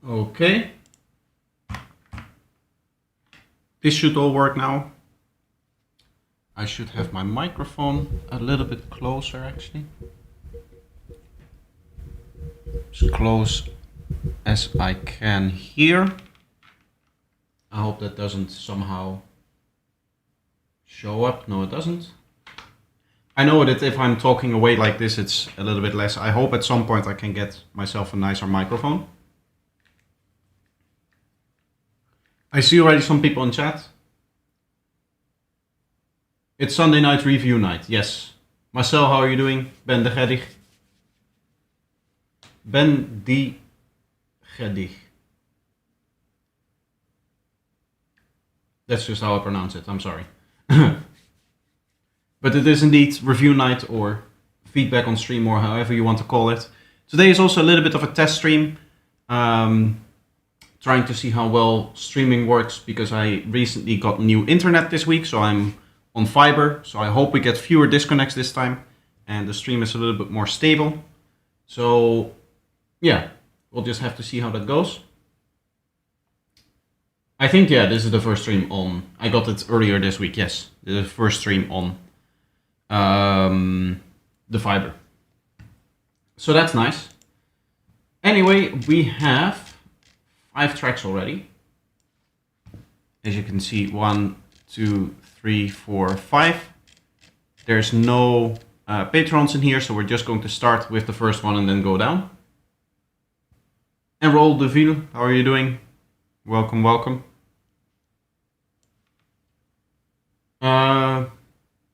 Okay. This should all work now. I should have my microphone a little bit closer actually. As close as I can here. I hope that doesn't somehow show up. No, it doesn't. I know that if I'm talking away like this, it's a little bit less. I hope at some point I can get myself a nicer microphone. I see already some people in chat. It's Sunday night review night, yes. Marcel, how are you doing? Ben de Geddig. Ben die Geddig. That's just how I pronounce it, I'm sorry. But it is indeed review night or feedback on stream or however you want to call it. Today is also a little bit of a test stream. Trying to see how well streaming works because I recently got new internet this week, so I'm on fiber. So I hope we get fewer disconnects this time and the stream is a little bit more stable. So yeah, we'll just have to see how that goes. I think, yeah, this is the first stream on. I got it earlier this week, yes. The first stream on the fiber. So that's nice. Anyway, we have 5 tracks already. As you can see, 1, 2, 3, 4, 5. There's no patrons in here, so we're just going to start with the first one and then go down. Enroll de Ville, how are you doing? Welcome, welcome.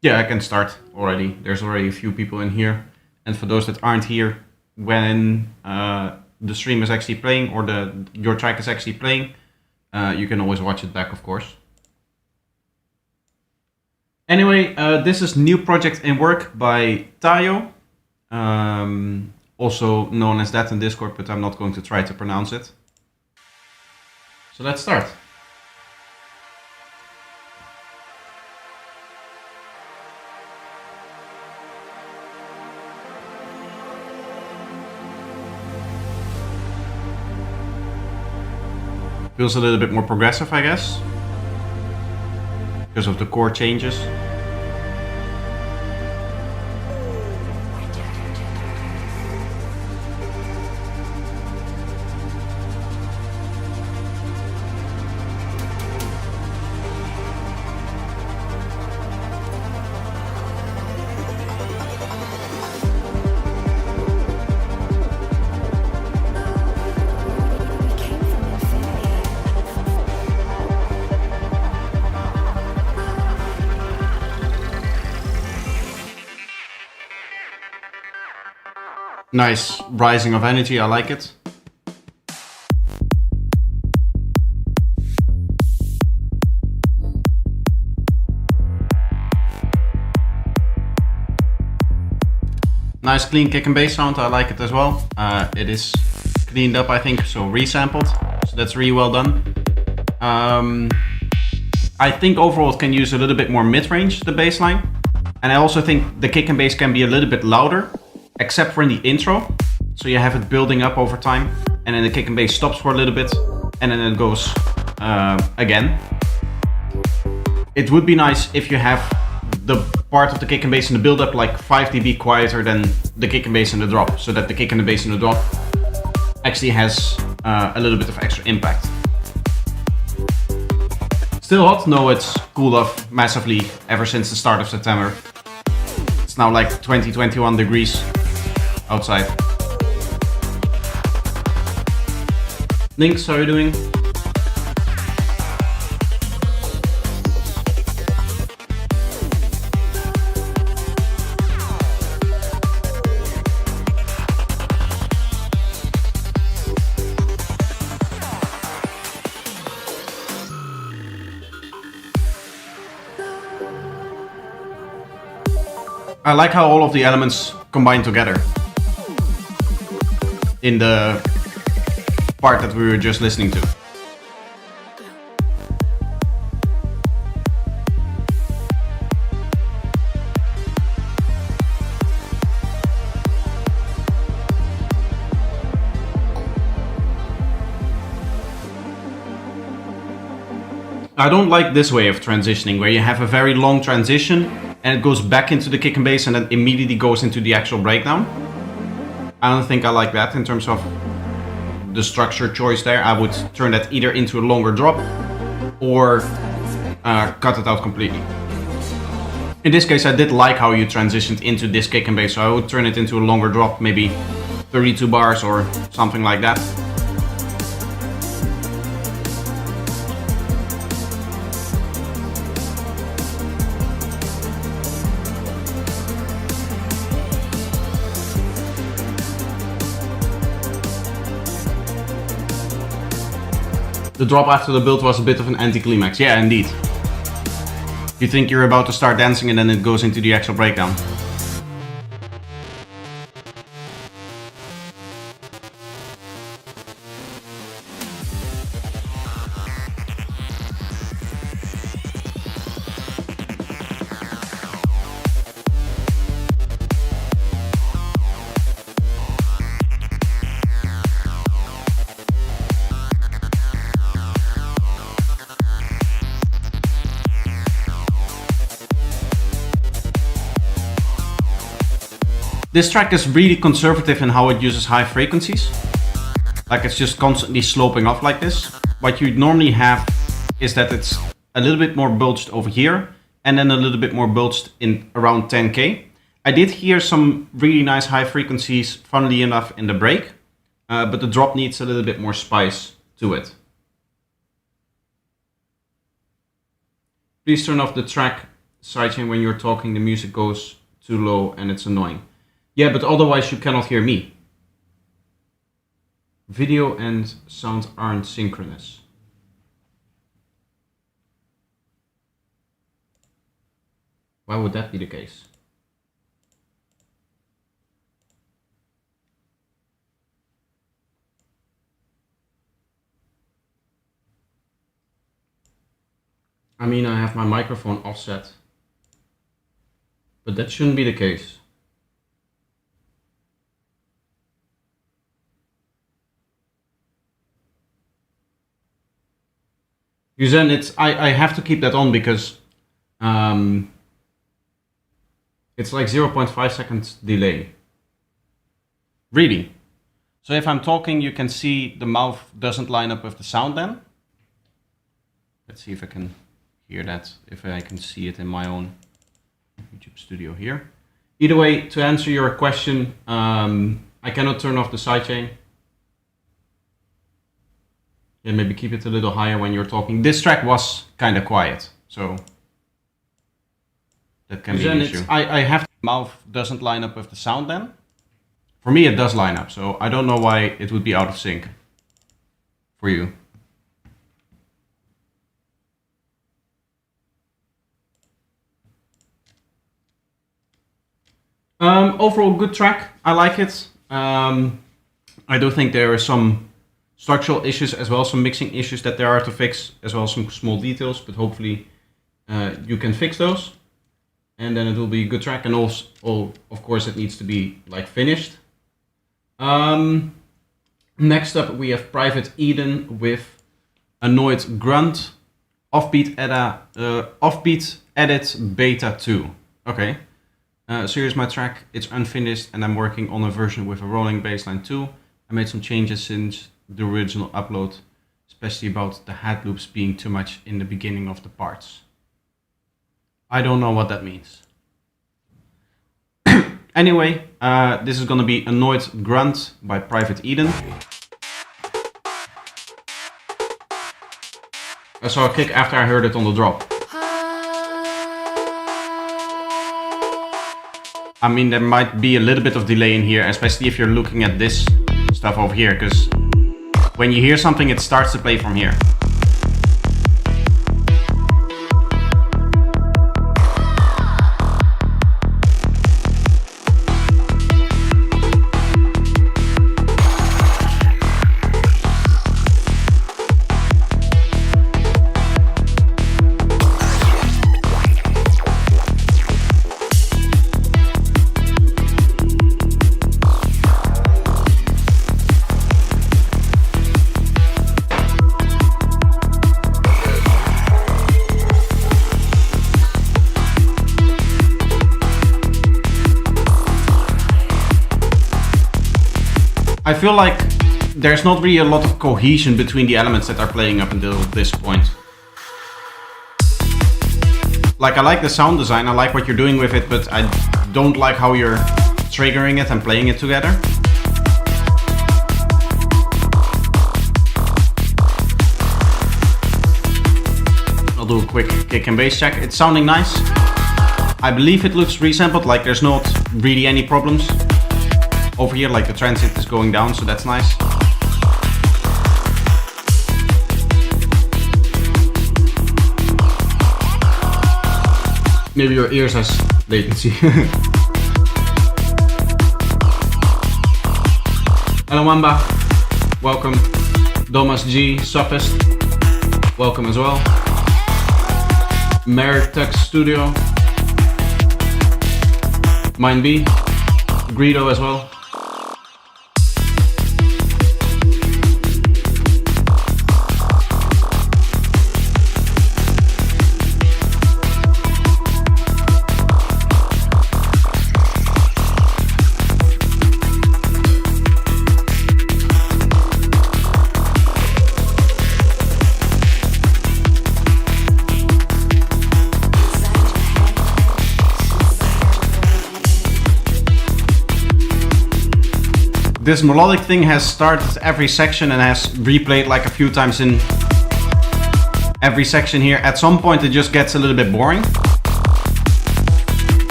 Yeah, I can start already. There's already a few people in here. And for those that aren't here, when the stream is actually playing or your track is actually playing, you can always watch it back, of course. Anyway, this is New Project in Work by Tayo, also known as that in Discord, but I'm not going to try to pronounce it. So let's start. Feels a little bit more progressive, I guess, because of the chord changes. Nice rising of energy, I like it. Nice clean kick and bass sound, I like it as well. It is cleaned up, I think, so resampled, so that's really well done. I think overall it can use a little bit more mid-range, the bass line. And I also think the kick and bass can be a little bit louder, except for in the intro. So you have it building up over time, and then the kick and bass stops for a little bit, and then it goes again. It would be nice if you have the part of the kick and bass in the build up like 5 dB quieter than the kick and bass in the drop, so that the kick and the bass in the drop actually has a little bit of extra impact. Still hot? No, it's cooled off massively ever since the start of September. It's now like 20-21 degrees outside. Links, how are you doing? I like how all of the elements combine together in the part that we were just listening to. I don't like this way of transitioning, where you have a very long transition and it goes back into the kick and bass and then immediately goes into the actual breakdown. I don't think I like that in terms of the structure choice there. I would turn that either into a longer drop or cut it out completely. In this case, I did like how you transitioned into this kick and bass, so I would turn it into a longer drop, maybe 32 bars or something like that. The drop after the build was a bit of an anticlimax. Yeah, indeed. You think you're about to start dancing and then it goes into the actual breakdown. This track is really conservative in how it uses high frequencies. Like it's just constantly sloping off like this. What you normally have is that it's a little bit more bulged over here and then a little bit more bulged in around 10K. I did hear some really nice high frequencies, funnily enough, in the break, but the drop needs a little bit more spice to it. Please turn off the track sidechain when you're talking. The music goes too low and it's annoying. Yeah, but otherwise you cannot hear me. Video and sound aren't synchronous. Why would that be the case? I mean, I have my microphone offset, but that shouldn't be the case. Then I have to keep that on because it's like 0.5 seconds delay. Really? So if I'm talking, you can see the mouth doesn't line up with the sound then. Let's see if I can hear that, if I can see it in my own YouTube studio here. Either way, to answer your question, I cannot turn off the sidechain. Yeah, maybe keep it a little higher when you're talking. This track was kind of quiet, so that can be an issue. I have to, mouth doesn't line up with the sound then. For me, it does line up, so I don't know why it would be out of sync for you. Overall, good track. I like it. I do think there are some structural issues as well, some mixing issues that there are to fix, as well as some small details, but hopefully you can fix those. And then it will be a good track, and also, of course, it needs to be like finished. Next up, we have Private Eden with Annoyed Grunt, Offbeat Edit Beta 2. Okay, so here's my track. It's unfinished, and I'm working on a version with a rolling bassline too. I made some changes since the original upload, especially about the head loops being too much in the beginning of the parts. I don't know what that means. Anyway, this is gonna be Annoyed Grunt by Private Eden. I saw a kick after I heard it on the drop. I mean, there might be a little bit of delay in here, especially if you're looking at this stuff over here, because when you hear something, it starts to play from here. I feel like there's not really a lot of cohesion between the elements that are playing up until this point. Like, I like the sound design, I like what you're doing with it, but I don't like how you're triggering it and playing it together. I'll do a quick kick and bass check. It's sounding nice. I believe it looks resampled, like there's not really any problems. Over here, like the transit is going down, so that's nice. Maybe your ears has latency. Hello Wamba, welcome. Domas G, Sophist, welcome as well. Meritux Studio, Mine B, Greedo as well. This melodic thing has started every section and has replayed like a few times in every section here. At some point it just gets a little bit boring.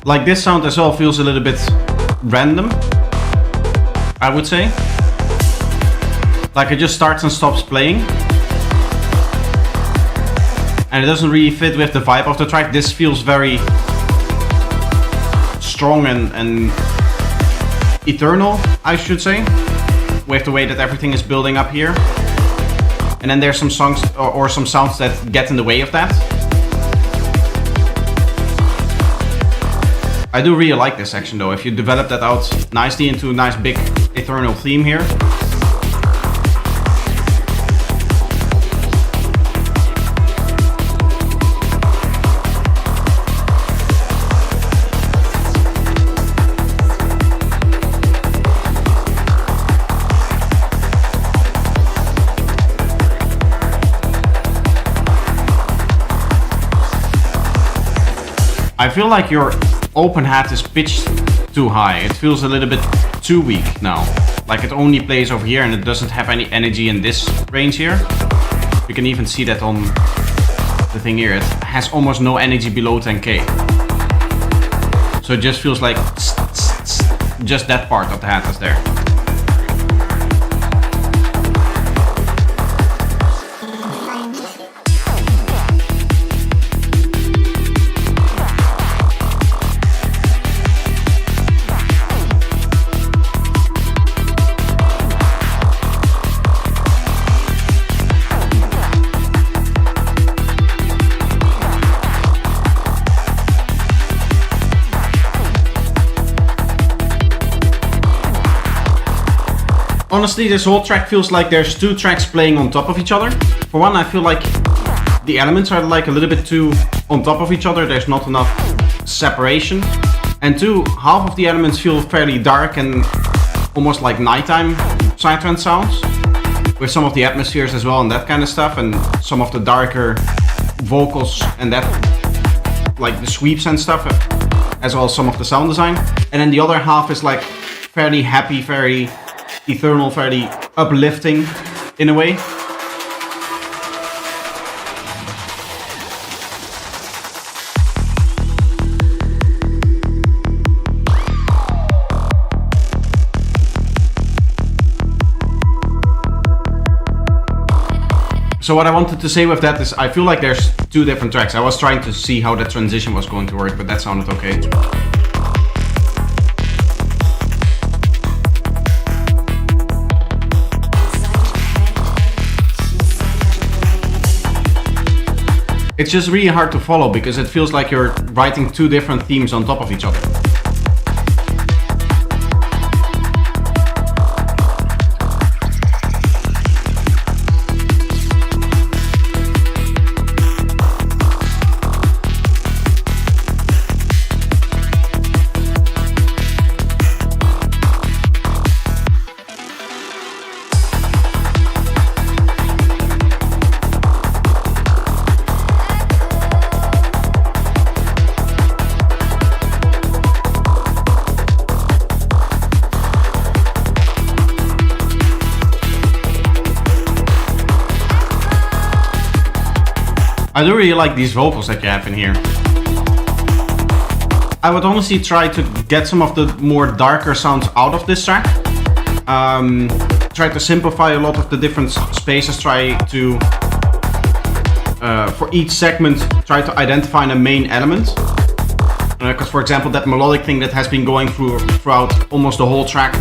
Like this sound as well feels a little bit random, I would say. Like it just starts and stops playing. And it doesn't really fit with the vibe of the track. This feels very strong and eternal, I should say, with the way that everything is building up here. And then there's some songs or some sounds that get in the way of that. I do really like this section though, if you develop that out nicely into a nice big eternal theme here. I feel like your open hat is pitched too high. It feels a little bit too weak now. Like it only plays over here and it doesn't have any energy in this range here. You can even see that on the thing here. It has almost no energy below 10k. So it just feels like just that part of the hat is there. Honestly, this whole track feels like there's two tracks playing on top of each other. For one, I feel like the elements are like a little bit too on top of each other. There's not enough separation. And two, half of the elements feel fairly dark and almost like nighttime psytrance sounds, with some of the atmospheres as well and that kind of stuff, and some of the darker vocals and that, like the sweeps and stuff, as well as some of the sound design. And then the other half is like fairly happy, very eternal, fairly uplifting in a way. So what I wanted to say with that is I feel like there's two different tracks. I was trying to see how that transition was going to work, but that sounded okay. It's just really hard to follow because it feels like you're writing two different themes on top of each other. I do really like these vocals that you have in here. I would honestly try to get some of the more darker sounds out of this track. Try to simplify a lot of the different spaces, try to, for each segment, try to identify a main element. Because for example, that melodic thing that has been going throughout almost the whole track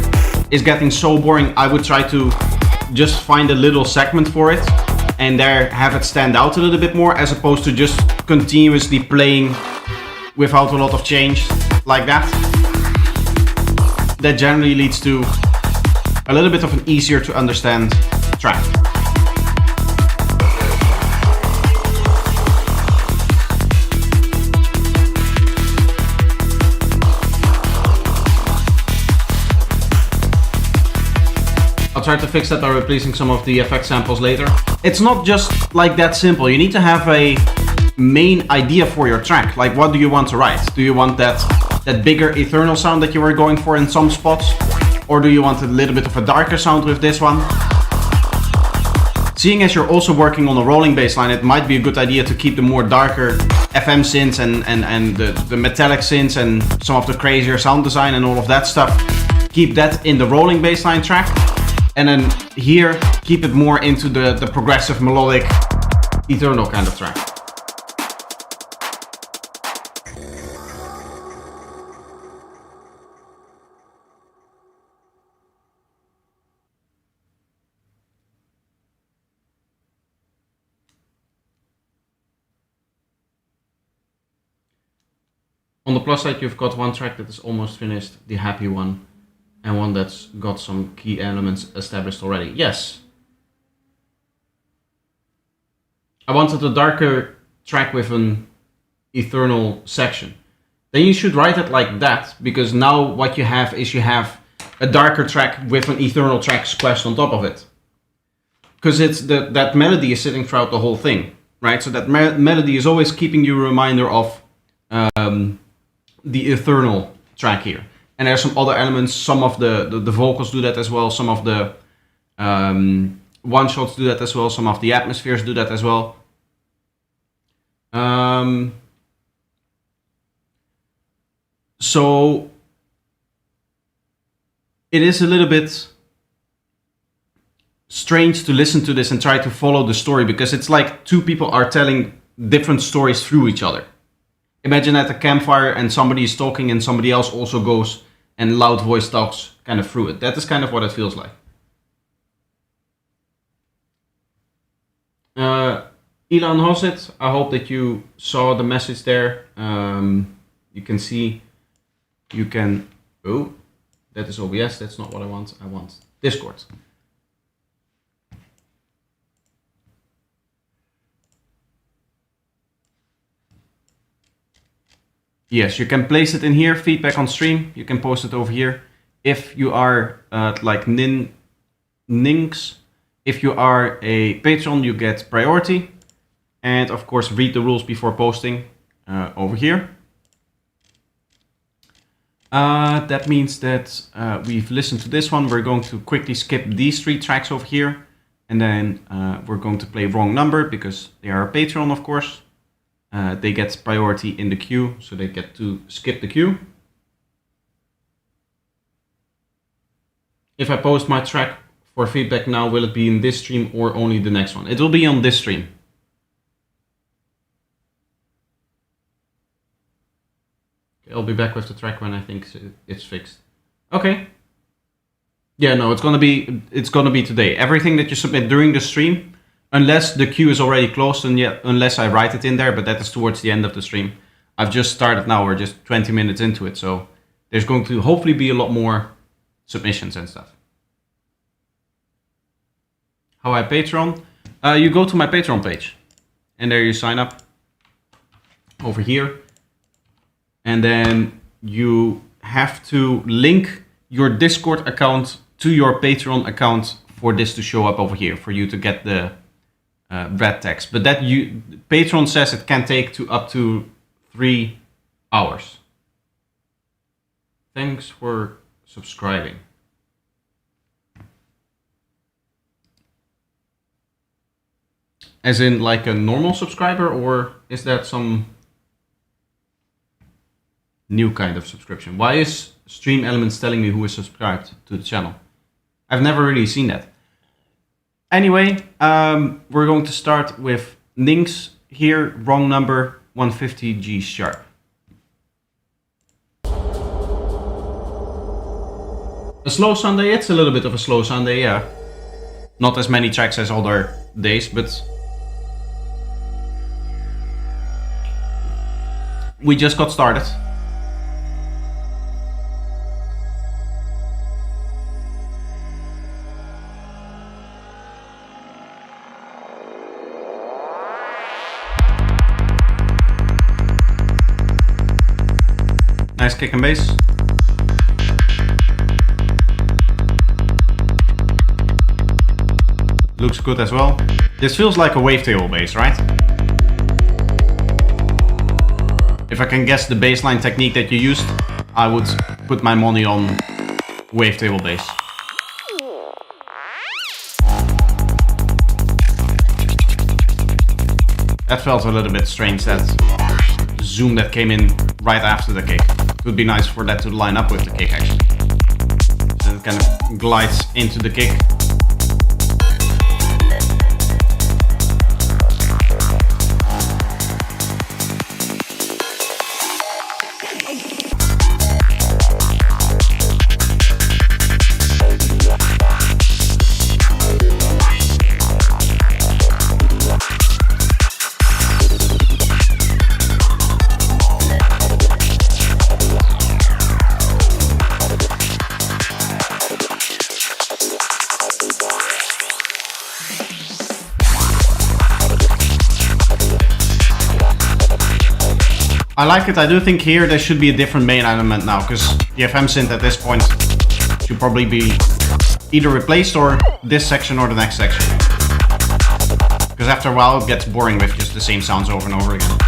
is getting so boring. I would try to just find a little segment for it and there have it stand out a little bit more, as opposed to just continuously playing without a lot of change like that. That generally leads to a little bit of an easier to understand track. I'll try to fix that by replacing some of the effect samples later. It's not just like that simple. You need to have a main idea for your track. Like, what do you want to write? Do you want that bigger eternal sound that you were going for in some spots? Or do you want a little bit of a darker sound with this one? Seeing as you're also working on a rolling bass line, it might be a good idea to keep the more darker FM synths and the metallic synths and some of the crazier sound design and all of that stuff. Keep that in the rolling bass line track. And then here, keep it more into the progressive, melodic, eternal kind of track. On the plus side, you've got one track that is almost finished, the happy one. And one that's got some key elements established already. Yes. I wanted a darker track with an eternal section. Then you should write it like that, because now what you have is you have a darker track with an eternal track splashed on top of it. Because it's that melody is sitting throughout the whole thing, right? So that melody is always keeping you a reminder of the eternal track here. And there's some other elements, some of the vocals do that as well, some of the one-shots do that as well, some of the atmospheres do that as well. So it is a little bit strange to listen to this and try to follow the story, because it's like two people are telling different stories through each other. Imagine at a campfire and somebody is talking and somebody else also goes and loud voice talks kind of through it. That is kind of what it feels like. Ilan Hosit, I hope that you saw the message there. You can see, you can, oh, that is OBS, that's not what I want Discord. Yes, you can place it in here, feedback on stream. You can post it over here. If you are like Ninx, if you are a patron, you get priority. And of course, read the rules before posting over here. That means that we've listened to this one. We're going to quickly skip these three tracks over here. And then we're going to play Wrong Number because they are a patron, of course. They get priority in the queue, so they get to skip the queue. If I post my track for feedback now. Will it be in this stream or only the next one? It will be on this stream. Okay, I'll be back with the track when I think it's fixed. Okay. Yeah, no, it's gonna be today. Everything that you submit during the stream, unless the queue is already closed and yet unless I write it in there, but that is towards the end of the stream. I've just started now, we're just 20 minutes into it, so there's going to hopefully be a lot more submissions and stuff. How I Patreon? You go to my Patreon page and there you sign up over here. And then you have to link your Discord account to your Patreon account for this to show up over here, for you to get the red text. But that Patreon says it can take up to 3 hours. Thanks for subscribing. As in like a normal subscriber, or is that some new kind of subscription? Why is Stream Elements telling me who is subscribed to the channel? I've never really seen that. Anyway, we're going to start with Ninx here, wrong number, 150 G sharp. A slow Sunday, it's a little bit of a slow Sunday, yeah. Not as many tracks as other days, but we just got started. Nice kick and bass. Looks good as well. This feels like a wavetable bass, right? If I can guess the bassline technique that you used, I would put my money on wavetable bass. That felt a little bit strange, that zoom that came in right after the kick. It would be nice for that to line up with the kick, actually. So it kind of glides into the kick. I like it. I do think here there should be a different main element now, because the FM synth at this point should probably be either replaced or this section or the next section. Because after a while it gets boring with just the same sounds over and over again.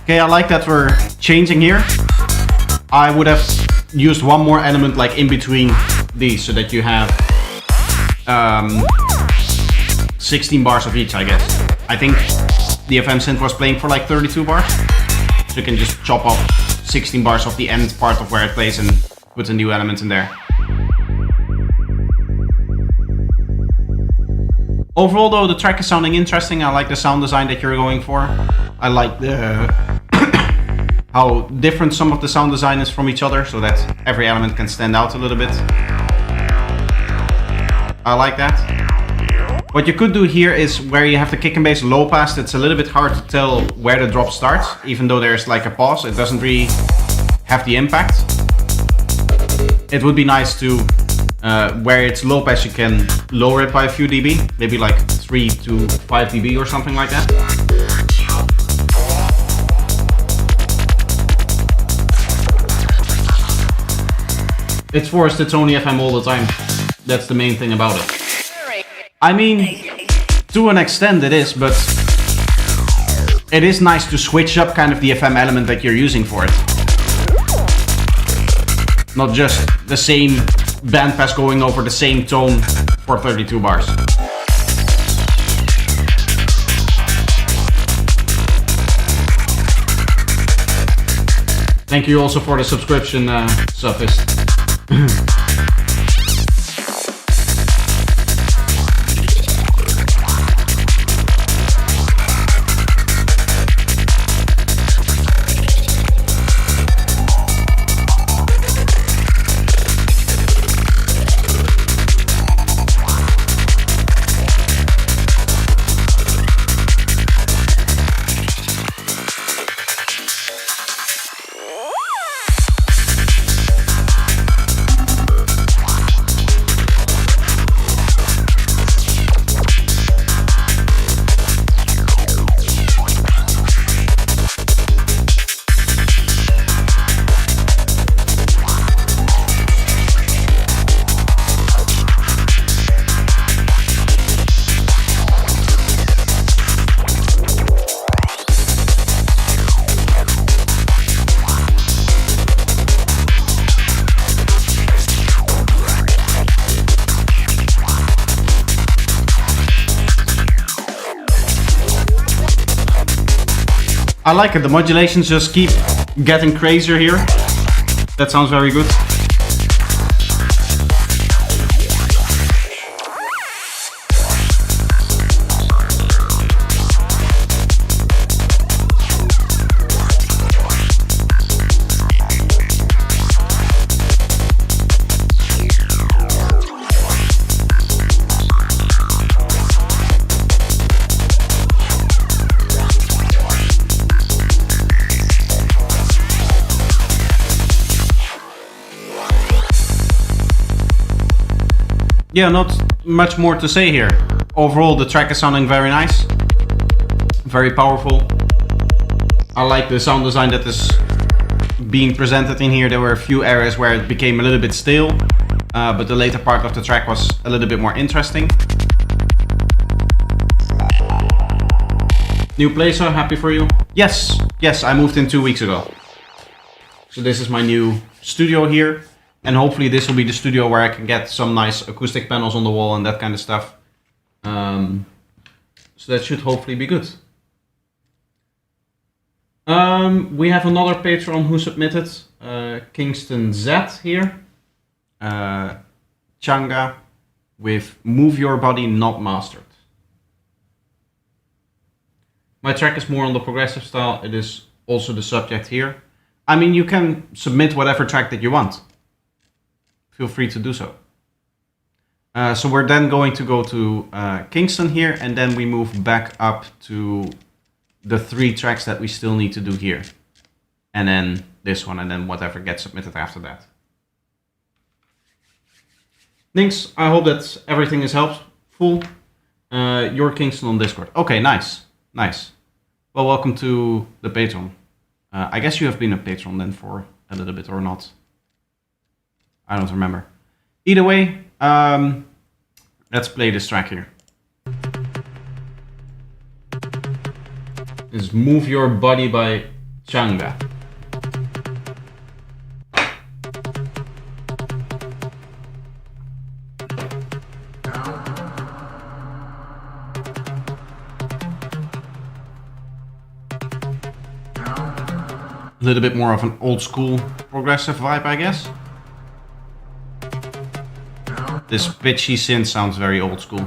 Okay, I like that we're changing here. I would have used one more element like in between these so that you have 16 bars of each, I guess. I think the FM synth was playing for like 32 bars. So you can just chop off 16 bars of the end part of where it plays and put a new element in there. Overall though, the track is sounding interesting. I like the sound design that you're going for. I like the how different some of the sound design is from each other, so that every element can stand out a little bit. I like that. What you could do here is where you have the kick and bass low pass, it's a little bit hard to tell where the drop starts, even though there's like a pause, it doesn't really have the impact. It would be nice to, where it's low pass, you can lower it by a few dB, maybe like 3 to 5 dB or something like that. It's forced, it's only FM all the time. That's the main thing about it. I mean, to an extent it is, but it is nice to switch up kind of the FM element that you're using for it. Not just the same bandpass going over the same tone for 32 bars. Thank you also for the subscription, Sophist. I like it, the modulations just keep getting crazier here. That sounds very good. Yeah, not much more to say here. Overall, the track is sounding very nice. Very powerful. I like the sound design that is being presented in here. There were a few areas where it became a little bit stale, but the later part of the track was a little bit more interesting. New place, happy for you? Yes, yes, I moved in 2 weeks ago. So this is my new studio here. And hopefully this will be the studio where I can get some nice acoustic panels on the wall and that kind of stuff. So that should hopefully be good. We have another patron who submitted, Kingston Z here. Changa with Move Your Body Not Mastered. My track is more on the progressive style. It is also the subject here. I mean, you can submit whatever track that you want. Feel free to do so. So we're then going to go to Kingston here, and then we move back up to the 3 tracks that we still need to do here. And then this one, and then whatever gets submitted after that. Thanks, I hope that everything is helpful. You're Kingston on Discord. Okay, nice, nice. Well, welcome to the patron. I guess you have been a patron then for a little bit or not. I don't remember. Either way, let's play this track here. This is Move Your Body by Changa. A little bit more of an old school progressive vibe, I guess. This pitchy synth sounds very old school.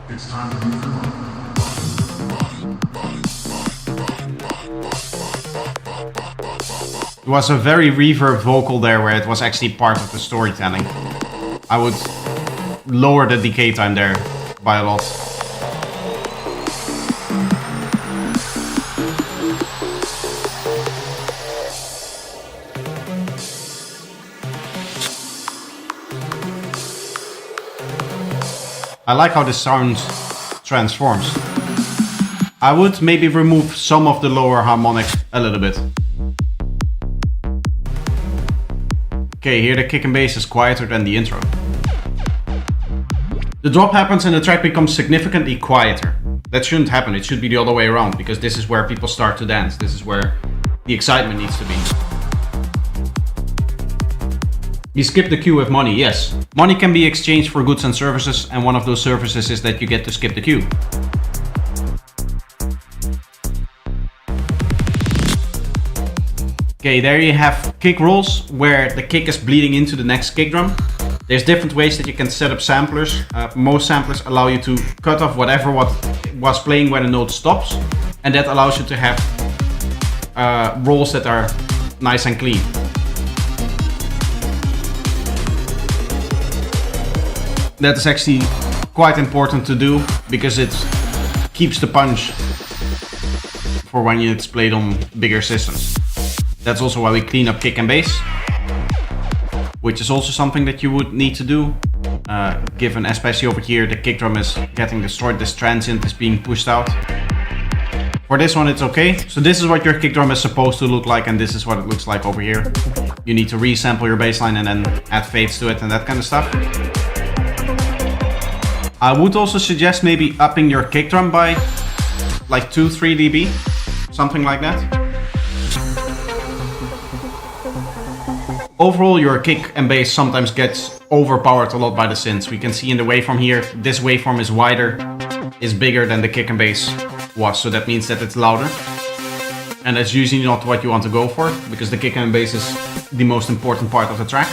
It's time to move on. There was a very reverb vocal there where it was actually part of the storytelling. I would lower the decay time there by a lot. I like how the sound transforms. I would maybe remove some of the lower harmonics a little bit. Okay, here the kick and bass is quieter than the intro. The drop happens and the track becomes significantly quieter. That shouldn't happen, it should be the other way around, because this is where people start to dance. This is where the excitement needs to be. You skip the queue with money, yes. Money can be exchanged for goods and services, and one of those services is that you get to skip the queue. Okay, there you have kick rolls, where the kick is bleeding into the next kick drum. There's different ways that you can set up samplers. Most samplers allow you to cut off whatever was playing when a note stops, and that allows you to have rolls that are nice and clean. That is actually quite important to do, because it keeps the punch for when it's played on bigger systems. That's also why we clean up kick and bass, which is also something that you would need to do, given especially over here the kick drum is getting destroyed, this transient is being pushed out. For this one it's okay. So this is what your kick drum is supposed to look like, and this is what it looks like over here. You need to resample your bass line and then add fades to it and that kind of stuff. I would also suggest maybe upping your kick drum by like 2-3 dB, something like that. Overall, your kick and bass sometimes gets overpowered a lot by the synths. We can see in the waveform here, this waveform is wider, is bigger than the kick and bass was, so that means that it's louder. And that's usually not what you want to go for, because the kick and bass is the most important part of the track.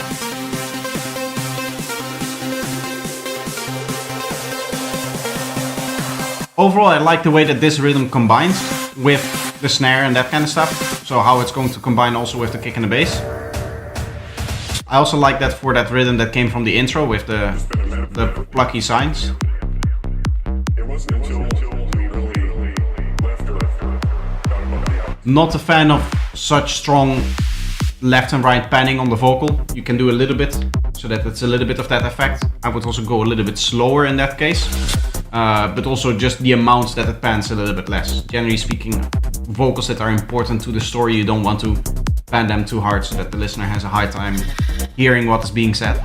Overall, I like the way that this rhythm combines with the snare and that kind of stuff, so how it's going to combine also with the kick and the bass. I also like that for that rhythm that came from the intro with the plucky signs. Not a fan of such strong left and right panning on the vocal. You can do a little bit, so that it's a little bit of that effect. I would also go a little bit slower in that case, but also just the amounts that it pans a little bit less. Generally speaking, vocals that are important to the story, you don't want to pan them too hard so that the listener has a hard time hearing what is being said.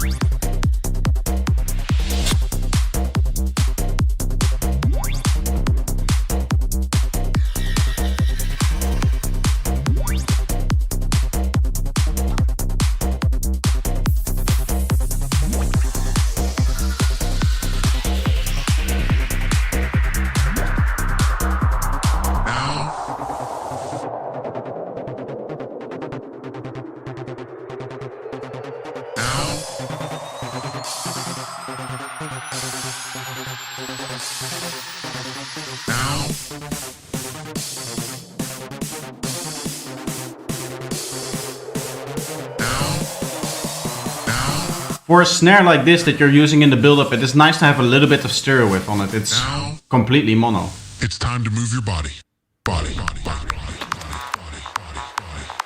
For a snare like this that you're using in the build-up, it is nice to have a little bit of stereo width on it. It's completely mono. It's time to move your body.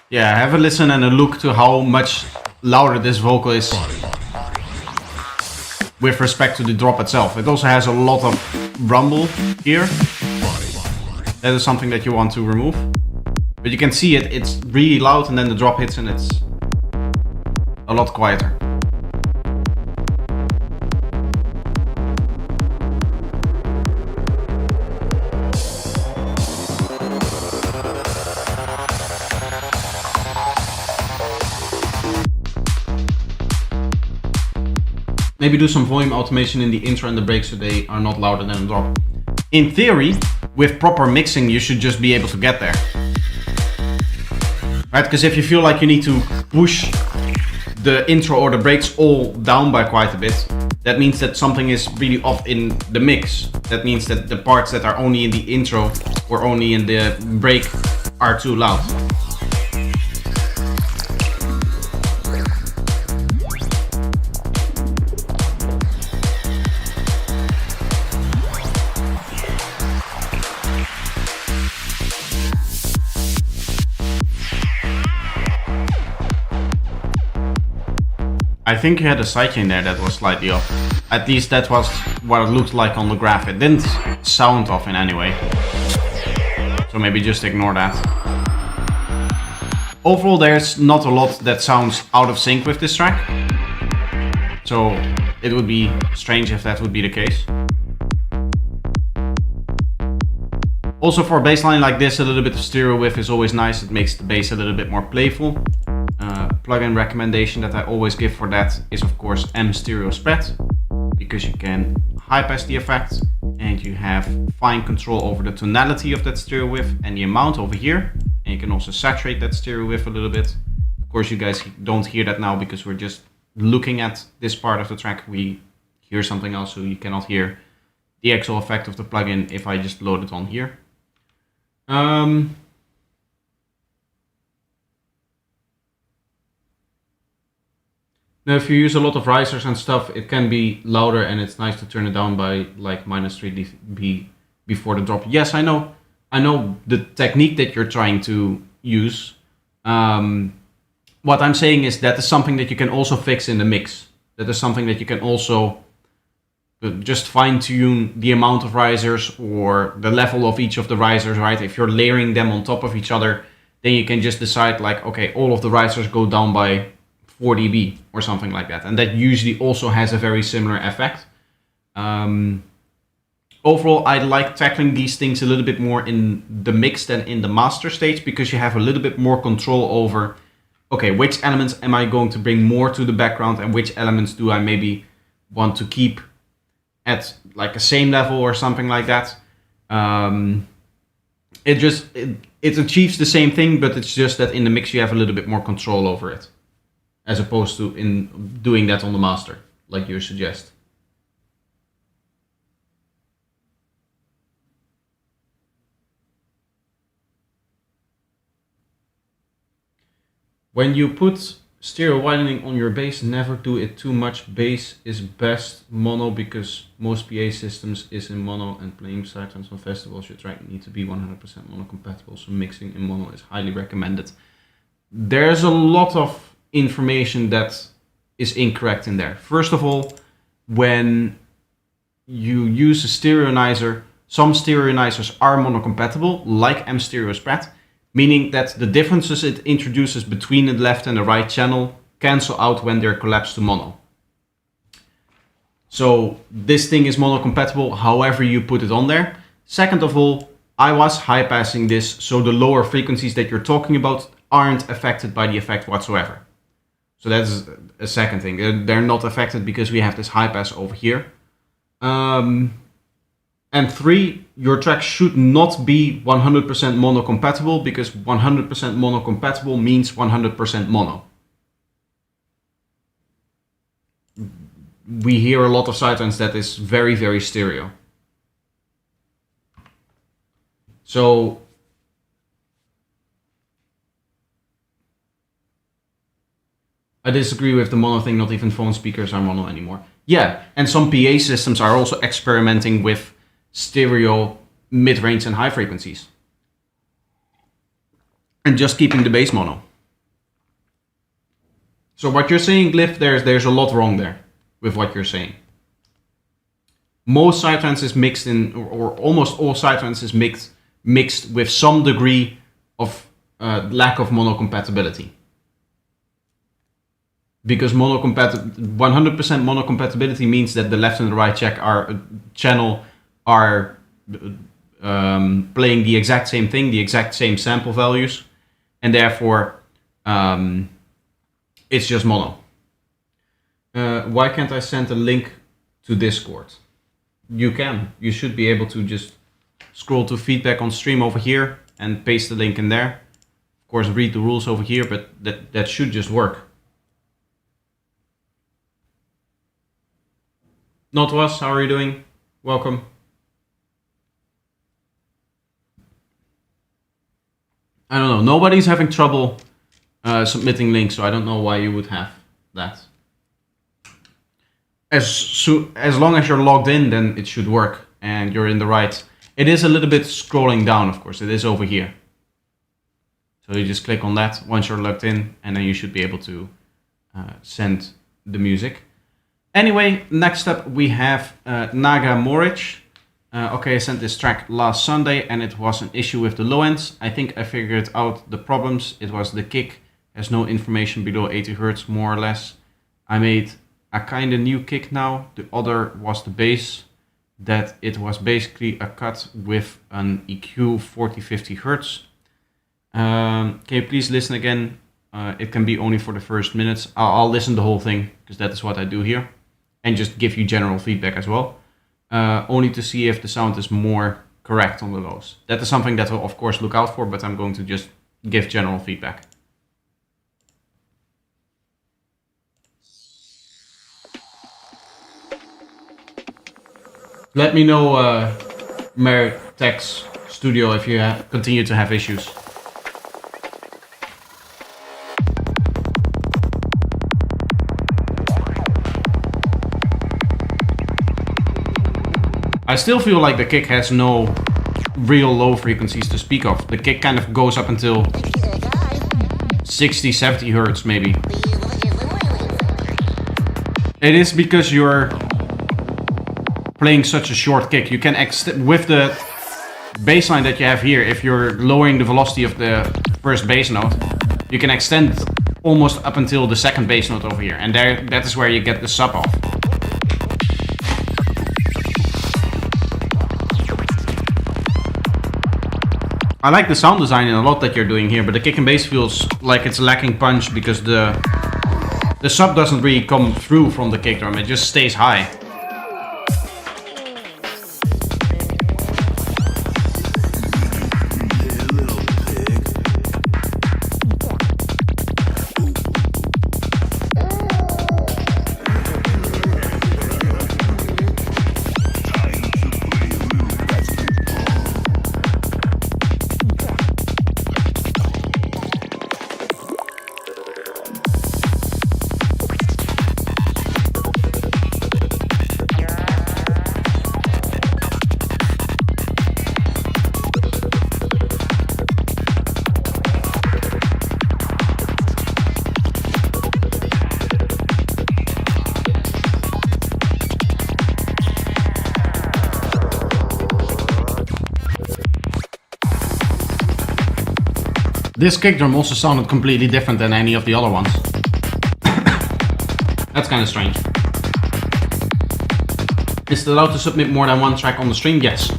Yeah, have a listen and a look to how much louder this vocal is with respect to the drop itself. It also has a lot of rumble here. That is something that you want to remove. But you can see it's really loud, and then the drop hits and it's a lot quieter. Maybe do some volume automation in the intro and the breaks so they are not louder than the drop. In theory, with proper mixing, you should just be able to get there. Right, because if you feel like you need to push the intro or the breaks all down by quite a bit, that means that something is really off in the mix. That means that the parts that are only in the intro or only in the break are too loud. I think you had a sidechain there that was slightly off. At least that was what it looked like on the graph. It didn't sound off in any way. So maybe just ignore that. Overall, there's not a lot that sounds out of sync with this track. So it would be strange if that would be the case. Also for a bass line like this, a little bit of stereo width is always nice. It makes the bass a little bit more playful. Plugin recommendation that I always give for that is of course M stereo spread, because you can high pass the effect and you have fine control over the tonality of that stereo width and the amount over here. And you can also saturate that stereo width a little bit. Of course you guys don't hear that now because we're just looking at this part of the track. We hear something else, so you cannot hear the actual effect of the plugin if I just load it on here. Now if you use a lot of risers and stuff, it can be louder and it's nice to turn it down by like -3 dB before the drop. Yes, I know the technique that you're trying to use. What I'm saying is that is something that you can also fix in the mix. That is something that you can also just fine tune the amount of risers or the level of each of the risers, right? If you're layering them on top of each other, then you can just decide like, okay, all of the risers go down by 4 dB or something like that. And that usually also has a very similar effect. Overall, I like tackling these things a little bit more in the mix than in the master stage, because you have a little bit more control over, okay, which elements am I going to bring more to the background and which elements do I maybe want to keep at like a same level or something like that. It achieves the same thing, but it's just that in the mix you have a little bit more control over it, as opposed to in doing that on the master, like you suggest. When you put stereo widening on your bass, never do it too much. Bass is best mono because most PA systems is in mono, and playing sidetracks on festivals, your track need to be 100% mono compatible, so mixing in mono is highly recommended. There's a lot of information that is incorrect in there. First of all, when you use a stereonizer, some stereonizers are mono compatible, like M stereo spread, meaning that the differences it introduces between the left and the right channel cancel out when they're collapsed to mono. So this thing is mono compatible however you put it on there. Second of all, I was high passing this, so the lower frequencies that you're talking about aren't affected by the effect whatsoever. So that's a second thing. They're not affected because we have this high pass over here. And three, your track should not be 100% mono compatible, because 100% mono compatible means 100% mono. We hear a lot of sidetracks that is very, very stereo. So I disagree with the mono thing. Not even phone speakers are mono anymore. Yeah, and some PA systems are also experimenting with stereo mid-range and high frequencies, and just keeping the bass mono. So what you're saying, Glyph, there's a lot wrong there with what you're saying. Most sidetracks is mixed in, or almost all sidetracks is mixed with some degree of lack of mono compatibility. Because 100% mono compatibility means that the left and the right channel are playing the exact same thing, the exact same sample values, and therefore it's just mono. Why can't I send a link to Discord? You can. You should be able to just scroll to feedback on stream over here and paste the link in there. Of course, read the rules over here, but that should just work. Notwas, how are you doing? Welcome. I don't know. Nobody's having trouble submitting links, so I don't know why you would have that. As long as you're logged in, then it should work and you're in the right. It is a little bit scrolling down, of course. It is over here. So you just click on that once you're logged in, and then you should be able to send the music. Anyway, next up we have Naga Moric. Okay, I sent this track last Sunday and it was an issue with the low ends. I think I figured out the problems. It was the kick has no information below 80 Hz more or less. I made a kind of new kick now. The other was the bass, that it was basically a cut with an EQ 40-50 Hz. Can you please listen again? It can be only for the first minutes. I'll listen the whole thing because that is what I do here, and just give you general feedback as well. Only to see if the sound is more correct on the lows. That is something that we'll of course look out for, but I'm going to just give general feedback. Let me know, Mertex Studio, if you continue to have issues. I still feel like the kick has no real low frequencies to speak of. The kick kind of goes up until 60-70 Hz maybe. It is because you're playing such a short kick. You can with the bass line that you have here, if you're lowering the velocity of the first bass note, you can extend almost up until the second bass note over here, and that is where you get the sub off. I like the sound design a lot that you're doing here, but the kick and bass feels like it's lacking punch because the sub doesn't really come through from the kick drum, it just stays high. This kick drum also sounded completely different than any of the other ones. That's kind of strange. Is it allowed to submit more than one track on the stream? Yes.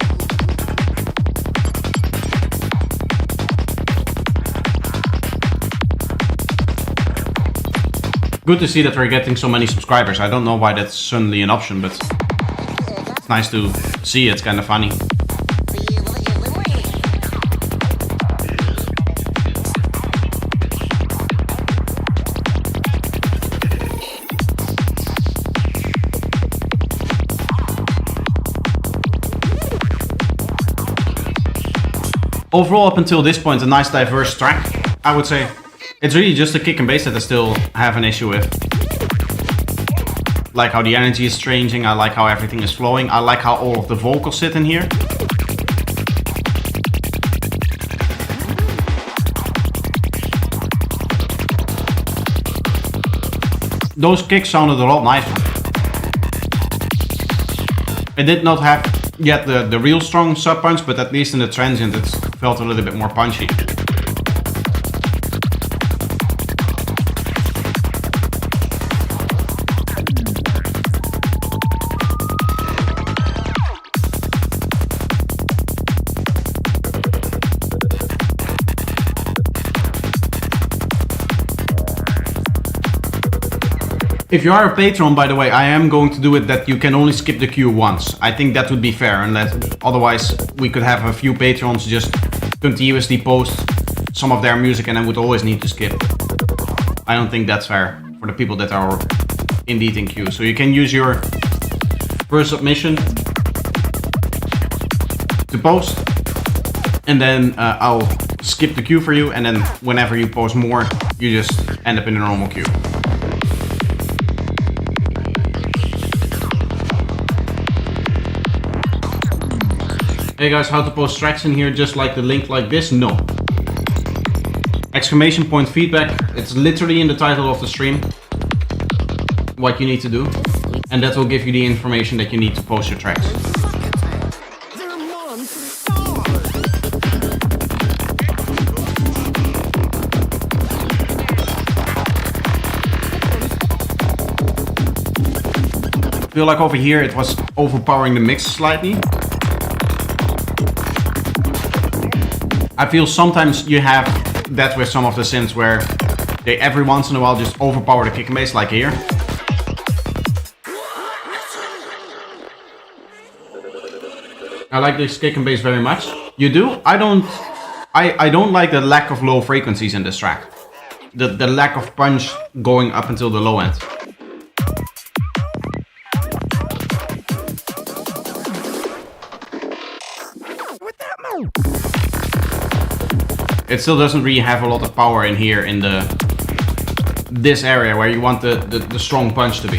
Good to see that we're getting so many subscribers. I don't know why that's suddenly an option, but it's nice to see. It's kind of funny. Overall, up until this point, a nice diverse track, I would say. It's really just the kick and bass that I still have an issue with. Like how the energy is changing, I like how everything is flowing, I like how all of the vocals sit in here. Those kicks sounded a lot nicer. It did not have yet the real strong sub punch, but at least in the transient it felt a little bit more punchy. If you are a patron, by the way, I am going to do it that you can only skip the queue once. I think that would be fair, unless otherwise we could have a few patrons just continuously post some of their music and I would always need to skip. I don't think that's fair for the people that are indeed in queue. So you can use your first submission to post, and then I'll skip the queue for you, and then whenever you post more, you just end up in a normal queue. Hey guys, how to post tracks in here, just like the link like this? No. Exclamation point feedback, it's literally in the title of the stream what you need to do, and that will give you the information that you need to post your tracks. feel like over here it was overpowering the mix slightly. I feel sometimes you have that with some of the synths where they every once in a while just overpower the kick and bass, like here. I like this kick and bass very much. You do? I don't like the lack of low frequencies in this track. The lack of punch going up until the low end. It still doesn't really have a lot of power in here in this area where you want the strong punch to be.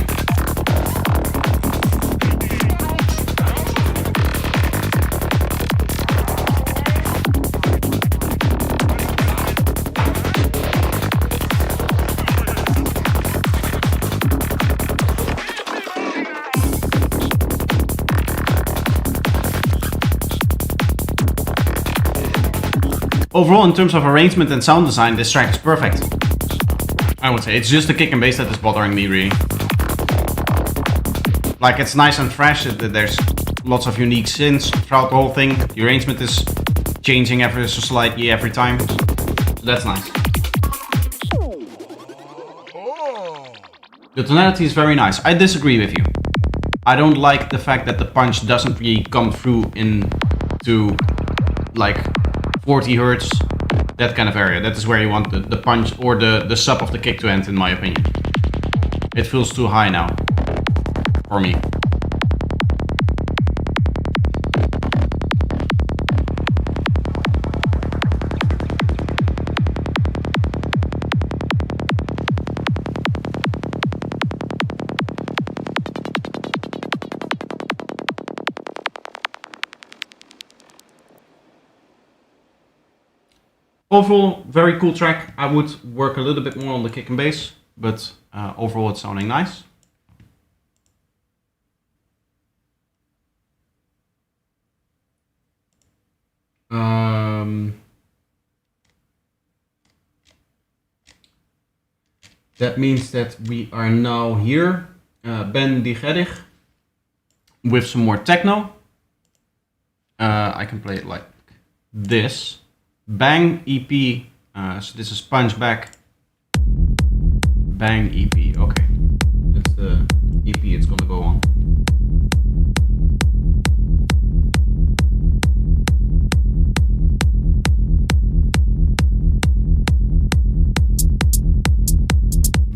Overall, in terms of arrangement and sound design, this track is perfect. I would say it's just the kick and bass that is bothering me, really. Like, it's nice and fresh, there's lots of unique synths throughout the whole thing. The arrangement is changing ever so slightly every time. So that's nice. The tonality is very nice. I disagree with you. I don't like the fact that the punch doesn't really come through into, like, 40 hertz, that kind of area. That is where you want the punch or the sub of the kick to end, in my opinion. It feels too high now, for me. Overall, very cool track. I would work a little bit more on the kick and bass, but overall it's sounding nice. That means that we are now here, Ben die Gerrig, with some more techno. I can play it like this. Bang EP, so this is Punchback. Bang EP, okay. That's the EP it's gonna go on.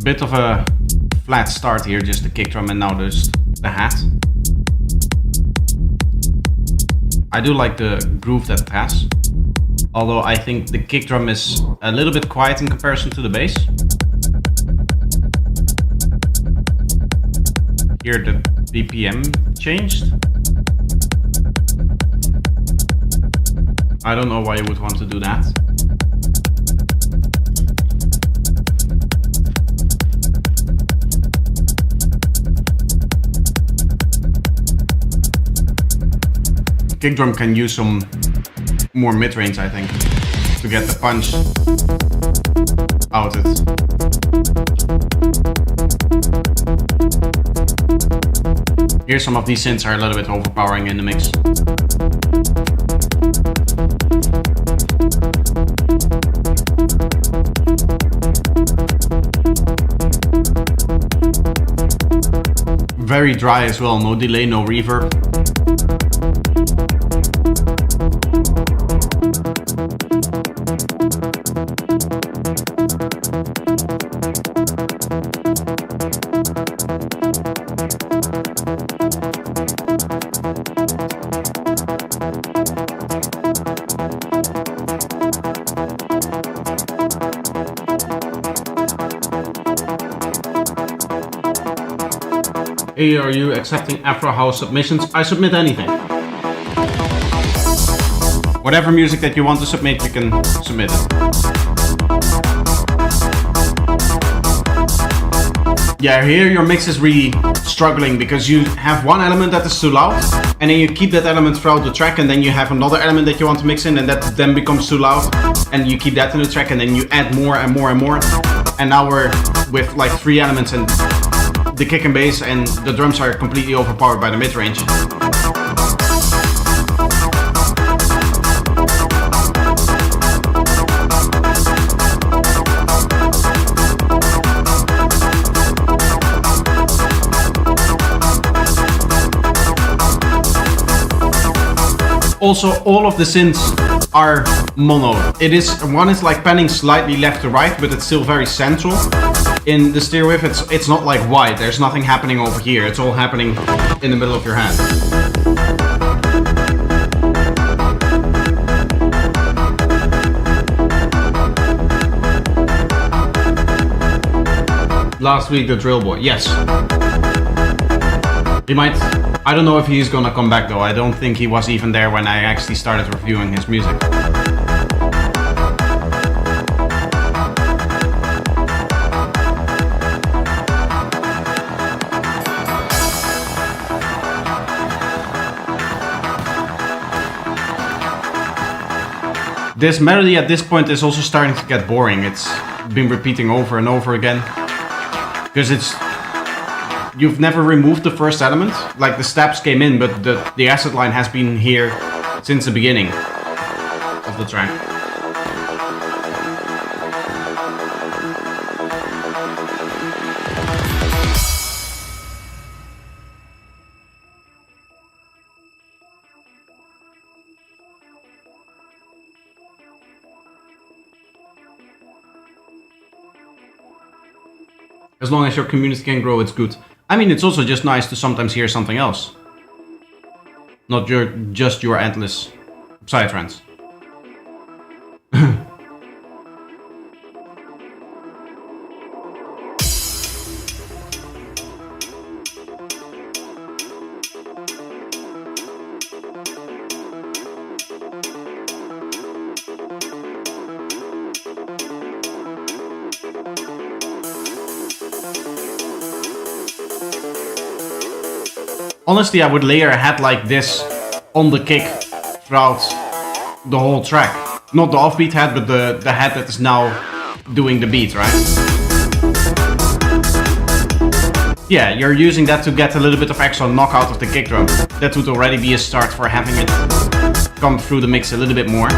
Bit of a flat start here, just the kick drum and now there's the hat. I do like the groove that it has. Although I think the kick drum is a little bit quiet in comparison to the bass. Here the BPM changed. I don't know why you would want to do that. Kick drum can use some more mid-range, I think, to get the punch out of it. Here some of these synths are a little bit overpowering in the mix. Very dry as well, no delay, no reverb. Hey, are you accepting Afro House submissions? I submit anything. Whatever music that you want to submit, you can submit it. Yeah, here your mix is really struggling because you have one element that is too loud and then you keep that element throughout the track and then you have another element that you want to mix in and that then becomes too loud and you keep that in the track and then you add more and more and more. And now we're with like 3 elements and the kick and bass and the drums are completely overpowered by the mid-range. Also, all of the synths are mono. One is like panning slightly left to right, but it's still very central. In the stereo wave, it's not like wide. There's nothing happening over here. It's all happening in the middle of your hand. Last week, the drill boy. Yes. He might. I don't know if he's gonna come back though. I don't think he was even there when I actually started reviewing his music. This melody at this point is also starting to get boring. It's been repeating over and over again. Because you've never removed the first element. Like the steps came in, but the acid line has been here since the beginning of the track. As long as your community can grow, it's good. I mean, it's also just nice to sometimes hear something else. Not just your endless psytrance. Honestly, I would layer a head like this on the kick throughout the whole track. Not the offbeat head, but the head that is now doing the beat, right? Yeah, you're using that to get a little bit of extra knockout of the kick drum. That would already be a start for having it come through the mix a little bit more.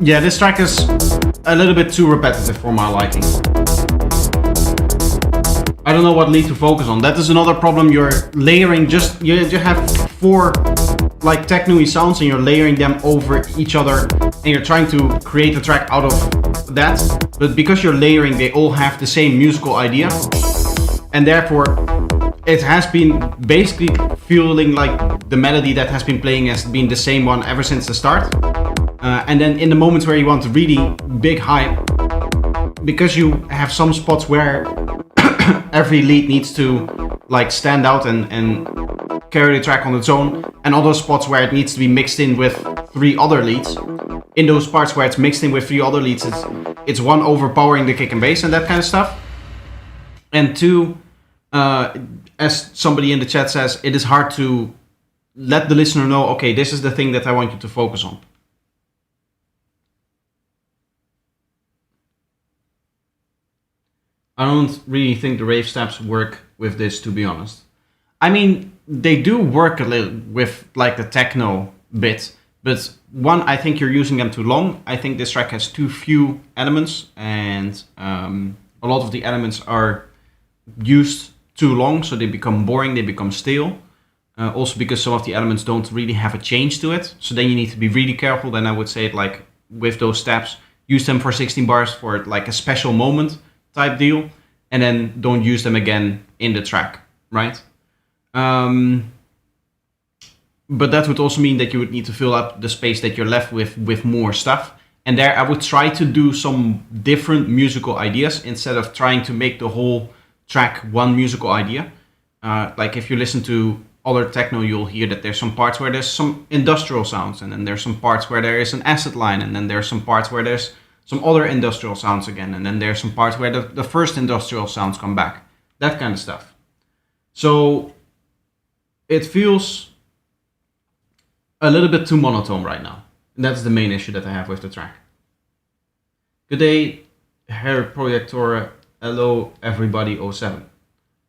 Yeah, this track is a little bit too repetitive for my liking. I don't know what lead to focus on. That is another problem. You're layering you have 4 like techno-y sounds and you're layering them over each other and you're trying to create a track out of that. But because you're layering, they all have the same musical idea. And therefore, it has been basically feeling like the melody that has been playing has been the same one ever since the start. And then in the moments where you want really big hype, because you have some spots where every lead needs to like stand out and carry the track on its own, and other spots where it needs to be mixed in with 3 other leads. In those parts where it's mixed in with 3 other leads, it's 1, overpowering the kick and bass and that kind of stuff, and 2, as somebody in the chat says, it is hard to let the listener know, okay, this is the thing that I want you to focus on. I don't really think the rave steps work with this, to be honest. I mean, they do work a little with like the techno bit, but one, I think you're using them too long. I think this track has too few elements, and a lot of the elements are used too long, so they become boring, they become stale. Also because some of the elements don't really have a change to it, so then you need to be really careful. Then I would say it like with those steps, use them for 16 bars for like a special moment type deal, and then don't use them again in the track, right? But that would also mean that you would need to fill up the space that you're left with more stuff. And there I would try to do some different musical ideas instead of trying to make the whole track one musical idea. Like if you listen to other techno, you'll hear that there's some parts where there's some industrial sounds, and then there's some parts where there is an acid line, and then there's some parts where there's some other industrial sounds again, and then there's some parts where the first industrial sounds come back. That kind of stuff. So it feels a little bit too monotone right now. And that's the main issue that I have with the track. Good day, Herr Projector. Hello, everybody, 07.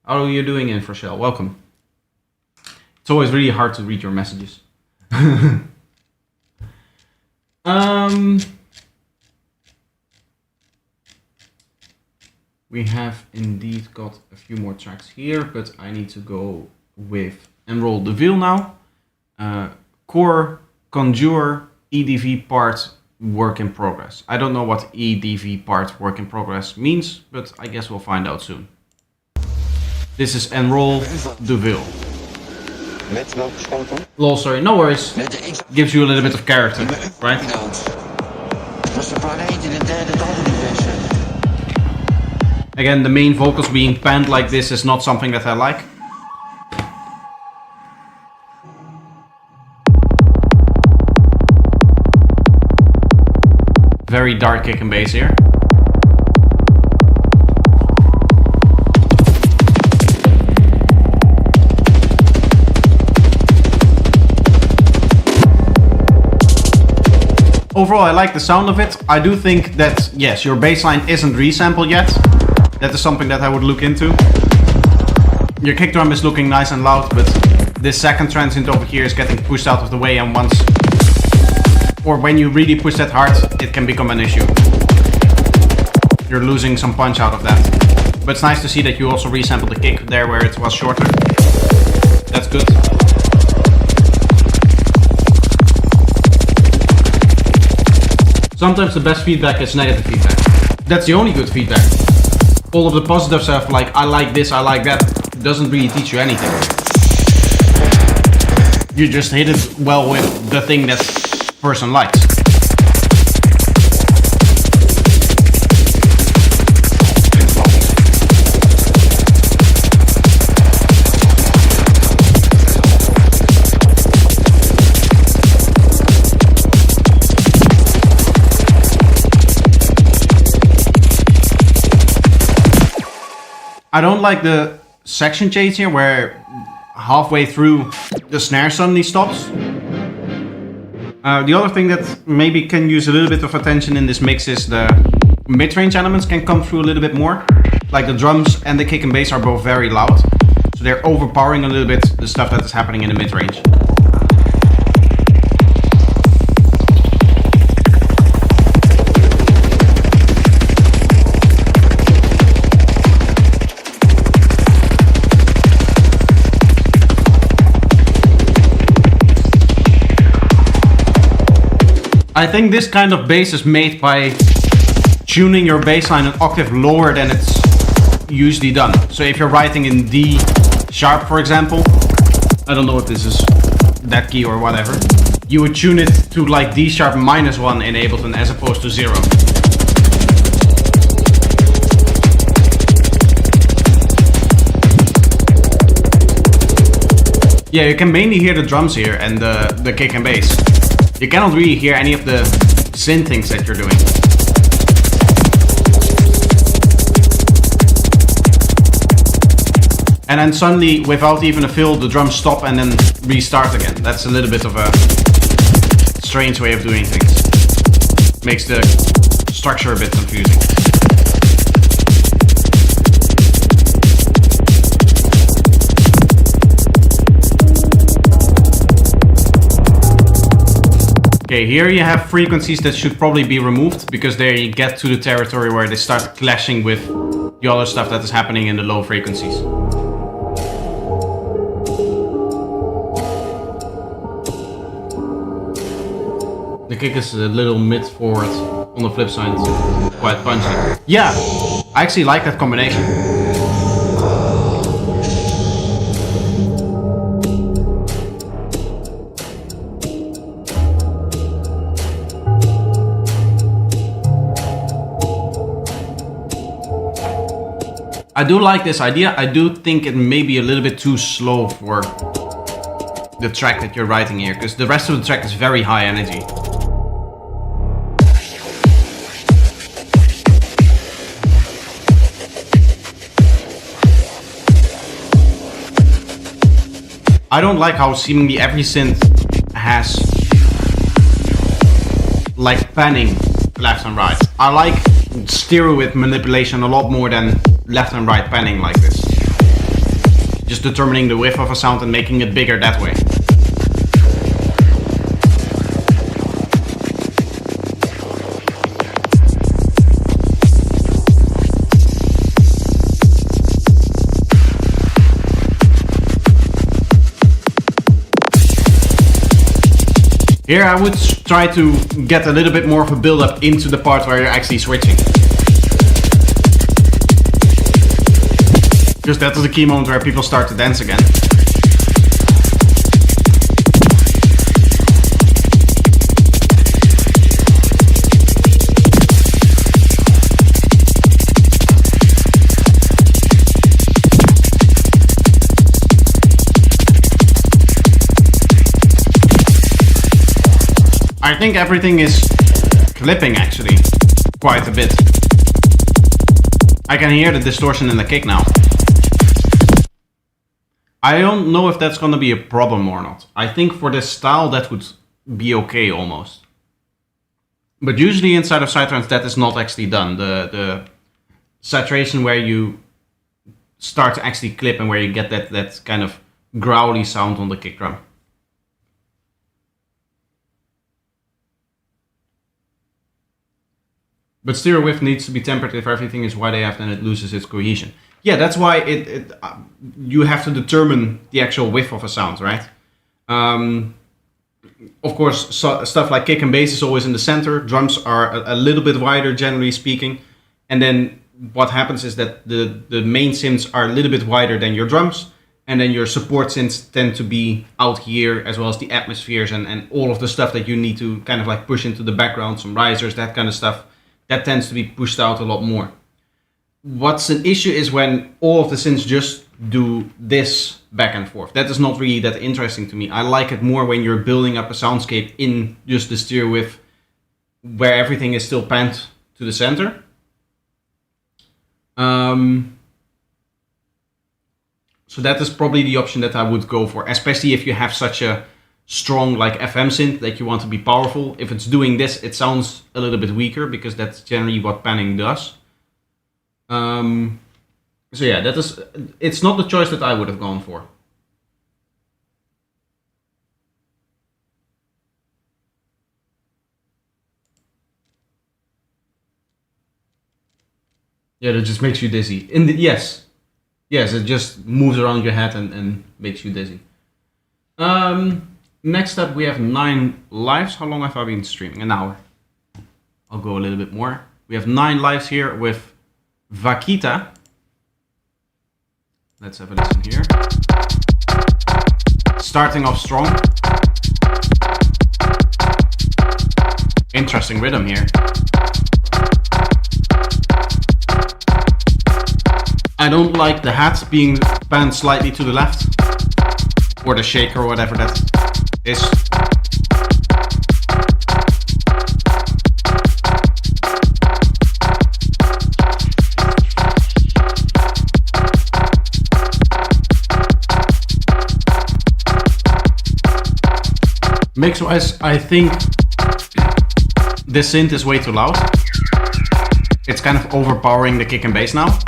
How are you doing, Infrashell? Welcome. It's always really hard to read your messages. We have indeed got a few more tracks here, but I need to go with Enroll the Veil now. Core, Conjure, EDV part, work in progress. I don't know what EDV part, work in progress means, but I guess we'll find out soon. This is Enroll the Veil. Lol, sorry, no worries. Gives you a little bit of character, right? Again, the main vocals being panned like this is not something that I like. Very dark kick and bass here. Overall, I like the sound of it. I do think that, yes, your bass line isn't resampled yet. That is something that I would look into. Your kick drum is looking nice and loud, but this second transient over here is getting pushed out of the way, and once, or when you really push that hard, it can become an issue. You're losing some punch out of that. But it's nice to see that you also resampled the kick there where it was shorter. That's good. Sometimes the best feedback is negative feedback. That's the only good feedback. All of the positive stuff like I like this, I like that, doesn't really teach you anything. You just hit it well with the thing that person likes. I don't like the section change here where halfway through the snare suddenly stops. The other thing that maybe can use a little bit of attention in this mix is the mid-range elements can come through a little bit more. Like the drums and the kick and bass are both very loud, so they're overpowering a little bit the stuff that is happening in the mid-range. I think this kind of bass is made by tuning your bass line an octave lower than it's usually done. So if you're writing in D sharp, for example, I don't know if this is that key or whatever, you would tune it to like D sharp -1 in Ableton as opposed to 0. Yeah, you can mainly hear the drums here and the kick and bass. You cannot really hear any of the synth things that you're doing. And then suddenly, without even a fill, the drums stop and then restart again. That's a little bit of a strange way of doing things. Makes the structure a bit confusing. Okay, here you have frequencies that should probably be removed because they get to the territory where they start clashing with the other stuff that is happening in the low frequencies. The kick is a little mid-forward. On the flip side, it's quite punchy. Yeah, I actually like that combination. I do like this idea. I do think it may be a little bit too slow for the track that you're writing here, because the rest of the track is very high energy. I don't like how seemingly every synth has like panning left and right. I like stereo with manipulation a lot more than left and right panning like this. Just determining the width of a sound and making it bigger that way. Here I would try to get a little bit more of a build up into the part where you're actually switching. Because that is the key moment where people start to dance again. I think everything is clipping actually quite a bit. I can hear the distortion in the kick now. I don't know if that's gonna be a problem or not. I think for this style that would be okay almost. But usually inside of psytrance that is not actually done. The saturation where you start to actually clip and where you get that kind of growly sound on the kick drum. But stereo width needs to be tempered. If everything is wide AF, then it loses its cohesion. Yeah, that's why you have to determine the actual width of a sound, right? Of course, stuff like kick and bass is always in the center. Drums are a little bit wider, generally speaking. And then what happens is that the main synths are a little bit wider than your drums. And then your support synths tend to be out here, as well as the atmospheres and all of the stuff that you need to kind of like push into the background, some risers, that kind of stuff. That tends to be pushed out a lot more. What's an issue is when all of the synths just do this back and forth. That is not really that interesting to me. I like it more when you're building up a soundscape in just the stereo width, where everything is still panned to the center. So that is probably the option that I would go for, especially if you have such a strong like FM synth that you want to be powerful. If it's doing this, it sounds a little bit weaker because that's generally what panning does. So yeah, it's not the choice that I would have gone for. Yeah, that just makes you dizzy. Yes, it just moves around your head and makes you dizzy. Next up, we have 9 lives. How long have I been streaming? An hour. I'll go a little bit more. We have 9 lives here with Vakita. Let's have a listen here. Starting off strong. Interesting rhythm here. I don't like the hat being panned slightly to the left. Or the shaker or whatever that is. Mix wise, I think this synth is way too loud. It's kind of overpowering the kick and bass now.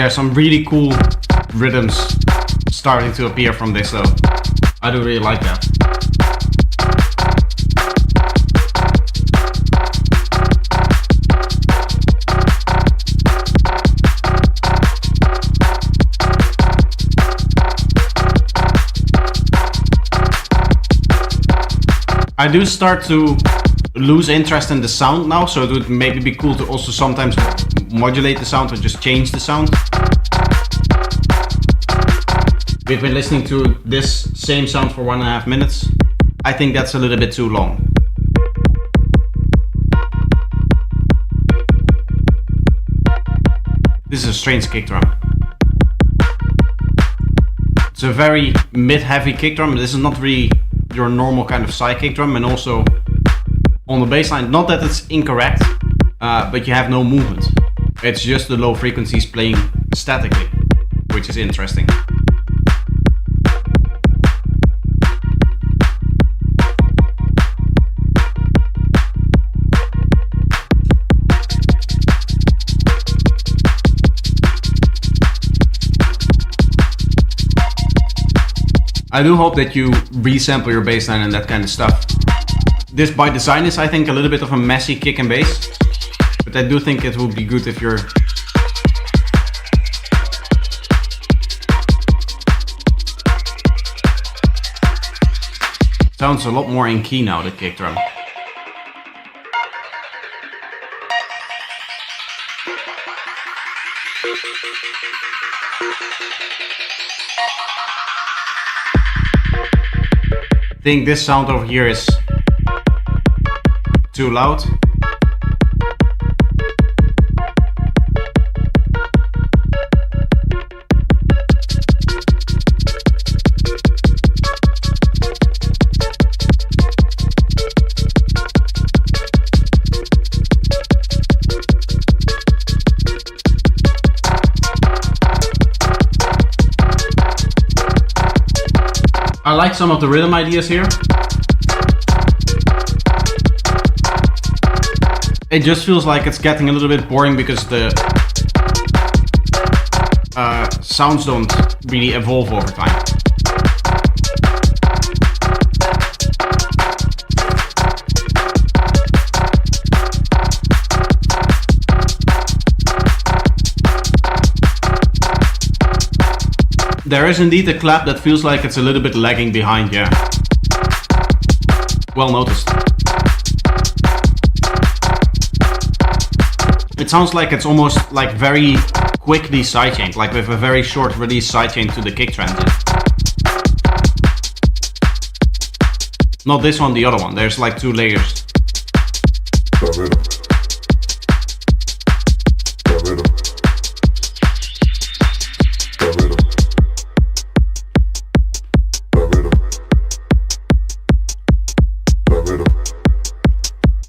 There's some really cool rhythms starting to appear from this though. I do really like that. I do start to lose interest in the sound now, so it would maybe be cool to also sometimes modulate the sound or just change the sound. We've been listening to this same sound for 1.5 minutes. I think that's a little bit too long. This is a strange kick drum. It's a very mid-heavy kick drum. This is not really your normal kind of side kick drum, and also on the bass line, not that it's incorrect, but you have no movement. It's just the low frequencies playing statically, which is interesting. I do hope that you resample your bass line and that kind of stuff. This by design is, I think, a little bit of a messy kick and bass, but I do think it would be good if you're sounds a lot more in key now, the kick drum. I think this sound over here is too loud. I like some of the rhythm ideas here. It just feels like it's getting a little bit boring because the sounds don't really evolve over time. There is indeed a clap that feels like it's a little bit lagging behind, yeah. Well noticed. It sounds like it's almost like very quickly sidechained, like with a very short release sidechain to the kick transit. Not this one, the other one. There's like 2 layers.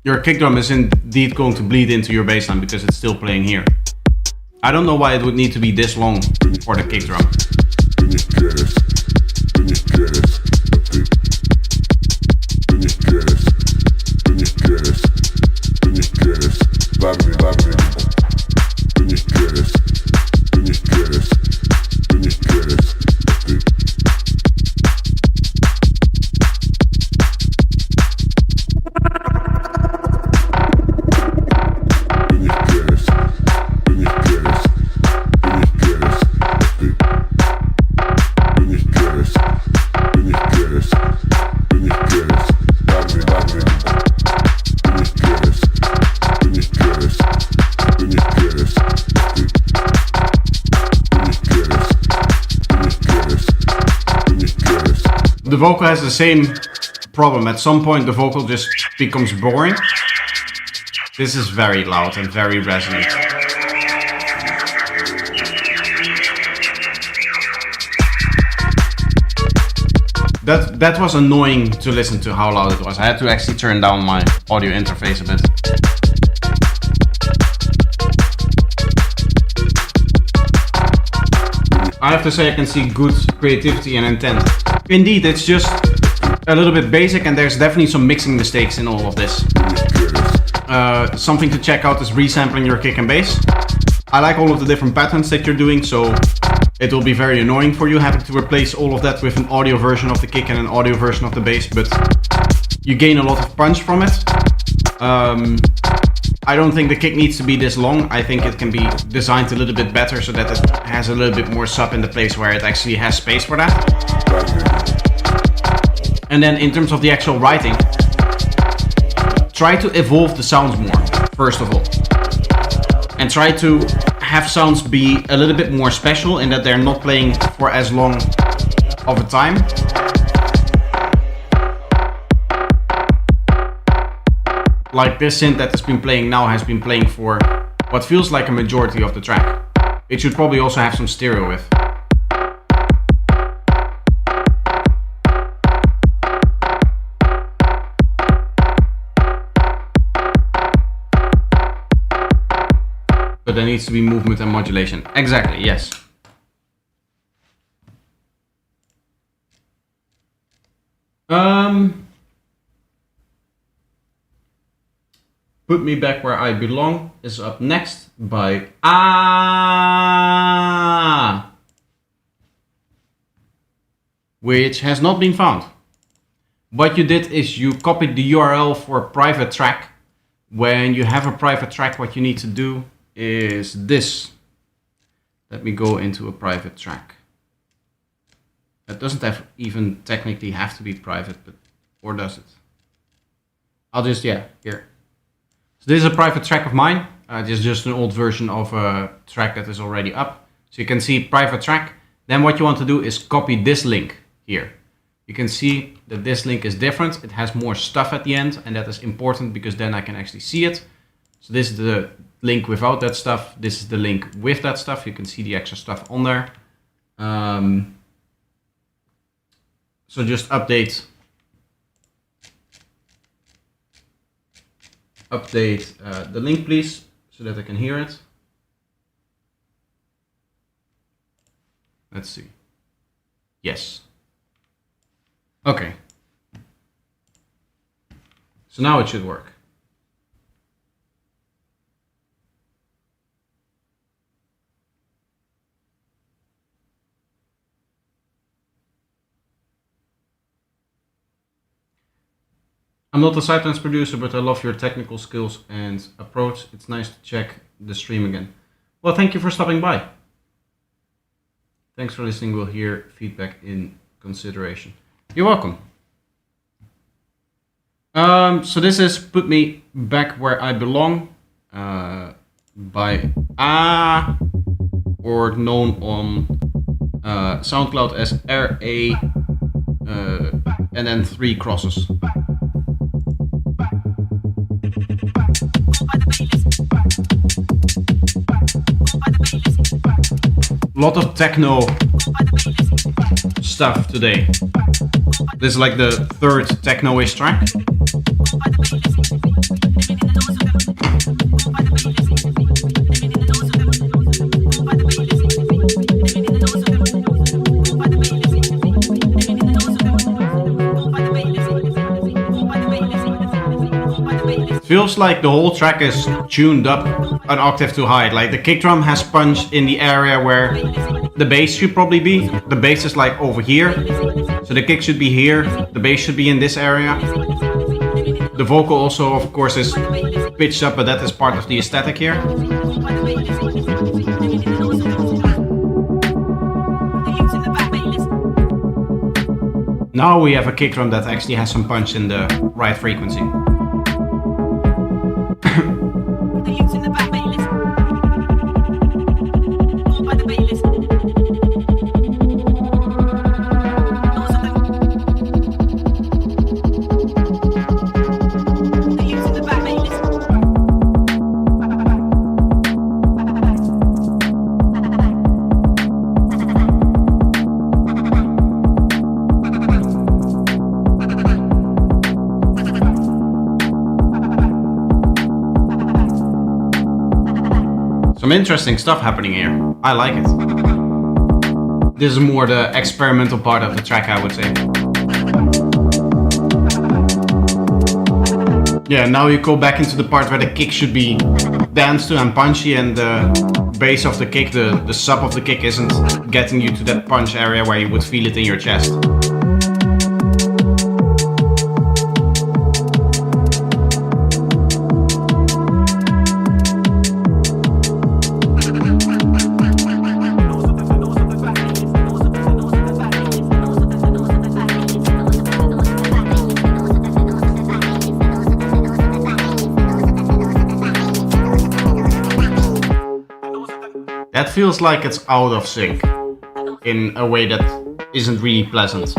Your kick drum is indeed going to bleed into your bass line because it's still playing here. I don't know why it would need to be this long for the kick drum. The vocal has the same problem. At some point the vocal just becomes boring. This is very loud and very resonant. That was annoying to listen to, how loud it was. I had to actually turn down my audio interface a bit. I have to say I can see good creativity and intent. Indeed, it's just a little bit basic and there's definitely some mixing mistakes in all of this. Something to check out is resampling your kick and bass. I like all of the different patterns that you're doing, so it will be very annoying for you having to replace all of that with an audio version of the kick and an audio version of the bass, but you gain a lot of punch from it. I don't think the kick needs to be this long. I think it can be designed a little bit better so that it has a little bit more sub in the place where it actually has space for that. And then in terms of the actual writing, try to evolve the sounds more, first of all. And try to have sounds be a little bit more special in that they're not playing for as long of a time. Like this synth that has been playing now has been playing for what feels like a majority of the track. It should probably also have some stereo with. But there needs to be movement and modulation. Exactly, yes. Put Me Back Where I Belong is up next by which has not been found. What you did is you copied the URL for a private track. When you have a private track, what you need to do is this. Let me go into a private track. That doesn't even technically have to be private, but or does it? I'll just, yeah, here. So this is a private track of mine. This is just an old version of a track that is already up. So you can see private track. Then what you want to do is copy this link here. You can see that this link is different. It has more stuff at the end, and that is important because then I can actually see it. So this is the link without that stuff. This is the link with that stuff. You can see the extra stuff on there. So just update the link, please, so that I can hear it. Let's see. Yes. Okay. So now it should work. I'm not a Sidelines producer, but I love your technical skills and approach. It's nice to check the stream again. Well, thank you for stopping by. Thanks for listening. We'll hear feedback in consideration. You're welcome. So this is Put Me Back Where I Belong by or known on SoundCloud as RA and then 3 crosses. A lot of techno stuff today. This is like the 3rd techno-ish track. Feels like the whole track is tuned up an octave too high. Like the kick drum has punch in the area where the bass should probably be. The bass is like over here. So the kick should be here. The bass should be in this area. The vocal also, of course, is pitched up, but that is part of the aesthetic here. Now we have a kick drum that actually has some punch in the right frequency. Some interesting stuff happening here. I like it. This is more the experimental part of the track, I would say. Yeah, now you go back into the part where the kick should be dance to and punchy, and the base of the kick, the sub of the kick isn't getting you to that punch area where you would feel it in your chest. That feels like it's out of sync in a way that isn't really pleasant.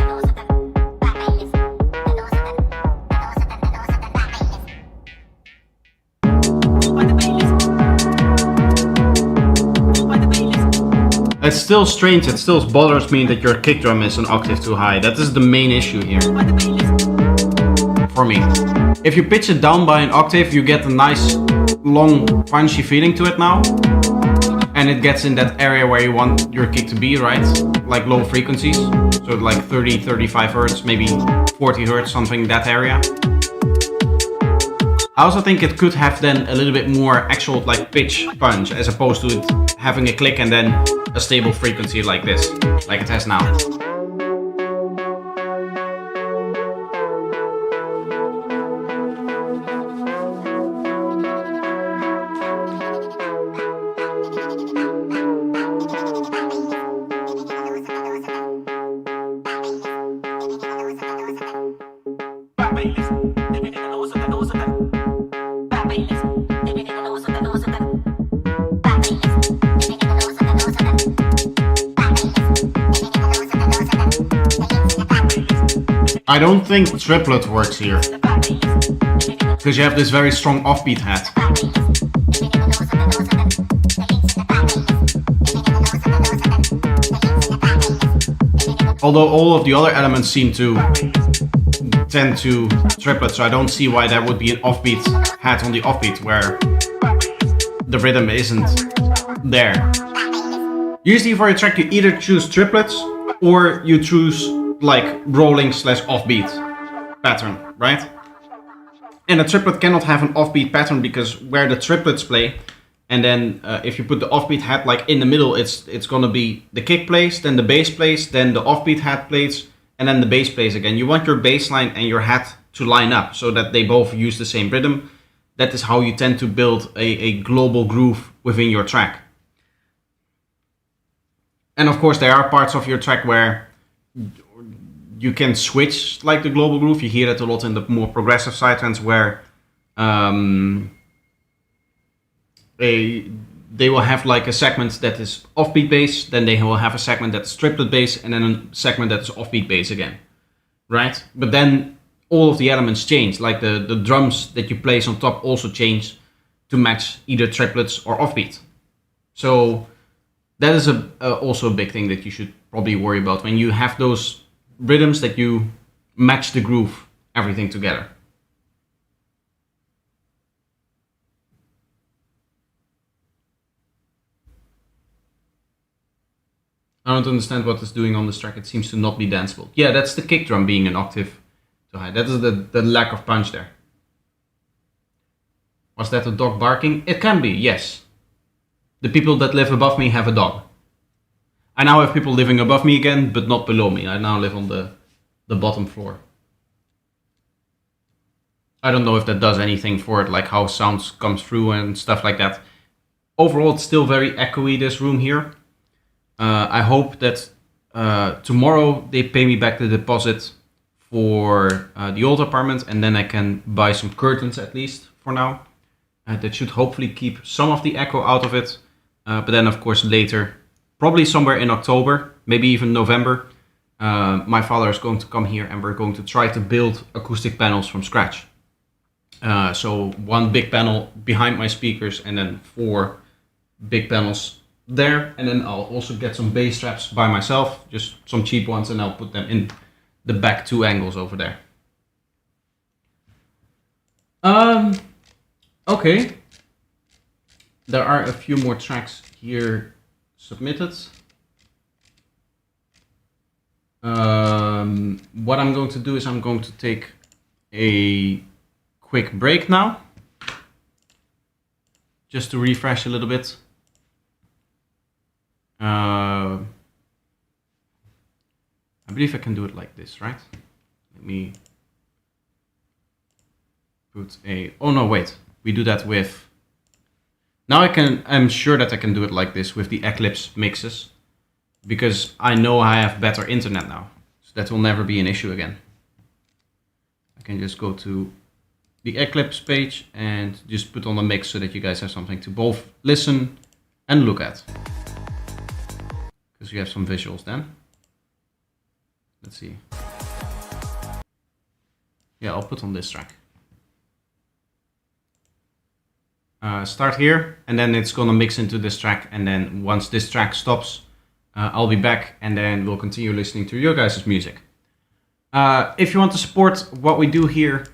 It's still strange, it still bothers me that your kick drum is an octave too high. That is the main issue here. For me. If you pitch it down by an octave, you get a nice, long, punchy feeling to it now. And it gets in that area where you want your kick to be, right? Like low frequencies. So like 30, 35 hertz, maybe 40 hertz, something in that area. I also think it could have then a little bit more actual like pitch punch, as opposed to it having a click and then a stable frequency like this, like it has now. I don't think triplet works here, because you have this very strong offbeat hat. Although all of the other elements seem to tend to triplet, so I don't see why that would be an offbeat hat on the offbeat where the rhythm isn't there. Usually for a track you either choose triplets or you choose like rolling / offbeat pattern, right? And a triplet cannot have an offbeat pattern because where the triplets play, and then if you put the offbeat hat like in the middle, it's gonna be the kick plays, then the bass plays, then the offbeat hat plays, and then the bass plays again. You want your bass line and your hat to line up so that they both use the same rhythm. That is how you tend to build a global groove within your track. And of course there are parts of your track where you can switch like the global groove. You hear that a lot in the more progressive sidetracks where they will have like a segment that is offbeat bass, then they will have a segment that's triplet bass, and then a segment that's offbeat bass again, right? But then all of the elements change, like the drums that you place on top also change to match either triplets or offbeat. So that is also a big thing that you should probably worry about when you have those rhythms that you match the groove, everything together. I don't understand what it's doing on this track. It seems to not be danceable. Yeah, that's the kick drum being an octave too high. That is the lack of punch there. Was that a dog barking? It can be, yes. The people that live above me have a dog. I now have people living above me again, but not below me. I now live on the bottom floor. I don't know if that does anything for it, like how sounds comes through and stuff like that. Overall, it's still very echoey, this room here. I hope that tomorrow they pay me back the deposit for the old apartment, and then I can buy some curtains at least for now. That should hopefully keep some of the echo out of it. But then of course later, probably somewhere in October, maybe even November, my father is going to come here and we're going to try to build acoustic panels from scratch. So one big panel behind my speakers and then 4 big panels there, and then I'll also get some bass straps by myself, just some cheap ones, and I'll put them in the back 2 angles over there. Okay, there are a few more tracks here submitted. What I'm going to do is I'm going to take a quick break now, just to refresh a little bit. I believe I can do it like this, right? Let me put a... Oh no, wait. We do that with... Now I'm sure that I can do it like this with the Eclipse mixes, because I know I have better internet now. So that will never be an issue again. I can just go to the Eclipse page and just put on a mix so that you guys have something to both listen and look at. Because you have some visuals then. Let's see. Yeah, I'll put on this track. Start here, and then it's gonna mix into this track, and then once this track stops, I'll be back, and then we'll continue listening to your guys' music. If you want to support what we do here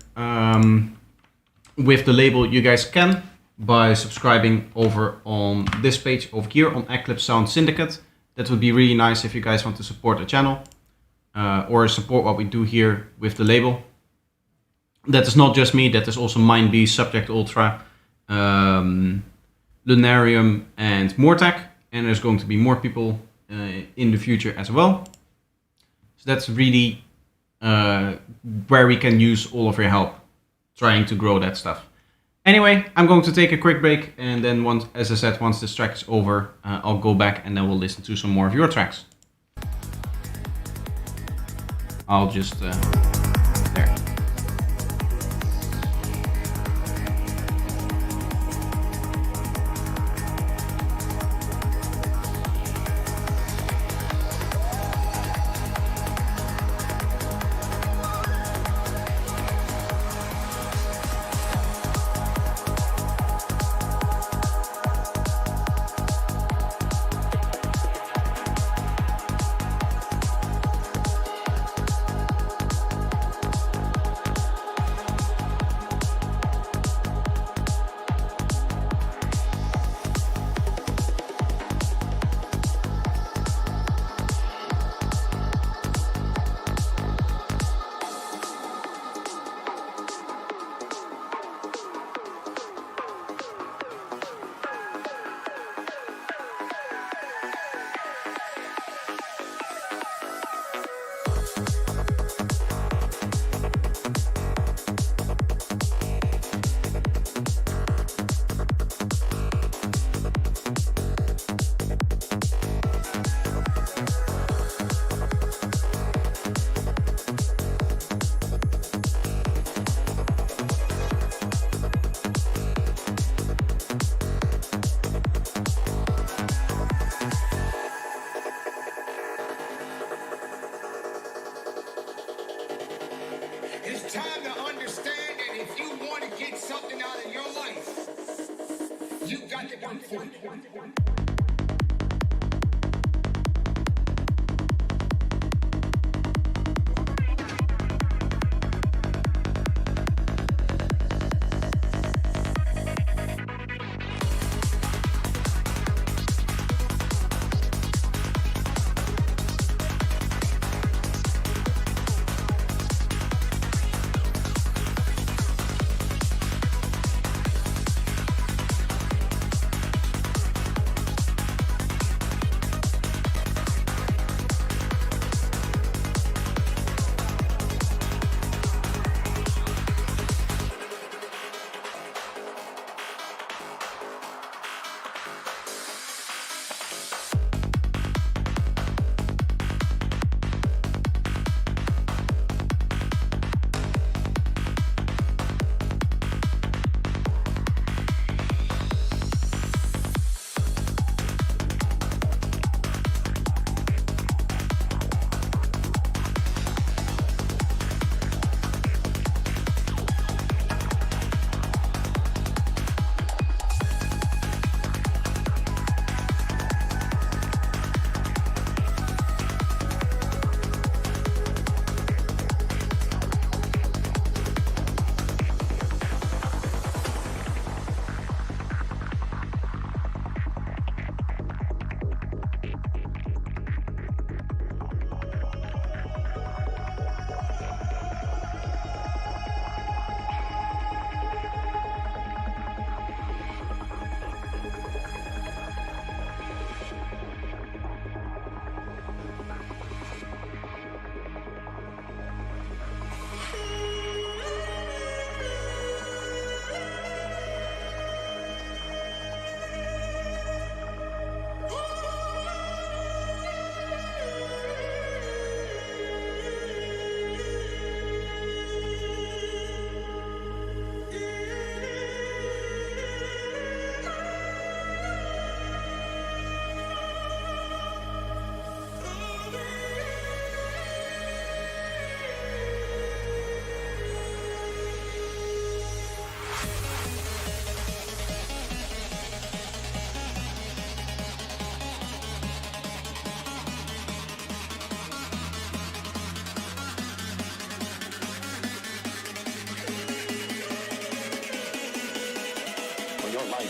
with the label, you guys can by subscribing over on this page over here on Eclipse Sound Syndicate. That would be really nice if you guys want to support the channel or support what we do here with the label. That is not just me, that is also Mindbee, Subject Ultra, Lunarium and Mortec, and there's going to be more people in the future as well. So that's really where we can use all of your help trying to grow that stuff. Anyway, I'm going to take a quick break, and then once, as I said, once this track is over, I'll go back and then we'll listen to some more of your tracks. I'll just there. Time to understand that if you want to get something out of your life, you got to work for it.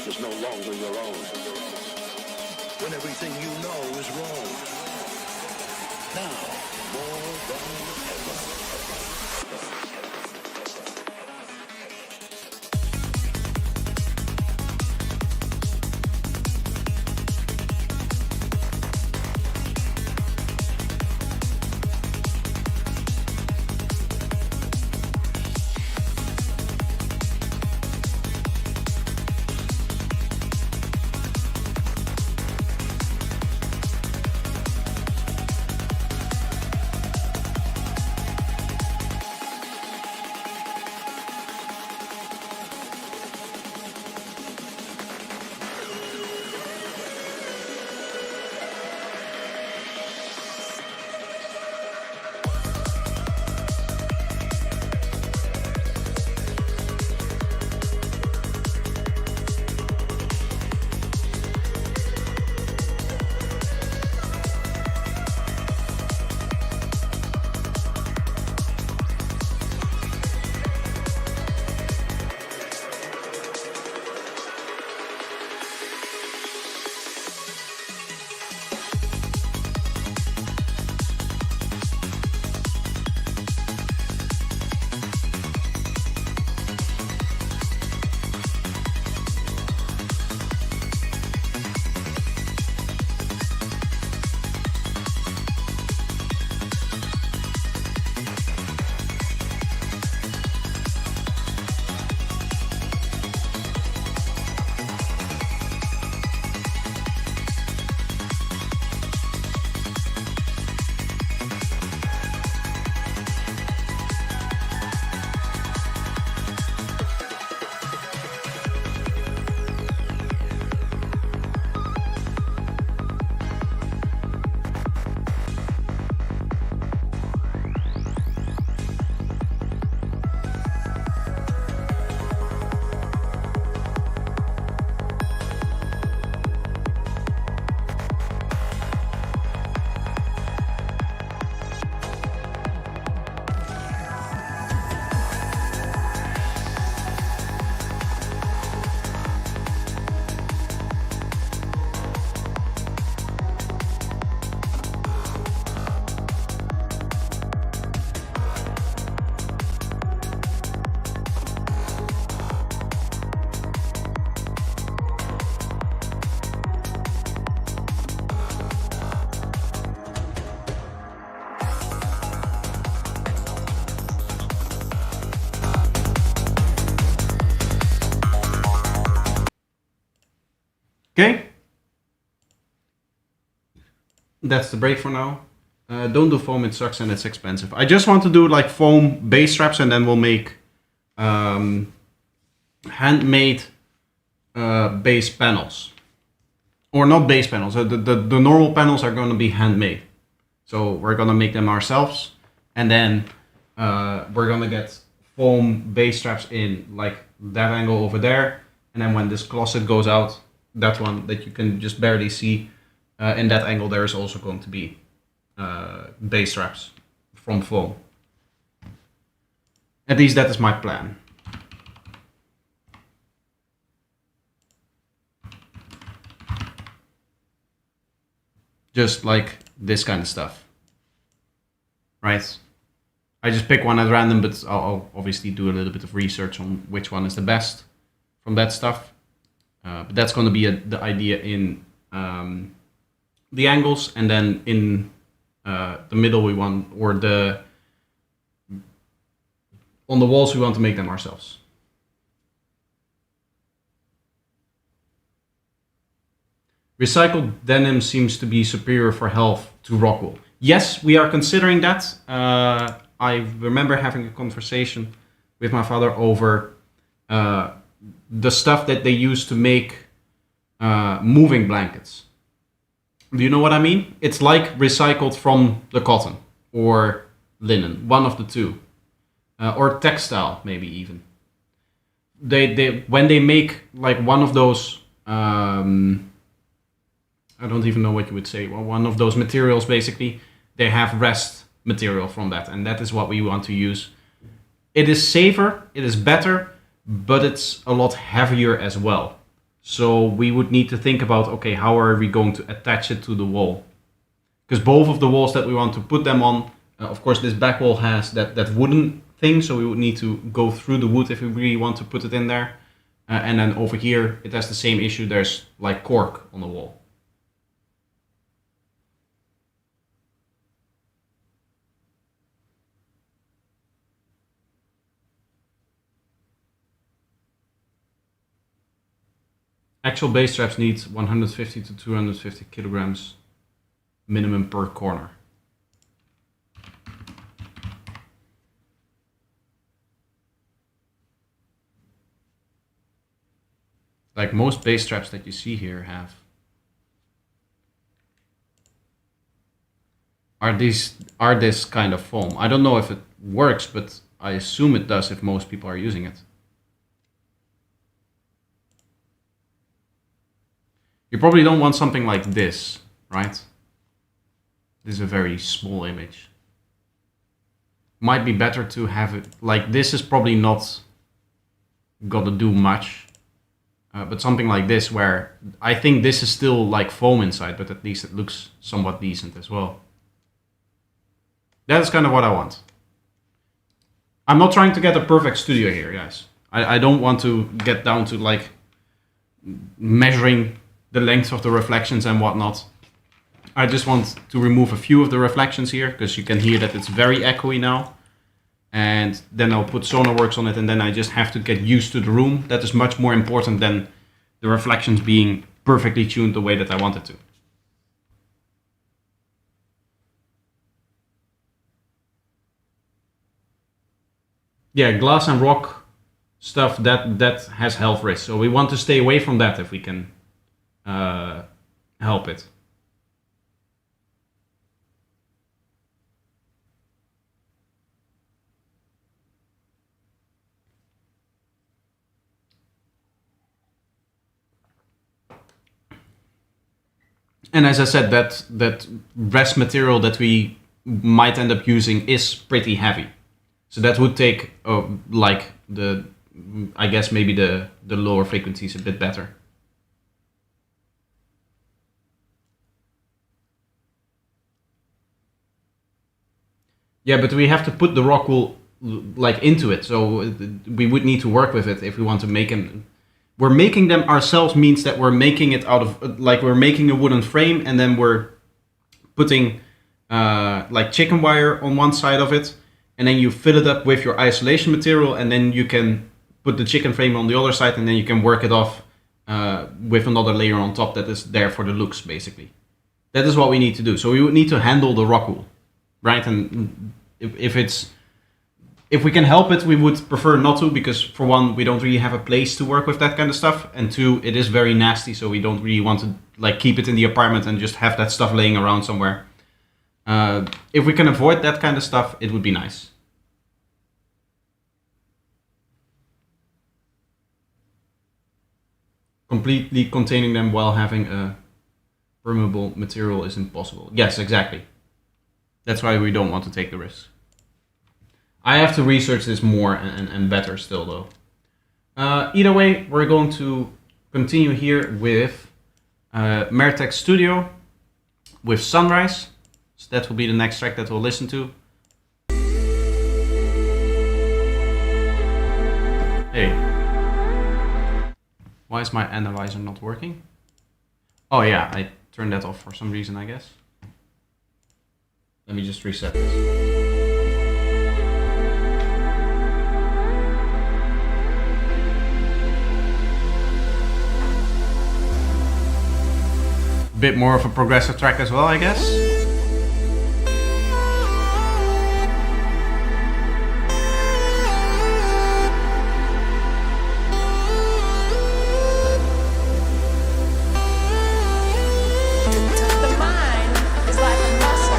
is no longer your own. When everything you know is wrong. Now, more than ever. Okay. That's the break for now. Don't do foam, it sucks and it's expensive. I just want to do like foam bass straps and then we'll make handmade bass panels. Or not bass panels, the normal panels are going to be handmade. So we're going to make them ourselves and then we're going to get foam bass straps in like that angle over there. And then when this closet goes out, that one that you can just barely see, in that angle there is also going to be bass straps from foam. At least that is my plan. Just like this kind of stuff, right? I just pick one at random, but I'll obviously do a little bit of research on which one is the best from that stuff. But that's going to be the idea in the angles, and then in the middle we want, or on the walls we want to make them ourselves. Recycled denim seems to be superior for health to rock wool. Yes, we are considering that. I remember having a conversation with my father over the stuff that they use to make moving blankets. Do you know what I mean? It's like recycled from the cotton or linen, one of the two, or textile maybe even. They when they make like one of those, I don't even know what you would say. Well, one of those materials basically, they have rest material from that, and that is what we want to use. It is safer, it is better, but it's a lot heavier as well. So we would need to think about, okay, how are we going to attach it to the wall? Because both of the walls that we want to put them on, of course this back wall has that wooden thing, so we would need to go through the wood if we really want to put it in there. And then over here it has the same issue, there's like cork on the wall. Actual bass straps need 150 to 250 kilograms minimum per corner. Like most bass straps that you see here are this kind of foam. I don't know if it works, but I assume it does if most people are using it. You probably don't want something like this, right? This is a very small image. Might be better to have it like this. Is probably not gonna do much, but something like this, where I think this is still like foam inside, but at least it looks somewhat decent as well. That's kind of what I want. I'm not trying to get a perfect studio here, guys. I don't want to get down to like measuring the length of the reflections and whatnot. I just want to remove a few of the reflections here, because you can hear that it's very echoey now. And then I'll put Sonarworks on it, and then I just have to get used to the room. That is much more important than the reflections being perfectly tuned the way that I want it to. Yeah, glass and rock stuff, that has health risks. So we want to stay away from that if we can help it. And as I said, that rest material that we might end up using is pretty heavy. So that would take like I guess maybe the lower frequencies a bit better. Yeah, but we have to put the rock wool like into it, so we would need to work with it if we want to make them. We're making them ourselves means that we're making it out of, like we're making a wooden frame and then we're putting like chicken wire on one side of it, and then you fill it up with your isolation material, and then you can put the chicken frame on the other side, and then you can work it off with another layer on top that is there for the looks, basically. That is what we need to do. So we would need to handle the rock wool, right? And if we can help it, we would prefer not to, because for one, we don't really have a place to work with that kind of stuff, and two, it is very nasty, so we don't really want to like keep it in the apartment and just have that stuff laying around somewhere. If we can avoid that kind of stuff, it would be nice. Completely containing them while having a permeable material is impossible. Yes, exactly. That's why we don't want to take the risk. I have to research this more and better still, though. Either way, we're going to continue here with Mertech Studio with Sunrise. So that will be the next track that we'll listen to. Hey. Why is my analyzer not working? Oh yeah, I turned that off for some reason, I guess. Let me just reset this. Bit more of a progressive track as well, I guess. The mind is like a muscle.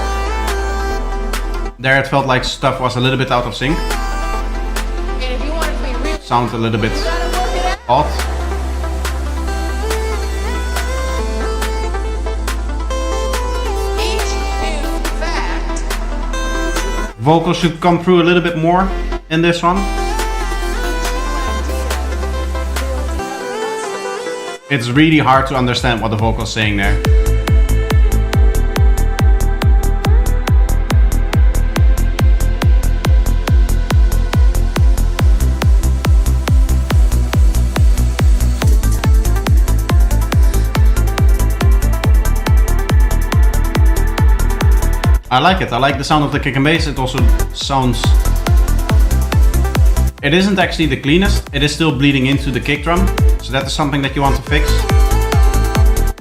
There it felt like stuff was a little bit out of sync. And if you want it to be real, Sound a little bit you gotta work it out. odd. Vocals should come through a little bit more in this one. It's really hard to understand what the vocal is saying there. I like it. I like the sound of the kick and bass. It also sounds... It isn't actually the cleanest. It is still bleeding into the kick drum. So that is something that you want to fix.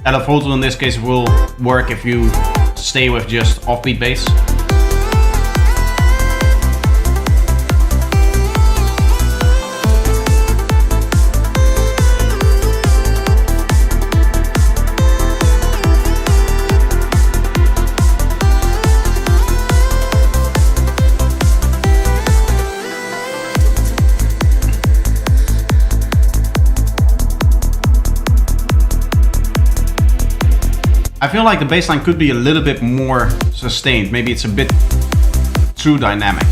Eleventh in this case will work if you stay with just offbeat bass. I feel like the bass line could be a little bit more sustained. Maybe it's a bit too dynamic.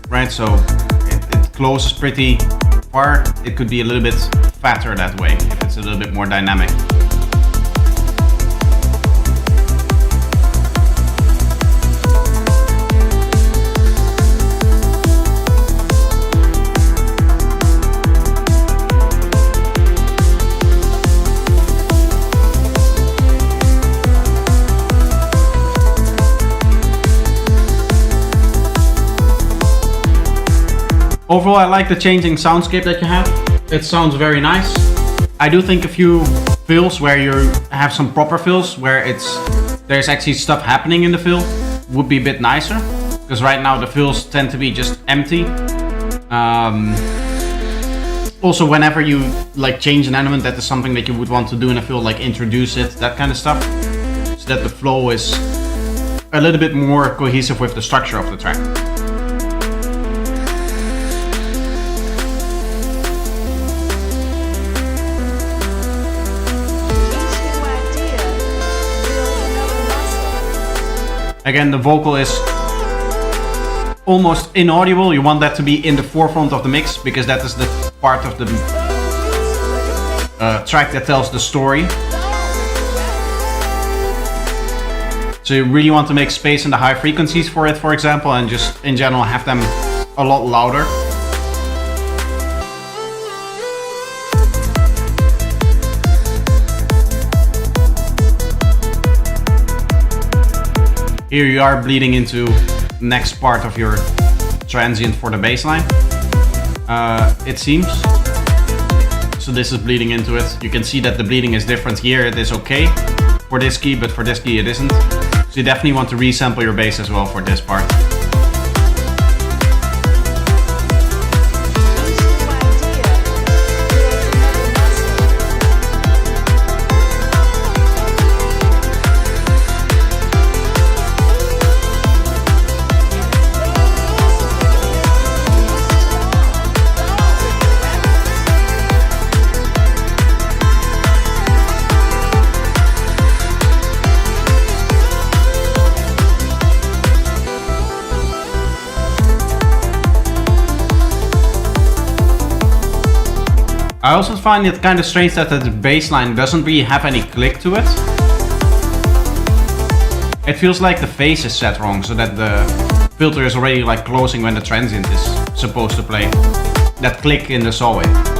Right, so it closes pretty far. It could be a little bit fatter that way, if it's a little bit more dynamic. Overall, I like the changing soundscape that you have. It sounds very nice. I do think a few fills where you have some proper fills where there's actually stuff happening in the fill would be a bit nicer. Because right now the fills tend to be just empty. Also, whenever you like change an element, that is something that you would want to do in a fill, like introduce it, that kind of stuff. So that the flow is a little bit more cohesive with the structure of the track. Again, the vocal is almost inaudible. You want that to be in the forefront of the mix because that is the part of the track that tells the story. So you really want to make space in the high frequencies for it, for example, and just in general have them a lot louder. Here you are bleeding into the next part of your transient for the bass line, it seems. So this is bleeding into it. You can see that the bleeding is different here. It is okay for this key, but for this key it isn't. So you definitely want to resample your bass as well for this part. I also find it kind of strange that the bass line doesn't really have any click to it. It feels like the phase is set wrong, so that the filter is already like closing when the transient is supposed to play. That click in the saw wave.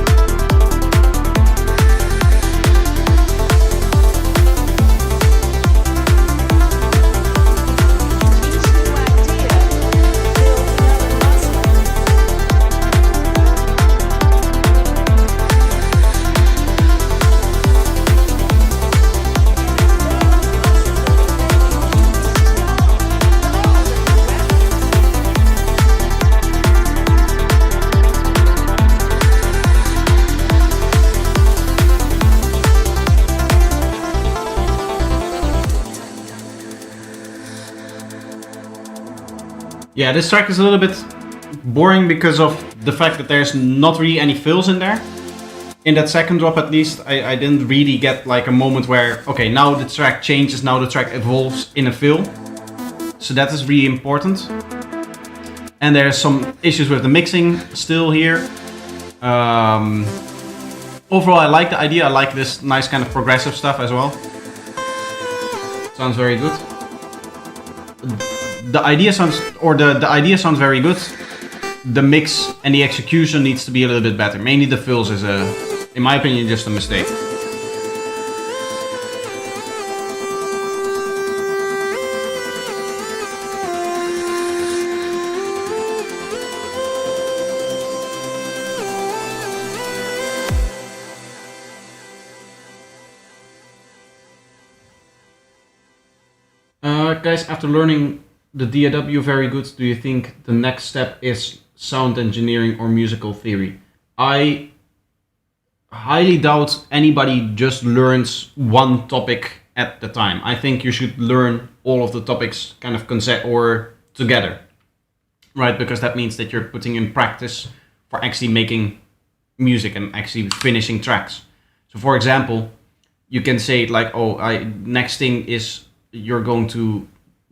Yeah, this track is a little bit boring because of the fact that there's not really any fills in there. In that second drop at least, I didn't really get like a moment where, okay, now the track changes, now the track evolves in a fill. So that is really important. And there's some issues with the mixing still here. Overall, I like the idea. I like this nice kind of progressive stuff as well. Sounds very good. The idea sounds, or the idea sounds very good. The mix and the execution needs to be a little bit better. Mainly the fills is in my opinion, just a mistake. Guys, after learning the DAW very good, do you think the next step is sound engineering or musical theory? I highly doubt anybody just learns one topic at the time. I think you should learn all of the topics kind of together, right? Because that means that you're putting in practice for actually making music and actually finishing tracks. So for example, you can say like, oh, next thing is you're going to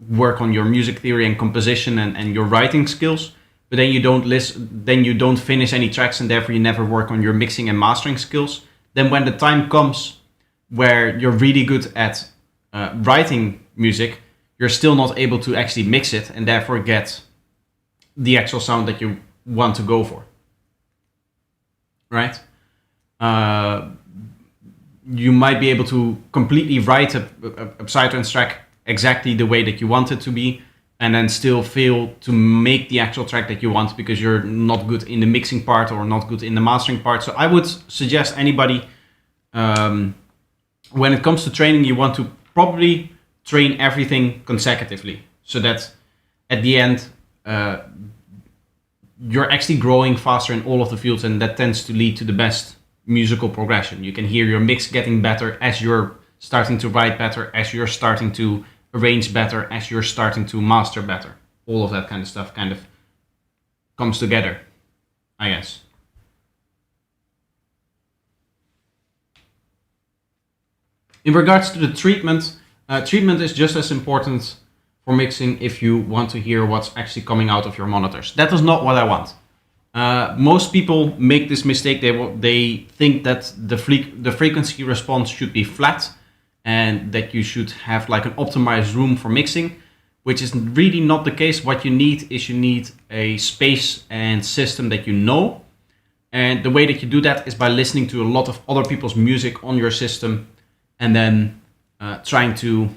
work on your music theory and composition and your writing skills, but then you don't finish any tracks and therefore you never work on your mixing and mastering skills. Then when the time comes where you're really good at writing music, you're still not able to actually mix it and therefore get the actual sound that you want to go for, right? You might be able to completely write a psytrance track exactly the way that you want it to be, and then still fail to make the actual track that you want because you're not good in the mixing part or not good in the mastering part. So I would suggest anybody, when it comes to training, you want to probably train everything consecutively so that at the end you're actually growing faster in all of the fields, and that tends to lead to the best musical progression. You can hear your mix getting better as you're starting to write better, as you're starting to arrange better, as you're starting to master better. All of that kind of stuff kind of comes together, I guess. In regards to the treatment, treatment is just as important for mixing if you want to hear what's actually coming out of your monitors. That is not what I want. Most people make this mistake. They think that the frequency response should be flat and that you should have like an optimized room for mixing, which is really not the case. What you need is a space and system that you know. And the way that you do that is by listening to a lot of other people's music on your system and then trying to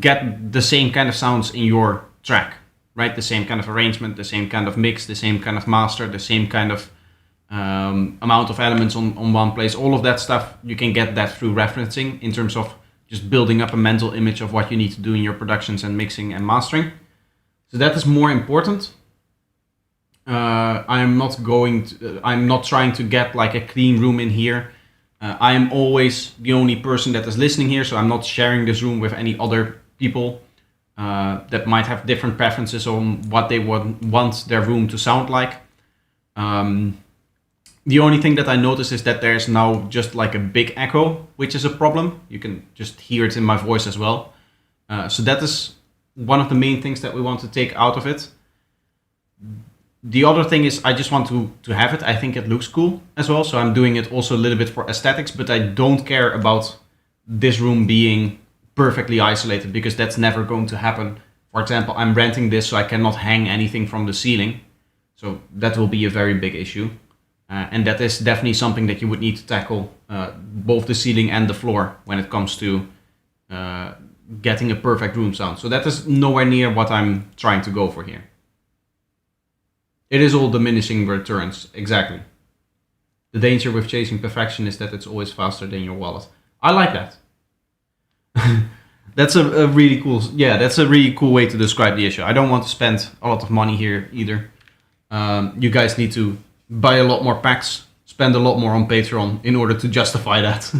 get the same kind of sounds in your track, right? The same kind of arrangement, the same kind of mix, the same kind of master, the same kind of amount of elements on one place. All of that stuff, you can get that through referencing in terms of just building up a mental image of what you need to do in your productions and mixing and mastering. So that is more important. I'm not trying to get like a clean room in here. I am always the only person that is listening here, so I'm not sharing this room with any other people that might have different preferences on what they would want their room to sound like. The only thing that I notice is that there's now just like a big echo, which is a problem. You can just hear it in my voice as well. So that is one of the main things that we want to take out of it. The other thing is I just want to have it. I think it looks cool as well. So I'm doing it also a little bit for aesthetics, but I don't care about this room being perfectly isolated because that's never going to happen. For example, I'm renting this, so I cannot hang anything from the ceiling. So that will be a very big issue. And that is definitely something that you would need to tackle, both the ceiling and the floor when it comes to getting a perfect room sound. So that is nowhere near what I'm trying to go for here. It is all diminishing returns, exactly. The danger with chasing perfection is that it's always faster than your wallet. I like that. That's a really cool, yeah, that's a really cool way to describe the issue. I don't want to spend a lot of money here either. You guys need to buy a lot more packs, spend a lot more on Patreon in order to justify that.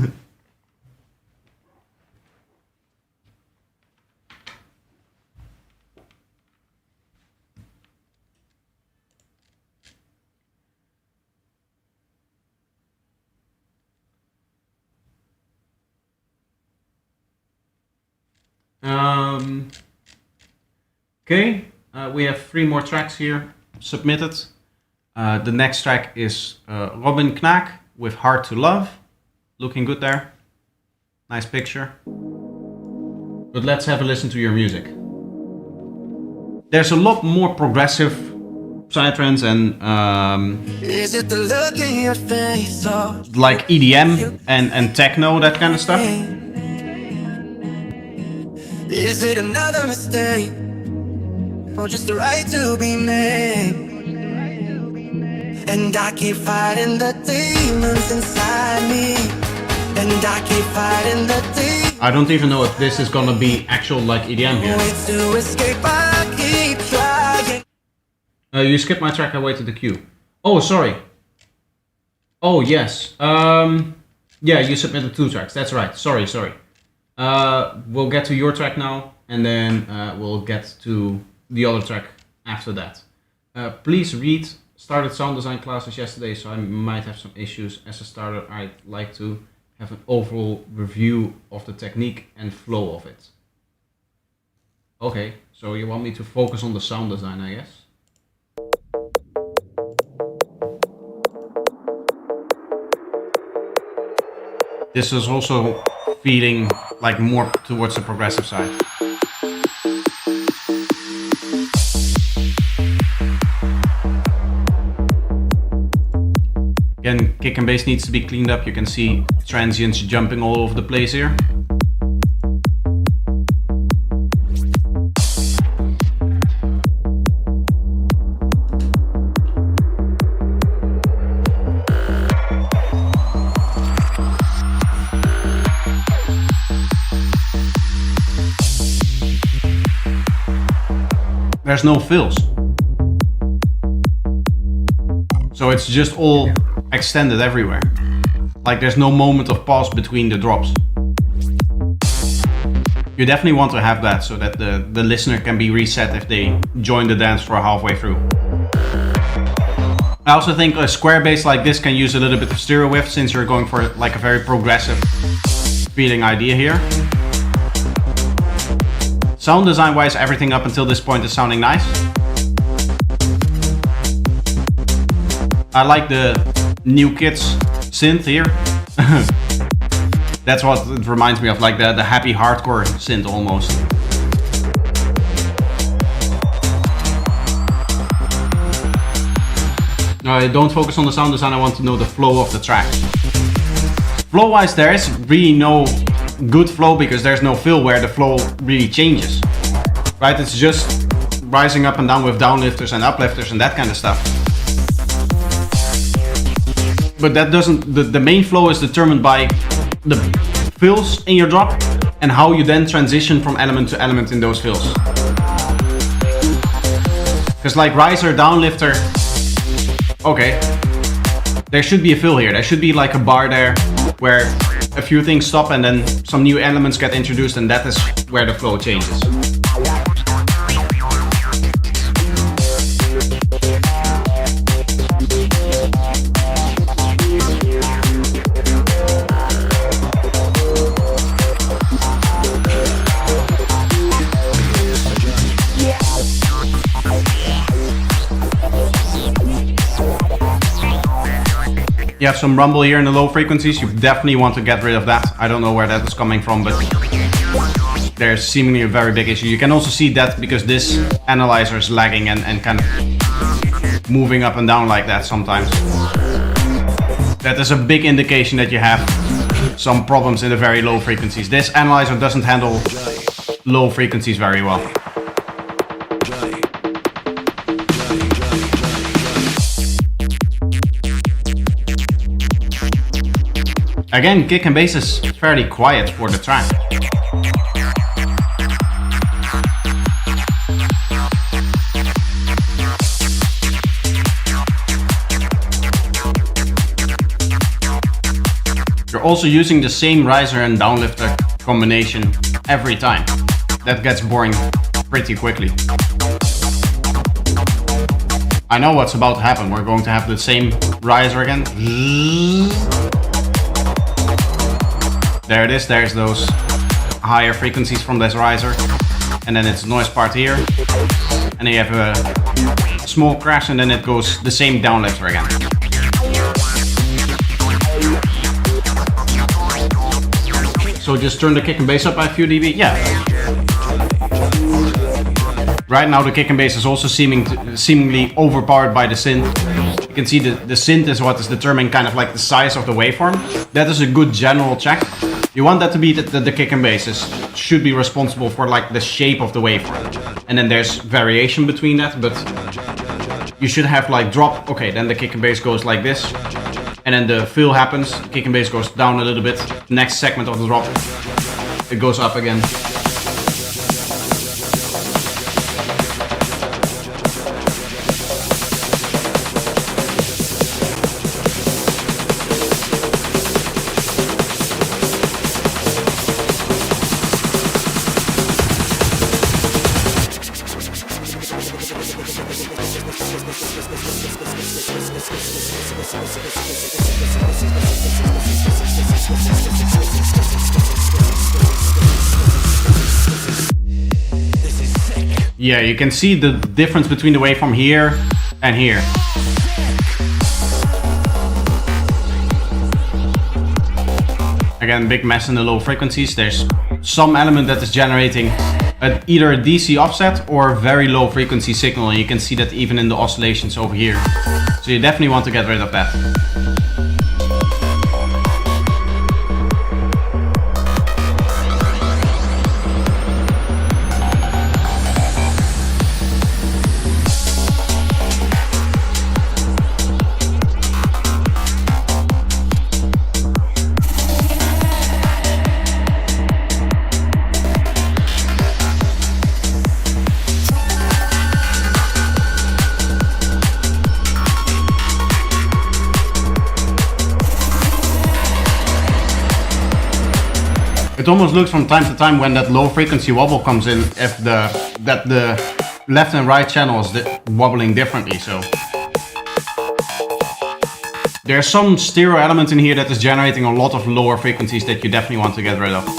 Okay, we have 3 more tracks here. submitted. The next track is Robin Knaak with Hard to Love. Looking good there. Nice picture. But let's have a listen to your music. There's a lot more progressive psytrance and Is it the look in your face or like EDM and techno, that kind of stuff. is it another mistake or just the right to be made? And I keep fighting the demons inside me. And I keep fighting the demons. I don't even know if this is gonna be actual like EDM here. Ways to escape, I keep trying. You skipped my track, I waited the queue. Oh, sorry. Oh, yes. Yeah, you submitted 2 tracks. That's right. Sorry. We'll get to your track now, and then we'll get to the other track after that. Please read. Started sound design classes yesterday, so I might have some issues. As a starter, I'd like to have an overall review of the technique and flow of it. Okay, so you want me to focus on the sound design, I guess? This is also feeling like more towards the progressive side. Again, kick and bass needs to be cleaned up. You can see transients jumping all over the place here. There's no fills. So it's just all extended everywhere. Like there's no moment of pause between the drops. You definitely want to have that so that the listener can be reset if they join the dance floor halfway through. I also think a square bass like this can use a little bit of stereo whiff since you're going for like a very progressive feeling idea here. Sound design wise, everything up until this point is sounding nice. I like the New Kids synth here. That's what it reminds me of, like the happy hardcore synth almost. I don't focus on the sound design, I want to know the flow of the track. Flow wise, there is really no good flow because there's no fill where the flow really changes. Right, it's just rising up and down with downlifters and uplifters and that kind of stuff. But that doesn't, the main flow is determined by the fills in your drop and how you then transition from element to element in those fills. Because like riser, downlifter, okay, there should be a fill here. There should be like a bar there where a few things stop and then some new elements get introduced, and that is where the flow changes. You have some rumble here in the low frequencies. You definitely want to get rid of that. I don't know where that is coming from, but there's seemingly a very big issue. You can also see that because this analyzer is lagging and kind of moving up and down like that sometimes. That is a big indication that you have some problems in the very low frequencies. This analyzer doesn't handle low frequencies very well. Again, kick and bass is fairly quiet for the track. You're also using the same riser and downlifter combination every time. That gets boring pretty quickly. I know what's about to happen. We're going to have the same riser again. There it is, there's those higher frequencies from this riser. And then it's noise part here. And then you have a small crash, and then it goes the same downlifter again. So just turn the kick and bass up by a few dB. Yeah. Right now the kick and bass is also seemingly overpowered by the synth. You can see the synth is what is determining kind of like the size of the waveform. That is a good general check. You want that to be the kick and bass should be responsible for like the shape of the waveform. And then there's variation between that, but you should have like drop. Okay, then the kick and bass goes like this. And then the fill happens, kick and bass goes down a little bit. Next segment of the drop, it goes up again. Yeah, you can see the difference between the waveform here and here. Again, big mess in the low frequencies. There's some element that is generating either a DC offset or very low frequency signal, and you can see that even in the oscillations over here. So you definitely want to get rid of that. It almost looks from time to time when that low frequency wobble comes in if the left and right channel is wobbling differently. So there's some stereo element in here that is generating a lot of lower frequencies that you definitely want to get rid of.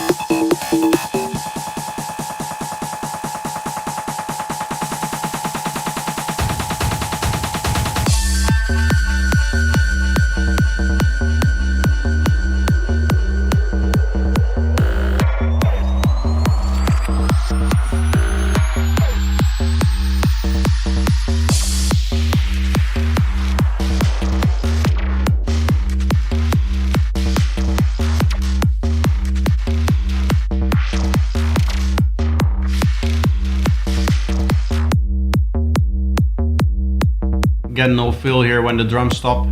Get no fill here when the drums stop.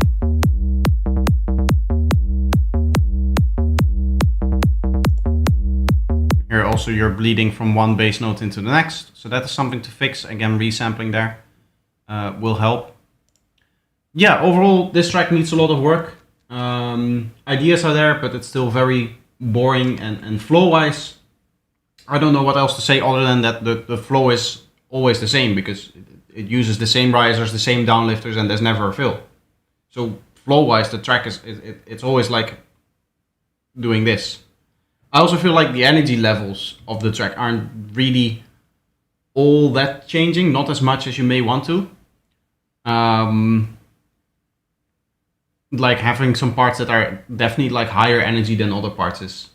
Here also you're bleeding from one bass note into the next, so that is something to fix. Again, resampling there will help. Yeah, overall this track needs a lot of work. Ideas are there, but it's still very boring, and flow-wise, I don't know what else to say other than that the flow is always the same, because it uses the same risers, the same downlifters, and there's never a fill. So flow-wise, the track it's always like doing this. I also feel like the energy levels of the track aren't really all that changing, not as much as you may want to. Like having some parts that are definitely like higher energy than other parts is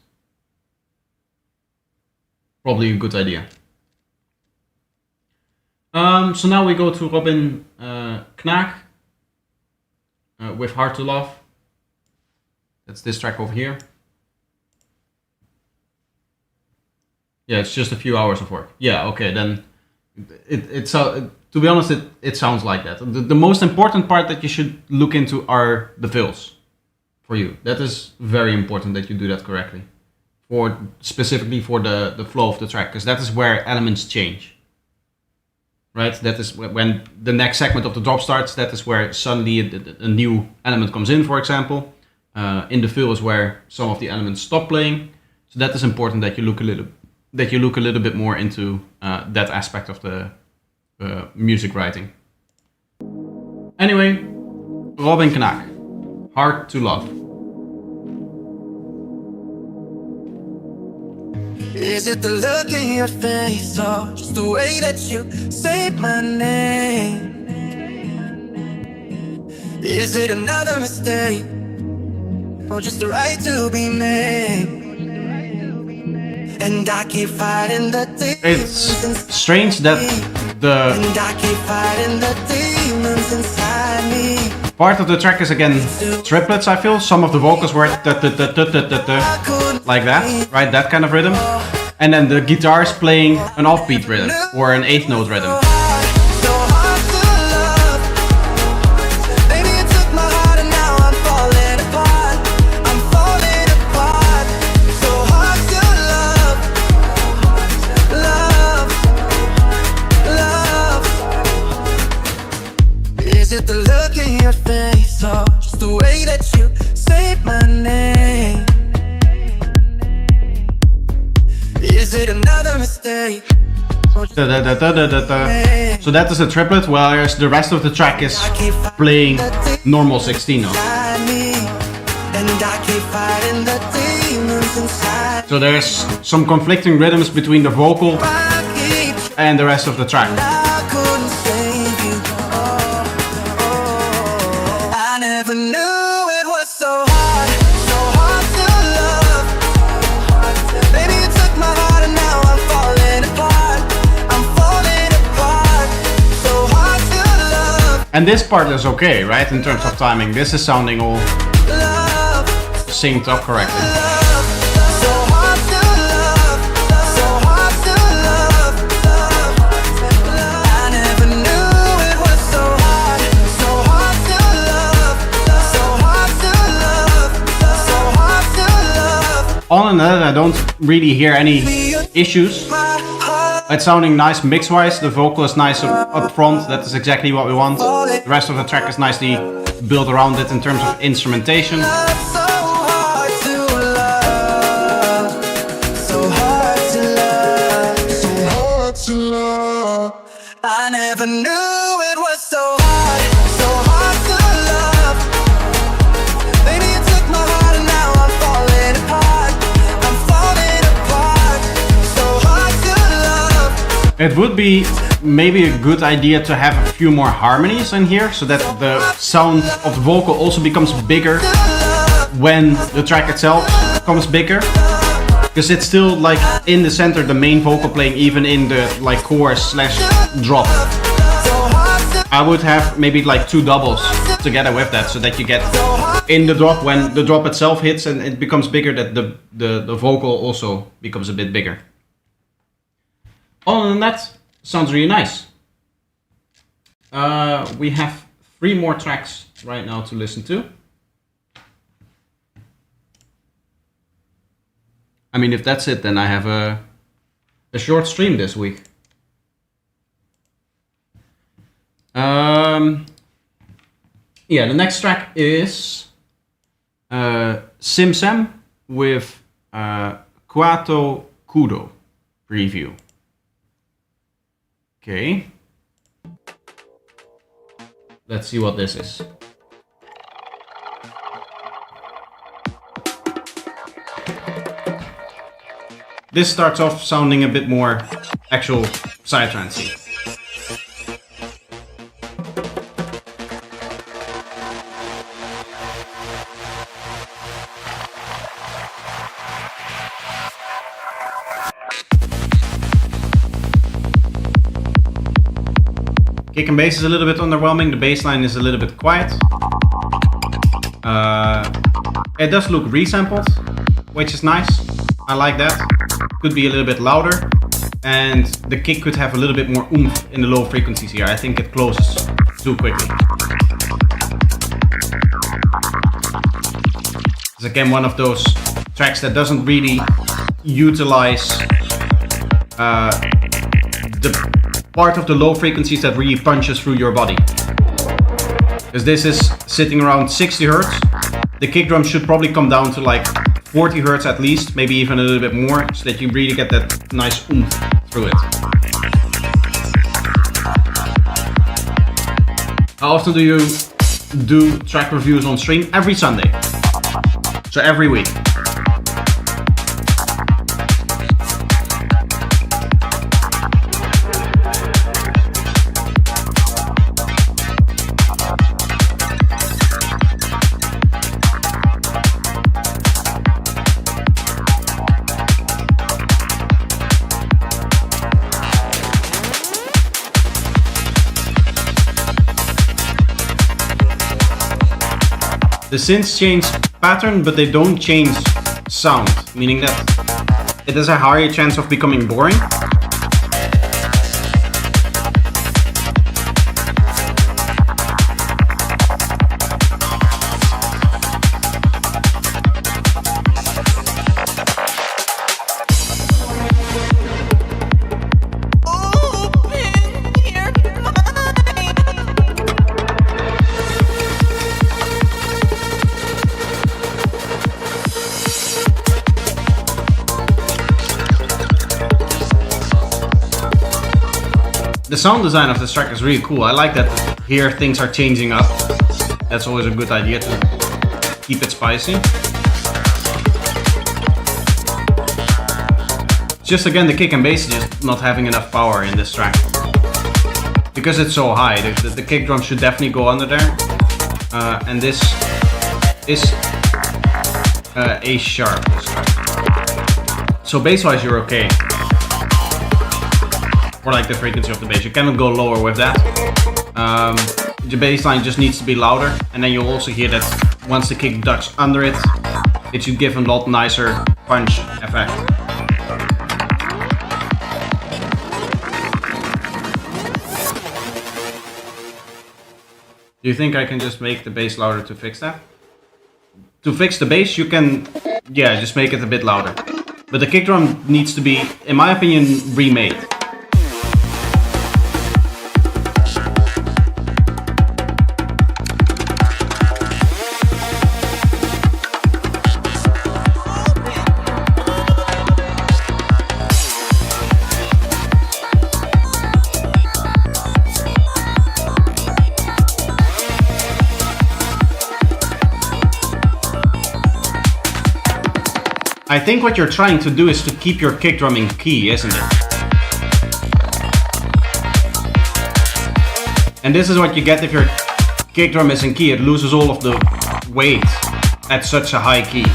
probably a good idea. So now we go to Robin Knaak with Hard to Love. That's this track over here. Yeah, it's just a few hours of work. Yeah, okay, then to be honest, it sounds like that. The most important part that you should look into are the fills for you. That is very important that you do that correctly, specifically for the flow of the track, because that is where elements change. Right, that is when the next segment of the drop starts. That is where suddenly a new element comes in, for example. In the fill is where some of the elements stop playing. So that is important that you look a little bit more into that aspect of the music writing. Anyway, Robin Knaak, Hard to Love. Is it the look in your face or just the way that you say my name? Is it another mistake? Or just the right to be made? And I keep fighting the demons It's strange that the And I keep fighting the demons inside me. part of the track is again triplets, I feel. Some of the vocals were like that, right? That kind of rhythm. And then the guitar is playing an offbeat rhythm or an 8th note rhythm. So hard to love. Baby, you took my heart and now I'm falling apart. I'm falling apart. So hard to love. Love. Love. Is it the look in your face or just the way that you say my name? Is it another mistake? So that is a triplet, whereas the rest of the track is playing normal 16 notes. So there's some conflicting rhythms between the vocal and the rest of the track. I never knew it was so hard to love. Baby, you took my heart and now I'm falling apart. I'm falling apart. So hard to love. And this part is okay, right? In terms of timing, this is sounding all Love. synced up correctly. So hard to love. So hard to love. I never knew it was so hard. So hard to love. So hard to love. So hard to love. On another, I don't really hear any issues. My heart. It's sounding nice mix-wise. The vocal is nice up front. That is exactly what we want. The rest of the track is nicely built around it in terms of instrumentation. So hard to love. So hard to love. So hard to love. I never knew it was so hard. So hard to love. Baby, you took my heart and now I'm falling apart. I'm falling apart. So hard to love. It would be maybe a good idea to have a few more harmonies in here so that the sound of the vocal also becomes bigger when the track itself becomes bigger. Because it's still like in the center, the main vocal playing even in the like chorus slash drop. I would have maybe like 2 doubles together with that so that you get in the drop when the drop itself hits and it becomes bigger, that the vocal also becomes a bit bigger. Other than that, sounds really nice. We have 3 more tracks right now to listen to. I mean, if that's it, then I have a short stream this week. Yeah, the next track is Sim Sam with Quato Kudo preview. Okay. Let's see what this is. This starts off sounding a bit more actual psytrance-y. Kick and bass is a little bit underwhelming. The bass line is a little bit quiet. It does look resampled, which is nice. I like that. Could be a little bit louder, and the kick could have a little bit more oomph in the low frequencies here. I think it closes too quickly. It's again one of those tracks that doesn't really utilize the part of the low frequencies that really punches through your body. Because this is sitting around 60 Hz. The kick drum should probably come down to like 40 Hz at least, maybe even a little bit more, so that you really get that nice oomph through it. How often do you do track reviews on stream? Every Sunday. So every week. The synths change pattern, but they don't change sound, meaning that it has a higher chance of becoming boring. The sound design of this track is really cool. I like that here things are changing up. That's always a good idea to keep it spicy. Just again, the kick and bass is just not having enough power in this track. Because it's so high, the kick drum should definitely go under there. And this is A sharp, this track. So bass-wise you're okay. Or like the frequency of the bass. You cannot go lower with that. The bass line just needs to be louder, and then you'll also hear that once the kick ducks under it, it should give a lot nicer punch effect. Do you think I can just make the bass louder to fix that? To fix the bass, you can, yeah, just make it a bit louder. But the kick drum needs to be, in my opinion, remade. I think what you're trying to do is to keep your kick drum in key, isn't it? And this is what you get if your kick drum is in key. It loses all of the weight at such a high key.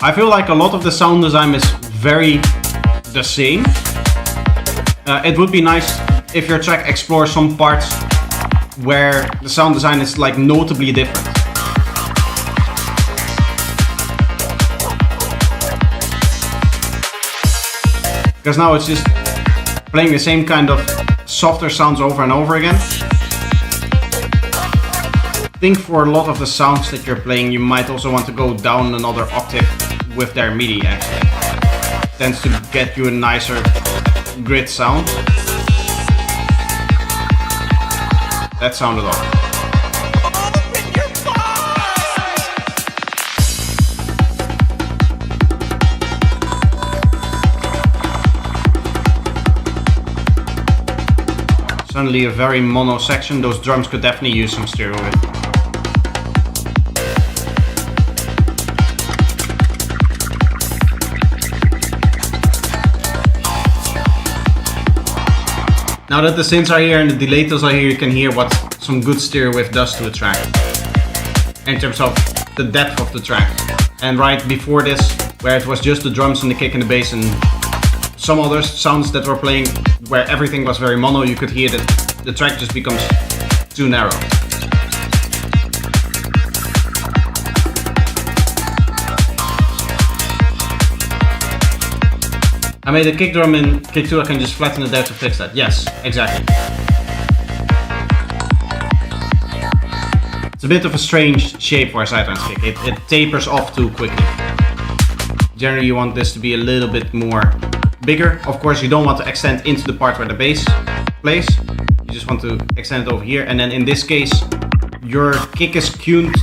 I feel like a lot of the sound design is very the same. It would be nice if your track explores some parts where the sound design is like notably different. Because now it's just playing the same kind of softer sounds over and over again. I think for a lot of the sounds that you're playing, you might also want to go down another octave with their MIDI actually. Tends to get you a nicer grid sound. That sounded off. Suddenly a very mono section. Those drums could definitely use some stereo with. Now that the synths are here and the delay tools are here, you can hear what some good stereo width does to a track in terms of the depth of the track. And right before this, where it was just the drums and the kick and the bass and some other sounds that were playing where everything was very mono, you could hear that the track just becomes too narrow. I made a kick drum in kick 2, I can just flatten it there to fix that. Yes, exactly. It's a bit of a strange shape for a sidehands kick. It tapers off too quickly. Generally you want this to be a little bit more bigger. Of course you don't want to extend into the part where the bass plays. You just want to extend it over here. And then in this case, your kick is tuned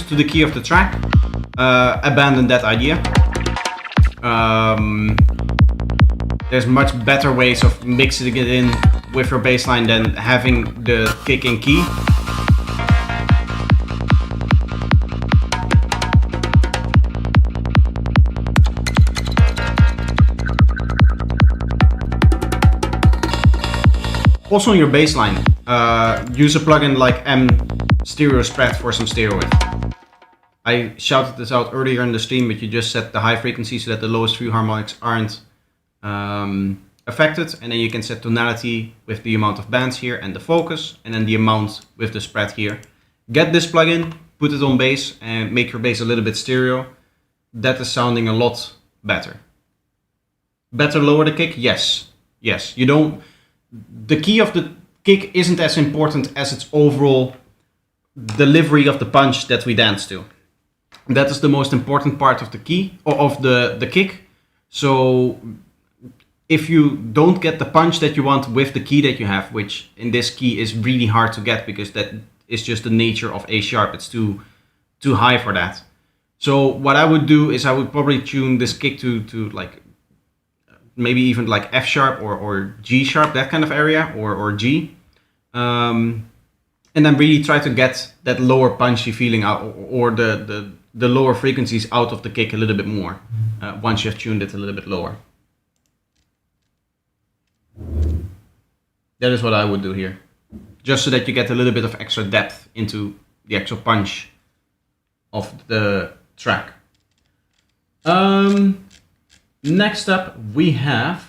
to the key of the track. Abandon that idea. There's much better ways of mixing it in with your bass line than having the kick in key. Also on your bass line, use a plugin like M Stereo Spread for some stereo width. I shouted this out earlier in the stream, but you just set the high frequency so that the lowest few harmonics aren't affected, and then you can set tonality with the amount of bands here and the focus, and then the amount with the spread here. Get this plugin, put it on bass, and make your bass a little bit stereo. That is sounding a lot better. Better lower the kick? Yes. Yes. You don't. The key of the kick isn't as important as its overall delivery of the punch that we dance to. That is the most important part of the key, or of the kick. So if you don't get the punch that you want with the key that you have, which in this key is really hard to get because that is just the nature of A sharp, it's too high for that. So what I would do is I would probably tune this kick to like maybe even like F sharp or G sharp, that kind of area, or G. And then really try to get that lower punchy feeling out, or the lower frequencies out of the kick a little bit more once you've tuned it a little bit lower. That is what I would do here, just so that you get a little bit of extra depth into the actual punch of the track. Next up we have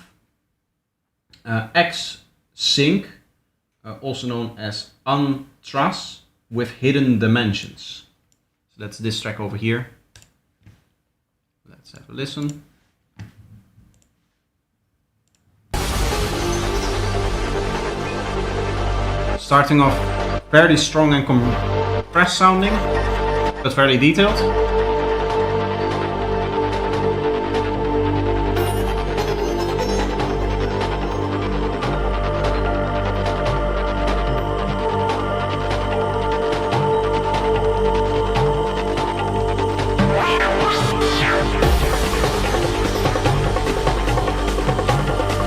X Sync, also known as Untruss with Hidden Dimensions. So that's this track over here. Let's have a listen. Starting off fairly strong and compressed sounding, but fairly detailed.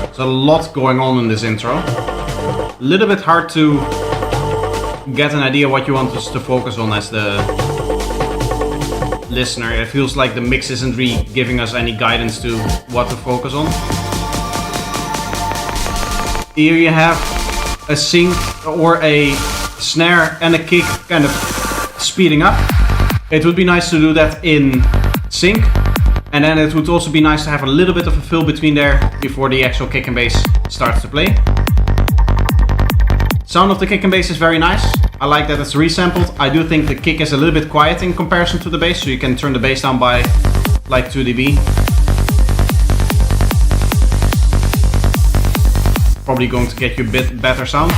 There's a lot going on in this intro. A little bit hard to get an idea what you want us to focus on as the listener. It feels like the mix isn't really giving us any guidance to what to focus on. Here you have a sync or a snare and a kick kind of speeding up. It would be nice to do that in sync, and then it would also be nice to have a little bit of a fill between there before the actual kick and bass starts to play. Sound of the kick and bass is very nice. I like that it's resampled. I do think the kick is a little bit quiet in comparison to the bass, so you can turn the bass down by like 2 dB. Probably going to get you a bit better sound.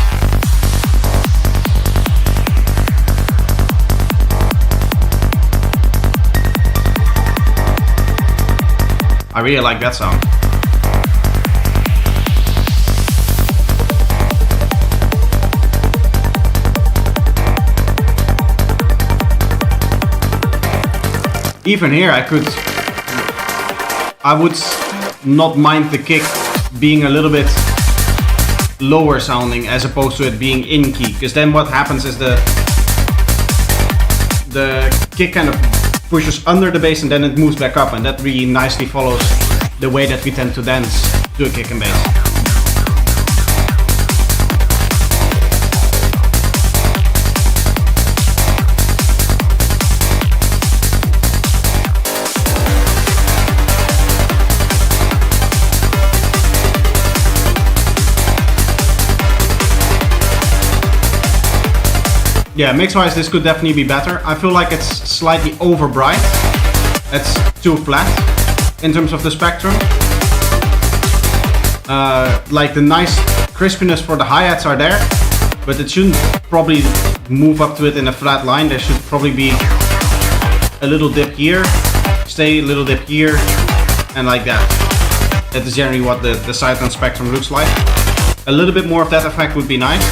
I really like that sound. Even here I would not mind the kick being a little bit lower sounding as opposed to it being in key, because then what happens is the kick kind of pushes under the bass and then it moves back up, and that really nicely follows the way that we tend to dance to a kick and bass. Yeah, mix-wise this could definitely be better. I feel like it's slightly over bright. It's too flat in terms of the spectrum. Like the nice crispiness for the hi-hats are there, but it shouldn't probably move up to it in a flat line. There should probably be a little dip here, stay a little dip here, and like that. That is generally what the sideline spectrum looks like. A little bit more of that effect would be nice.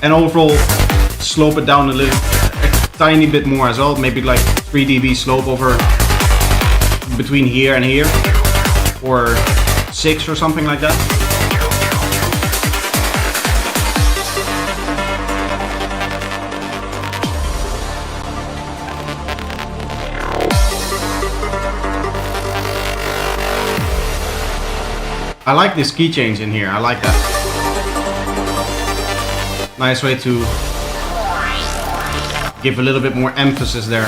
And overall, slope it down a tiny bit more as well, maybe like 3 dB slope over between here and here, or 6 or something like that. I like this key change in here, I like that. Nice way to give a little bit more emphasis there.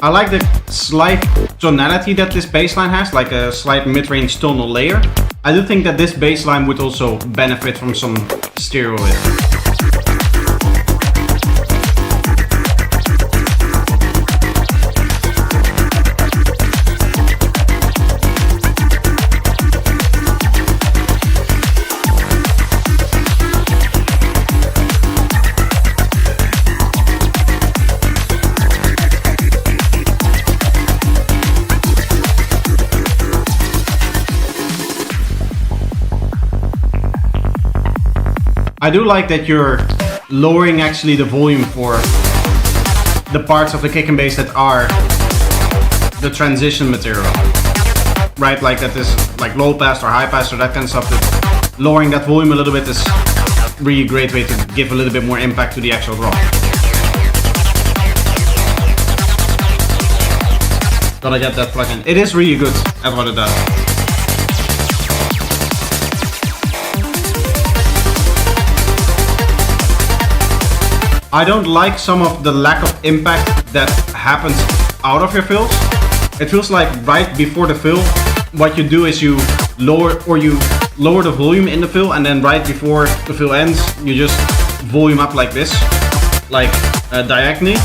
I like the slight tonality that this bass line has, like a slight mid-range tonal layer. I do think that this bass line would also benefit from some stereo lift. I do like that you're lowering actually the volume for the parts of the kick and bass that are the transition material. Right, like that is like low pass or high pass or that kind of stuff. That lowering that volume a little bit is really a great way to give a little bit more impact to the actual drop. Gotta get that plugin. It is really good at what it does. I don't like some of the lack of impact that happens out of your fills. It feels like right before the fill, what you do is you lower the volume in the fill, and then right before the fill ends, you just volume up like this, like diagonally.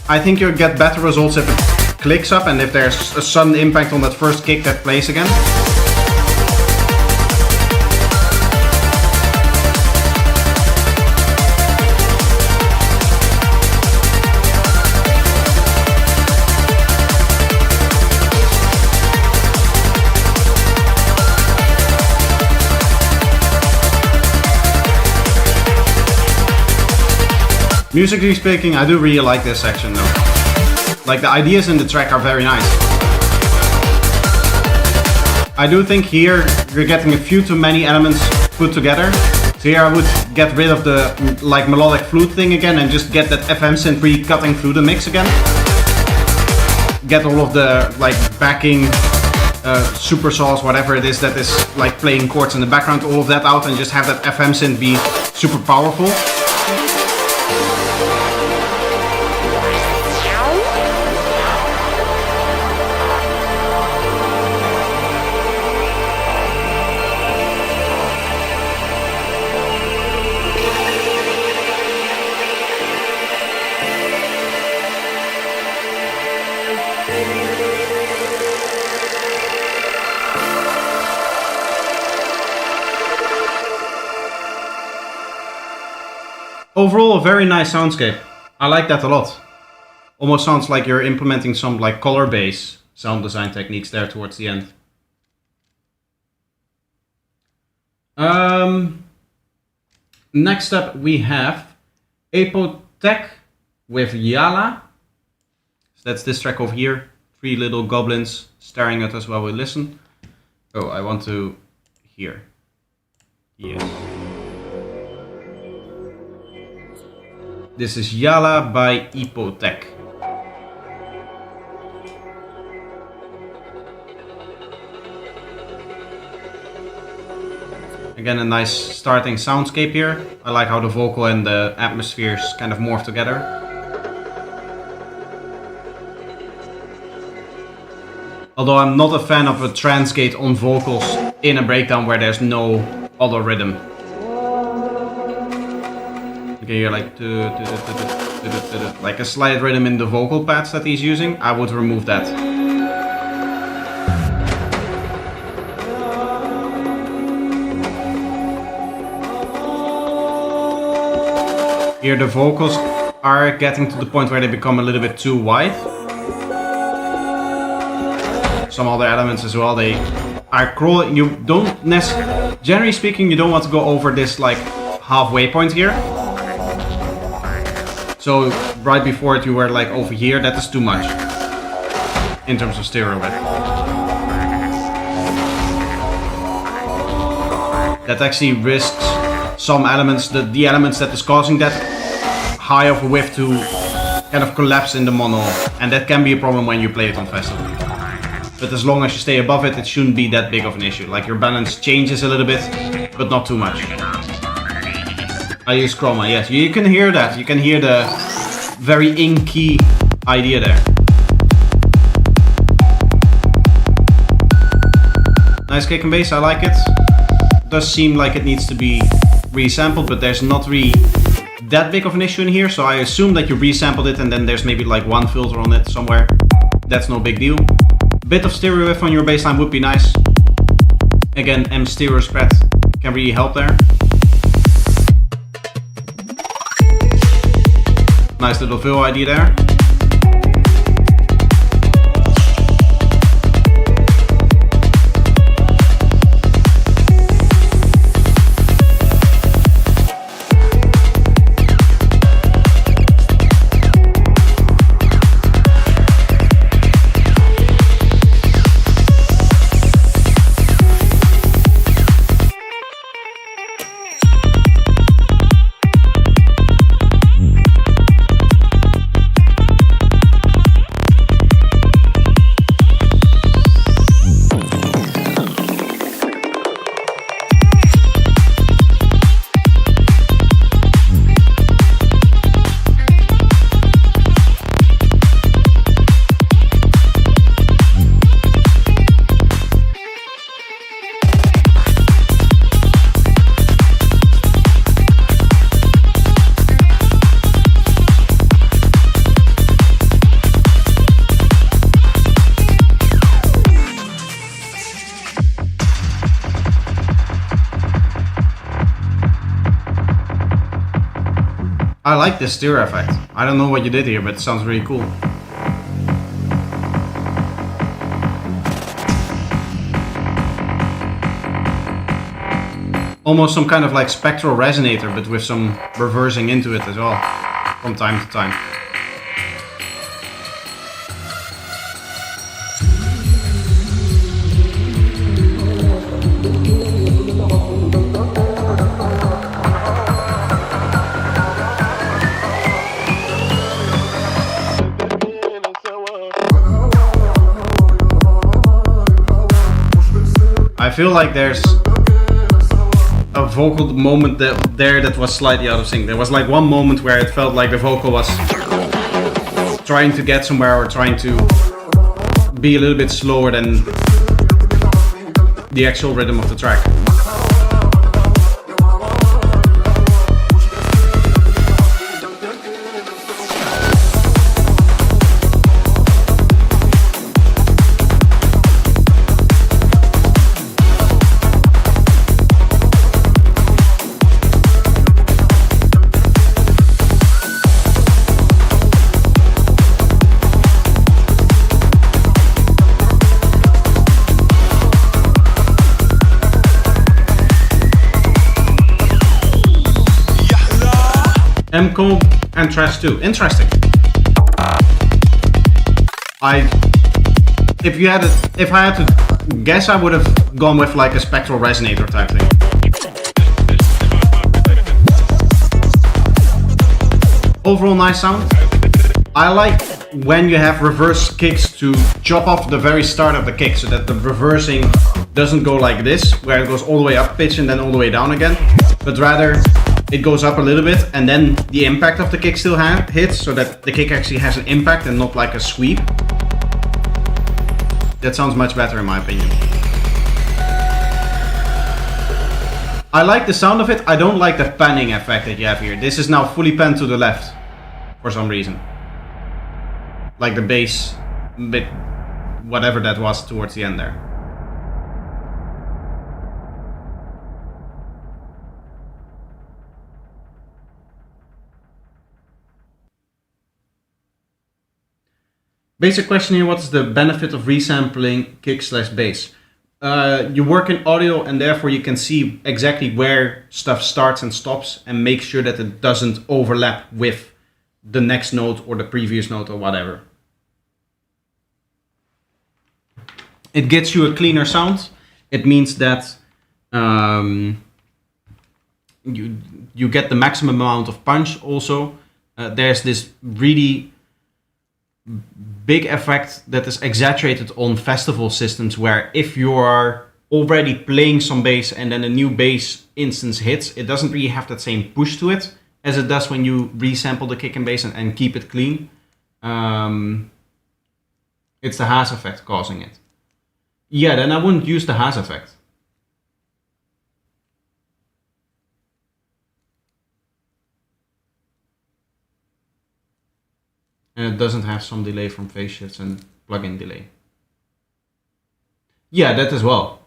I think you'll get better results if it clicks up and if there's a sudden impact on that first kick that plays again. Musically speaking, I do really like this section though. Like the ideas in the track are very nice. I do think here you're getting a few too many elements put together. So here I would get rid of the like melodic flute thing again and just get that FM synth pre-cutting through the mix again. Get all of the like backing super saws, whatever it is that is like playing chords in the background, all of that out, and just have that FM synth be super powerful. Overall, a very nice soundscape. I like that a lot. Almost sounds like you're implementing some like color bass sound design techniques there towards the end. Next up we have Apotech with Yala. So that's this track over here. 3 little goblins staring at us while we listen. Oh, I want to hear. Yes. This is Yala by Apotech. Again, a nice starting soundscape here. I like how the vocal and the atmospheres kind of morph together. Although I'm not a fan of a trance gate on vocals in a breakdown where there's no other rhythm. Okay, you're like a slight rhythm in the vocal pads that he's using. I would remove that. Here the vocals are getting to the point where they become a little bit too wide. some other elements as well. They are crawling. You don't necessarily, generally speaking, you don't want to go over this like halfway point here. So right before it, you were like over here. That is too much in terms of stereo width. That actually risks some elements, the elements that is causing that high of a width to kind of collapse in the mono, and that can be a problem when you play it on festival. But as long as you stay above it, it shouldn't be that big of an issue. Like your balance changes a little bit, but not too much. I use chroma, yes. You can hear that. You can hear the very in-key idea there. Nice kick and bass, I like it. Does seem like it needs to be resampled, but there's not really that big of an issue in here, so I assume that you resampled it and then there's maybe like one filter on it somewhere. That's no big deal. Bit of stereo width on your bassline would be nice. Again, M stereo spread can really help there. Nice little fill idea there. I like this stereo effect. I don't know what you did here, but it sounds really cool. Almost some kind of like spectral resonator, but with some reversing into it as well, from time to time. I feel like there's a vocal moment that was slightly out of sync. There was like one moment where it felt like the vocal was trying to get somewhere or trying to be a little bit slower than the actual rhythm of the track. M-comb and trash 2. Interesting. If I had to guess, I would have gone with like a spectral resonator type thing. Overall nice sound. I like when you have reverse kicks to chop off the very start of the kick so that the reversing doesn't go like this, where it goes all the way up pitch and then all the way down again, but rather it goes up a little bit and then the impact of the kick still hits, so that the kick actually has an impact and not like a sweep. That sounds much better in my opinion. I like the sound of it. I don't like the panning effect that you have here. This is now fully panned to the left for some reason. Like the bass bit, whatever that was towards the end there. Basic question here, what is the benefit of resampling kick/bass? You work in audio and therefore you can see exactly where stuff starts and stops and make sure that it doesn't overlap with the next note or the previous note or whatever. It gets you a cleaner sound. It means that you get the maximum amount of punch also. There's this really big effect that is exaggerated on festival systems where if you are already playing some bass and then a new bass instance hits, it doesn't really have that same push to it as it does when you resample the kick and bass and keep it clean. It's the Haas effect causing it. Yeah, then I wouldn't use the Haas effect. And it doesn't have some delay from phase shifts and plug-in delay. Yeah, that as well.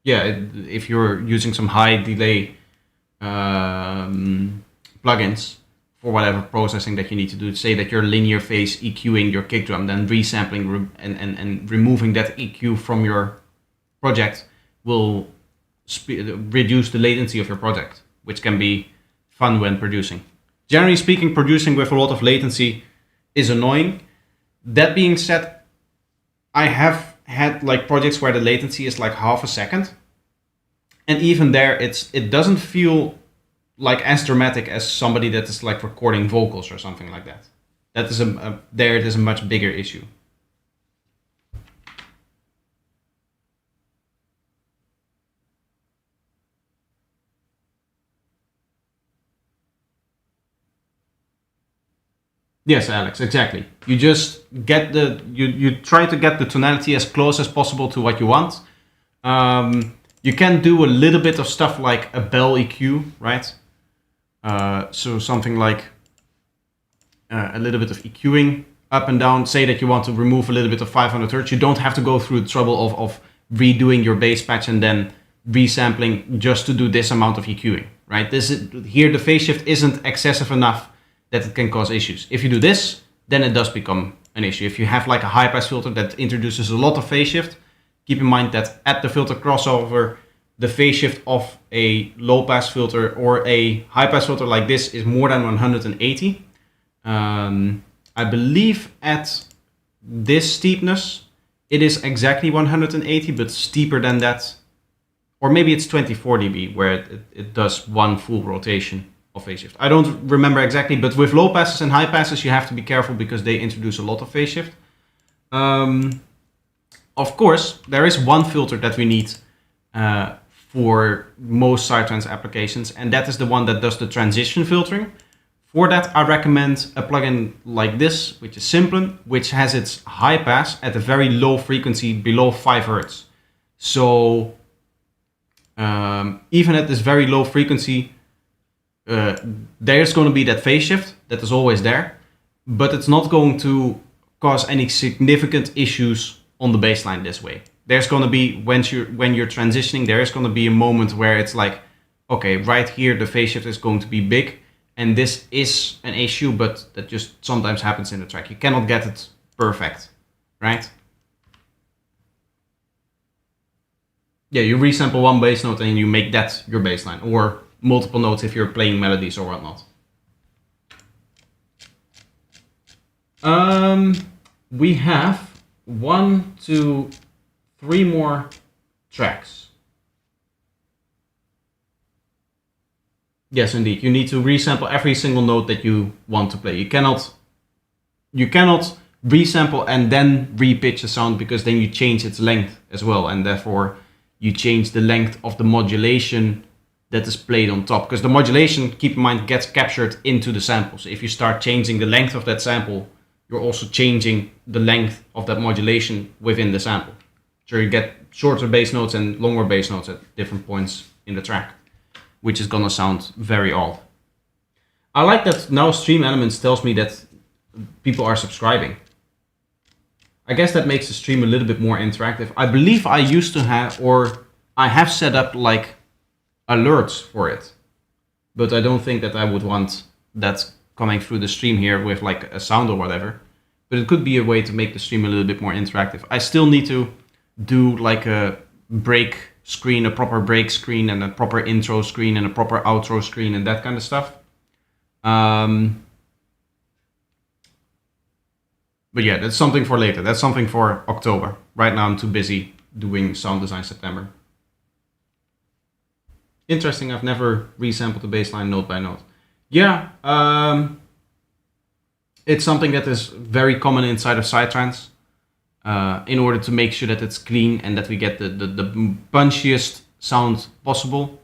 Yeah, if you're using some high delay plugins for whatever processing that you need to do, say that you're linear phase EQing your kick drum, then resampling and removing that EQ from your project will reduce the latency of your project, which can be fun when producing. Generally speaking, producing with a lot of latency is annoying. That being said, I have had like projects where the latency is like half a second, and even there it doesn't feel like as dramatic as somebody that is like recording vocals or something like that. That is there it is a much bigger issue. Yes, Alex, exactly. You just get you try to get the tonality as close as possible to what you want. You can do a little bit of stuff like a bell EQ, right? So something like a little bit of EQing up and down. Say that you want to remove a little bit of 500 Hz. You don't have to go through the trouble of redoing your bass patch and then resampling just to do this amount of EQing, right? Here the phase shift isn't excessive enough that it can cause issues. If you do this, then it does become an issue. If you have like a high pass filter that introduces a lot of phase shift, keep in mind that at the filter crossover, the phase shift of a low pass filter or a high pass filter like this is more than 180. I believe at this steepness, it is exactly 180, but steeper than that. Or maybe it's 24 dB where it does one full rotation of phase shift. I don't remember exactly, but with low passes and high passes, you have to be careful because they introduce a lot of phase shift. Of course, there is one filter that we need for most sidetrans applications, and that is the one that does the transition filtering. For that, I recommend a plugin like this, which is Simplon, which has its high pass at a very low frequency, below 5 Hz. So even at this very low frequency, there's going to be that phase shift that is always there, but it's not going to cause any significant issues on the bassline this way. There's going to be, when you're transitioning, there is going to be a moment where it's like, okay, right here the phase shift is going to be big, and this is an issue, but that just sometimes happens in the track. You cannot get it perfect, right? Yeah, you resample one bass note and you make that your bassline, or multiple notes if you're playing melodies or whatnot. We have 1, 2, 3 more tracks. Yes, indeed. You need to resample every single note that you want to play. You cannot resample and then repitch a sound, because then you change its length as well, and therefore you change the length of the modulation that is played on top, because the modulation, keep in mind, gets captured into the sample. So if you start changing the length of that sample, you're also changing the length of that modulation within the sample. So you get shorter bass notes and longer bass notes at different points in the track, which is gonna sound very odd. I like that now Stream Elements tells me that people are subscribing. I guess that makes the stream a little bit more interactive. I believe I used to have, or I have set up like alerts for it, but I don't think that I would want that coming through the stream here with like a sound or whatever. but it could be a way to make the stream a little bit more interactive. I still need to do like a break screen, a proper break screen, and a proper intro screen, and a proper outro screen, and that kind of stuff. But yeah, that's something for later. That's something for October. Right now I'm too busy doing sound design September. Interesting, I've never resampled the bass line note by note. Yeah, it's something that is very common inside of psytrance. In order to make sure that it's clean and that we get the punchiest sound possible.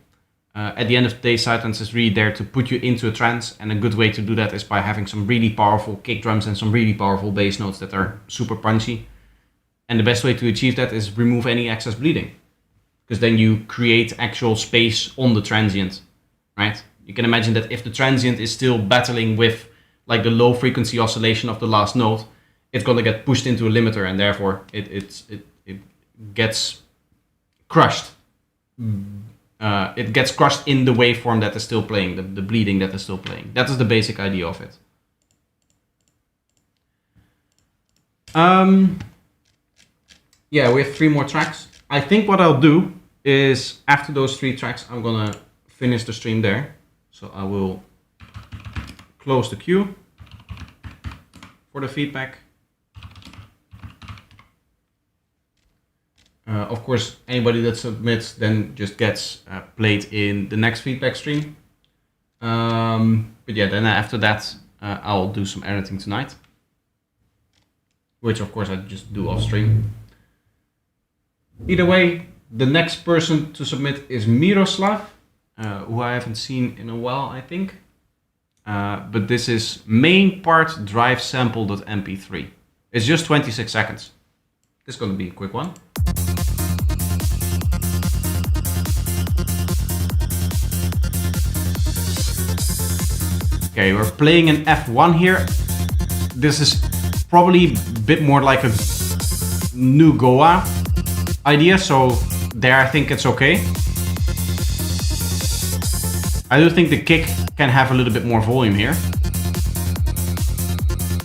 At the end of the day, psytrance is really there to put you into a trance, and a good way to do that is by having some really powerful kick drums and some really powerful bass notes that are super punchy. And the best way to achieve that is remove any excess bleeding, because then you create actual space on the transient, right? You can imagine that if the transient is still battling with like the low frequency oscillation of the last note, it's going to get pushed into a limiter, and therefore it gets crushed. It gets crushed in the waveform that is still playing, the bleeding that is still playing. That is the basic idea of it. Yeah, we have 3 more tracks. I think what I'll do is after those 3 tracks, I'm gonna finish the stream there. So I will close the queue for the feedback. Of course, anybody that submits then just gets played in the next feedback stream. But yeah, then after that, I'll do some editing tonight, which of course I just do off stream. Either way, the next person to submit is Miroslav, who I haven't seen in a while, I think. But this is main part drive sample.mp3. It's just 26 seconds. This is going to be a quick one. Okay, we're playing an F1 here. This is probably a bit more like a new Goa idea, so there I think it's okay. I do think the kick can have a little bit more volume here.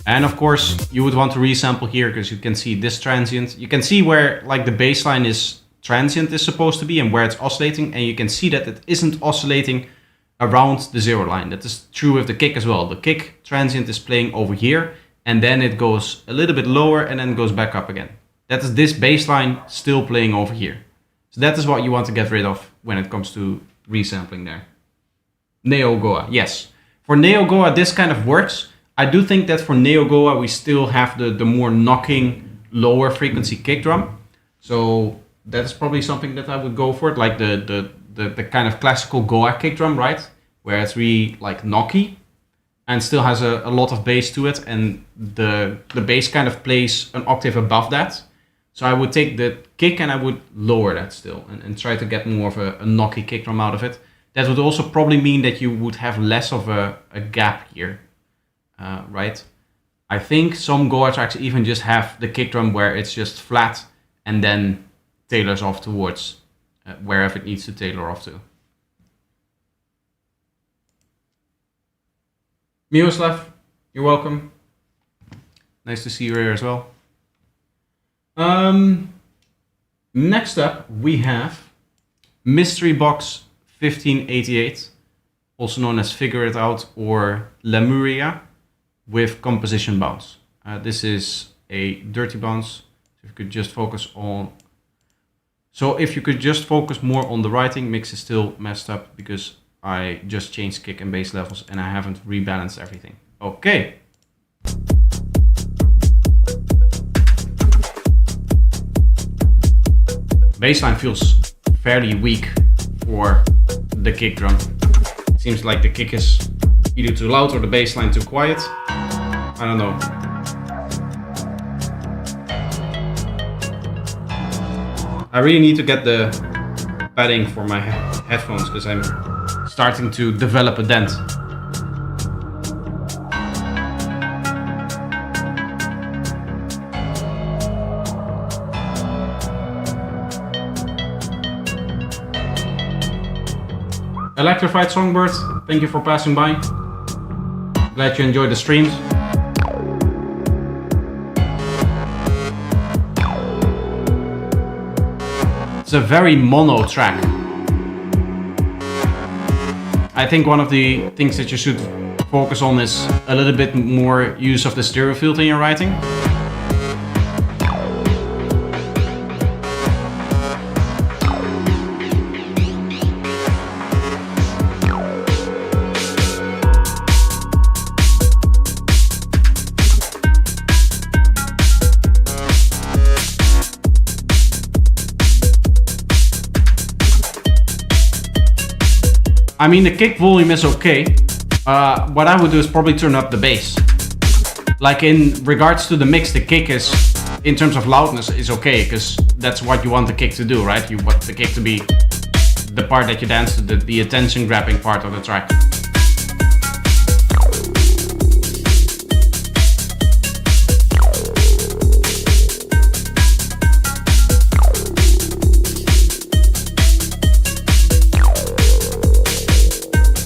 And of course, you would want to resample here because you can see this transient. You can see where like the bass line is transient is supposed to be and where it's oscillating, and you can see that it isn't oscillating around the 0 line. That is true with the kick as well. The kick transient is playing over here, and then it goes a little bit lower and then goes back up again. That is this bass line still playing over here. So that is what you want to get rid of when it comes to resampling there. Neo Goa, yes. For Neo Goa, this kind of works. I do think that for Neo Goa, we still have the more knocking lower frequency kick drum. So that's probably something that I would go for, like the kind of classical Goa kick drum, right? Where it's really like knocky and still has a lot of bass to it, and the bass kind of plays an octave above that. So I would take the kick and I would lower that still and try to get more of a knocky kick drum out of it. That would also probably mean that you would have less of a gap here, right? I think some Goa tracks even just have the kick drum where it's just flat and then tailors off towards wherever it needs to tailor off to. Miroslav, you're welcome. Nice to see you here as well. Next up, we have Mystery Box 1588, also known as Figure It Out or Lemuria, with composition bounce. This is a dirty bounce. If you could just focus on. So if you could just focus more on the writing, mix is still messed up because I just changed kick and bass levels and I haven't rebalanced everything. Okay. Bassline feels fairly weak for the kick drum. It seems like the kick is either too loud or the bassline too quiet. I don't know. I really need to get the padding for my headphones because I'm starting to develop a dent. Electrified Songbird, thank you for passing by. Glad you enjoyed the streams. It's a very mono track. I think one of the things that you should focus on is a little bit more use of the stereo field in your writing. I mean, the kick volume is okay. What I would do is probably turn up the bass. Like in regards to the mix, the kick is, in terms of loudness, is okay, because that's what you want the kick to do, right? You want the kick to be the part that you dance to, the attention grabbing part of the track.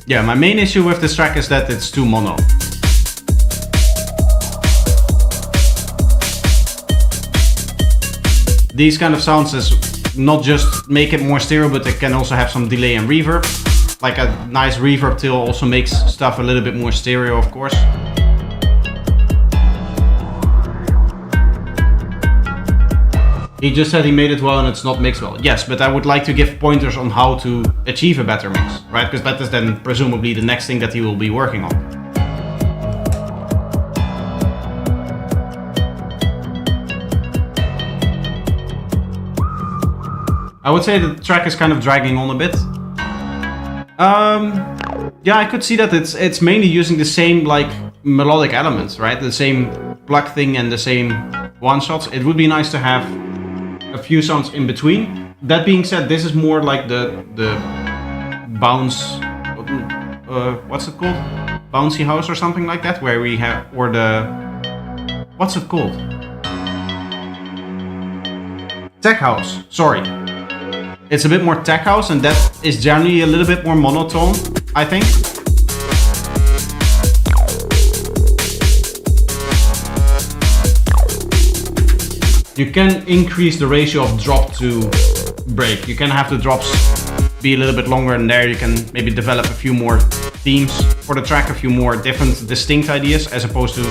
Yeah, my main issue with this track is that it's too mono. These kind of sounds is not just make it more stereo, but it can also have some delay and reverb. Like a nice reverb tail also makes stuff a little bit more stereo, of course. He just said he made it well and it's not mixed well. Yes, but I would like to give pointers on how to achieve a better mix, right? Because that is then presumably the next thing that he will be working on. I would say the track is kind of dragging on a bit. Yeah, I could see that it's mainly using the same like melodic elements, right? The same plug thing and the same one-shots. It would be nice to have a few sounds in between. That being said, this is more like the bounce, what's it called? Bouncy house or something like that, where we have, or the, what's it called? Tech house, sorry. It's a bit more tech house, and that is generally a little bit more monotone, I think. You can increase the ratio of drop to break. You can have the drops be a little bit longer, and there you can maybe develop a few more themes for the track, a few more different, distinct ideas, as opposed to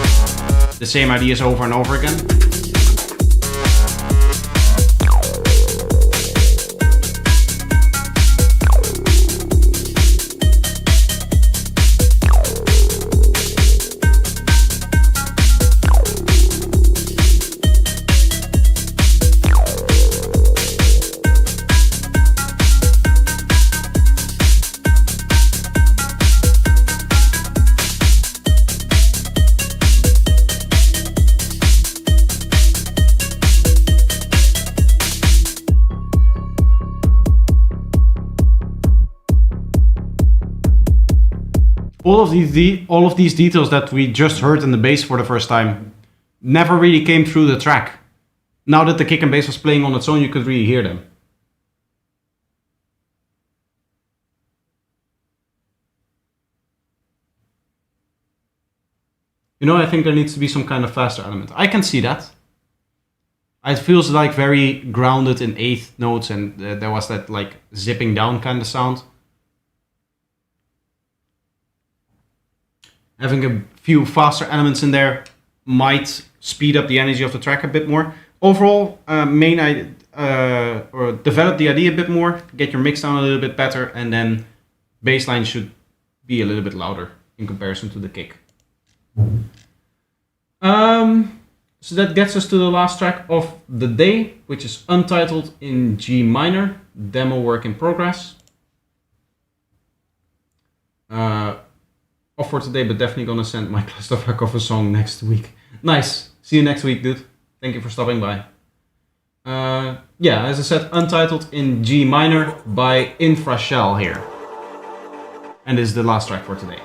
the same ideas over and over again. All of these details that we just heard in the bass for the first time never really came through the track. Now that the kick and bass was playing on its own, you could really hear them. You know, I think there needs to be some kind of faster element. I can see that. It feels like very grounded in eighth notes, and there was that like zipping down kind of sound. Having a few faster elements in there might speed up the energy of the track a bit more. Overall, or develop the idea a bit more, get your mix down a little bit better, and then bassline should be a little bit louder in comparison to the kick. So that gets us to the last track of the day, which is Untitled in G minor, demo work in progress. Off for today, but definitely gonna send my clusterfuck of a song next week. Nice. See you next week, dude. Thank you for stopping by. Yeah, as I said, Untitled in G minor by Infrashell here. And this is the last track for today.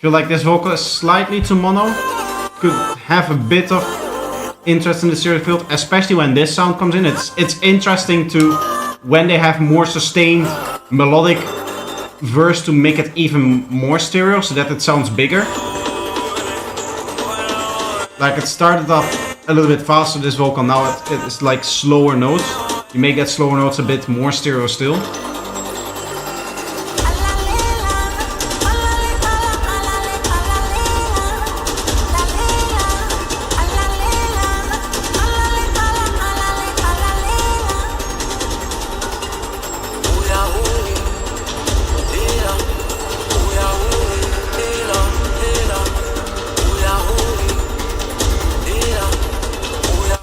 Feel like this vocal is slightly too mono. Could have a bit of interest in the stereo field, especially when this sound comes in. It's interesting to, when they have more sustained melodic verse, to make it even more stereo so that it sounds bigger. Like it started off a little bit faster, this vocal, now it's like slower notes. You make that slower notes a bit more stereo still.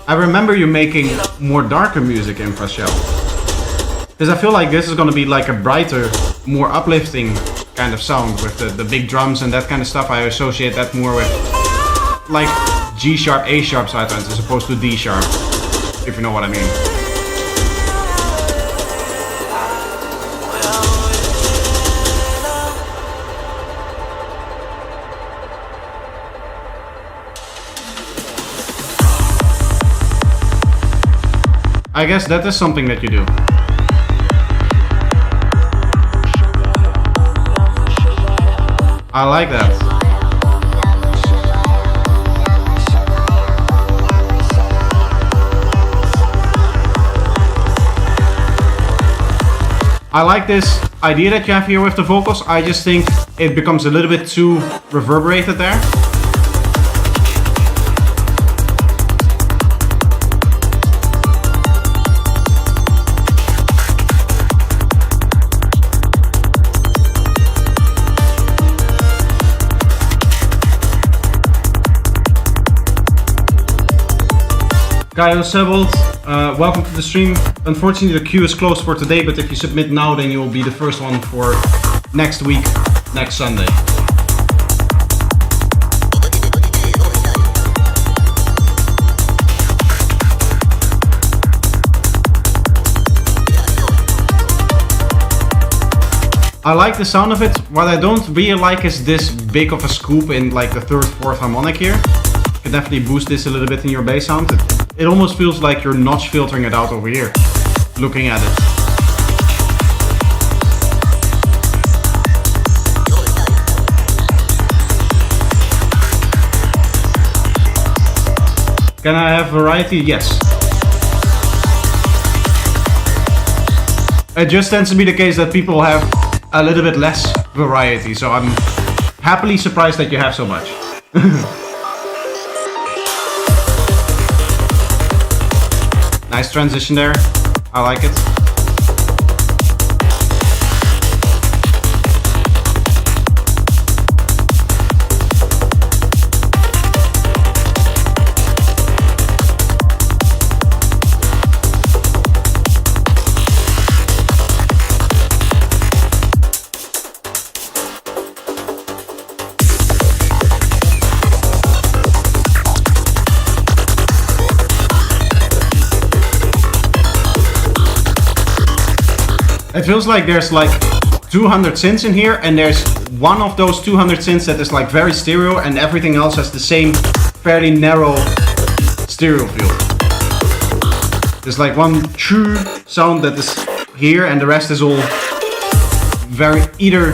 I remember you making more darker music in Frashell. Because I feel like this is gonna be like a brighter, more uplifting kind of sound with the big drums and that kind of stuff. I associate that more with like G sharp, A sharp sidelines as opposed to D sharp, if you know what I mean. I guess that is something that you do. I like that. I like this idea that you have here with the vocals. I just think it becomes a little bit too reverberated there. Kyle Sebold, welcome to the stream. Unfortunately the queue is closed for today, but if you submit now then you'll be the first one for next week, next Sunday. I like the sound of it. What I don't really like is this big of a scoop in like the third, fourth harmonic here. You can definitely boost this a little bit in your bass sound. It almost feels like you're notch filtering it out over here, looking at it. Can I have variety? Yes. It just tends to be the case that people have a little bit less variety, so I'm happily surprised that you have so much. Nice transition there. I like it. It feels like there's like 200 synths in here, and there's one of those 200 synths that is like very stereo, and everything else has the same fairly narrow stereo field. There's like one true sound that is here, and the rest is all very either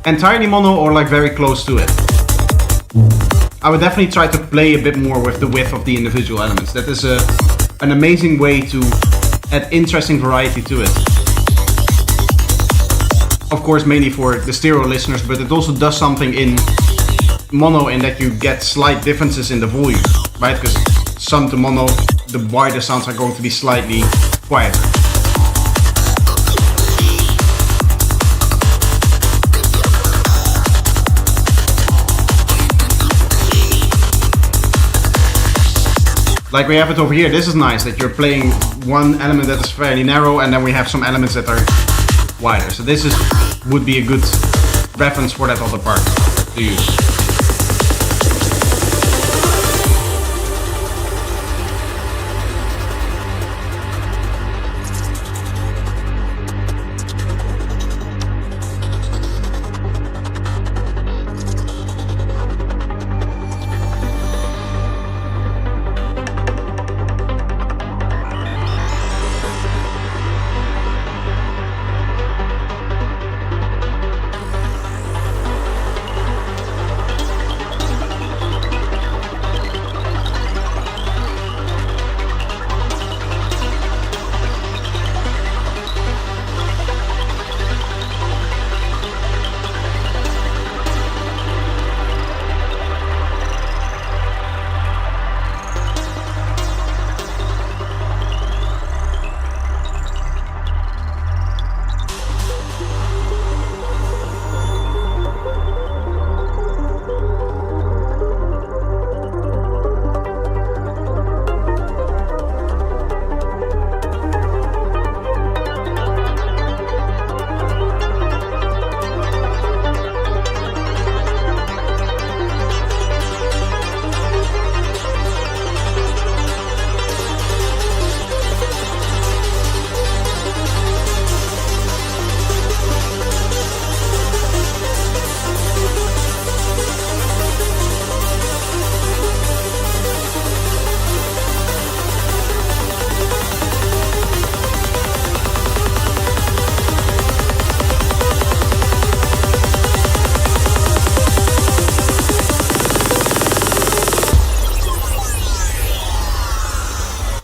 entirely mono or like very close to it. I would definitely try to play a bit more with the width of the individual elements. That is an amazing way to add interesting variety to it. Of course, mainly for the stereo listeners, but it also does something in mono in that you get slight differences in the volume, right? Because some to mono, the wider sounds are going to be slightly quieter. Like we have it over here. This is nice that you're playing one element that is fairly narrow, and then we have some elements that are wider. So this would be a good reference for that other part to use.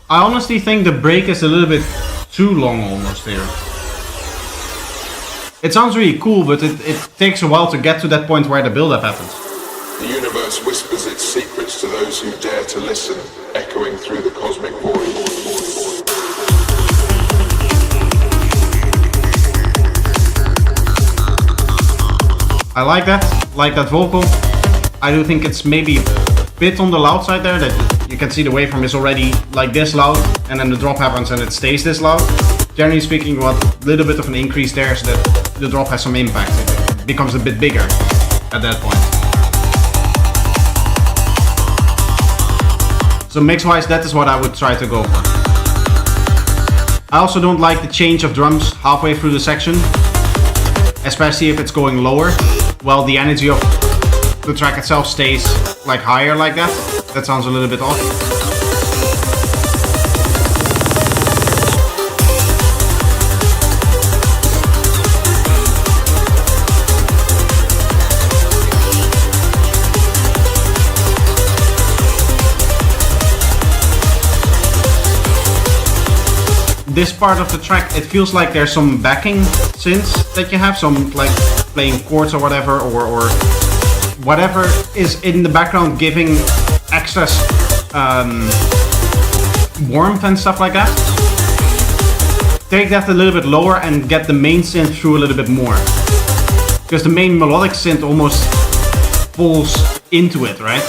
I honestly think the break is a little bit too long almost here. It sounds really cool, but it takes a while to get to that point where the build-up happens. The universe whispers its secrets to those who dare to listen, echoing through the cosmic void. I like that vocal. I do think it's maybe a bit on the loud side there, that you can see the waveform is already like this loud, and then the drop happens and it stays this loud. Generally speaking, you want a little bit of an increase there so that the drop has some impact. It becomes a bit bigger at that point. So mix-wise, that is what I would try to go for. I also don't like the change of drums halfway through the section, especially if it's going lower, while the energy of the track itself stays like higher like that. That sounds a little bit off. This part of the track, it feels like there's some backing synths that you have, some like playing chords or whatever, or whatever is in the background giving extra warmth and stuff like that. Take that a little bit lower and get the main synth through a little bit more, because the main melodic synth almost falls into it, right?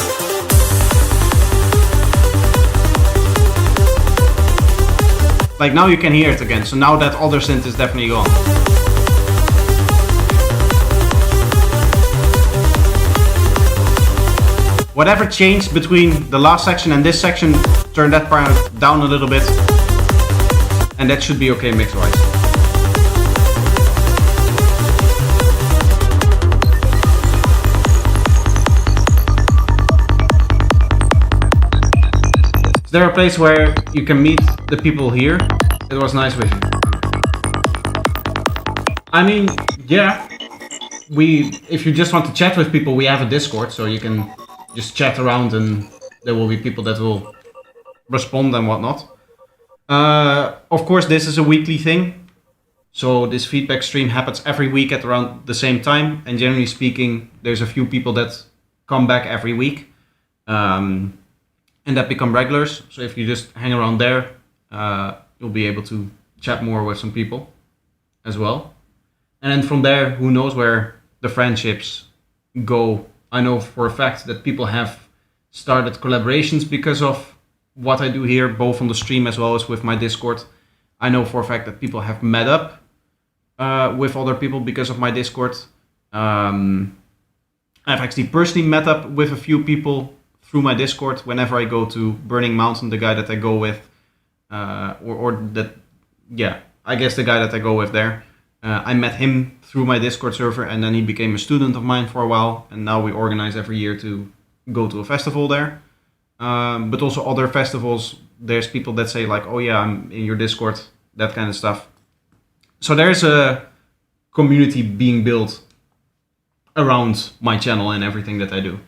Like now you can hear it again, so now that other synth is definitely gone. Whatever changed between the last section and this section, turn that part down a little bit, and that should be okay mix-wise. Is there a place where you can meet the people here? It was nice with you. I mean, yeah. If you just want to chat with people, we have a Discord, so you can just chat around and there will be people that will respond and whatnot. Of course, this is a weekly thing. So this feedback stream happens every week at around the same time. And generally speaking, there's a few people that come back every week. And that become regulars. So if you just hang around there, you'll be able to chat more with some people as well. And then from there, who knows where the friendships go. I know for a fact that people have started collaborations because of what I do here, both on the stream as well as with my Discord. I know for a fact that people have met up with other people because of my Discord. I've actually personally met up with a few people through my Discord whenever I go to Burning Mountain, the guy that I go with, I guess the guy that I go with there. I met him through my Discord server, and then he became a student of mine for a while, and now we organize every year to go to a festival there. But also other festivals, there's people that say like, oh yeah, I'm in your Discord, that kind of stuff. So there's a community being built around my channel and everything that I do.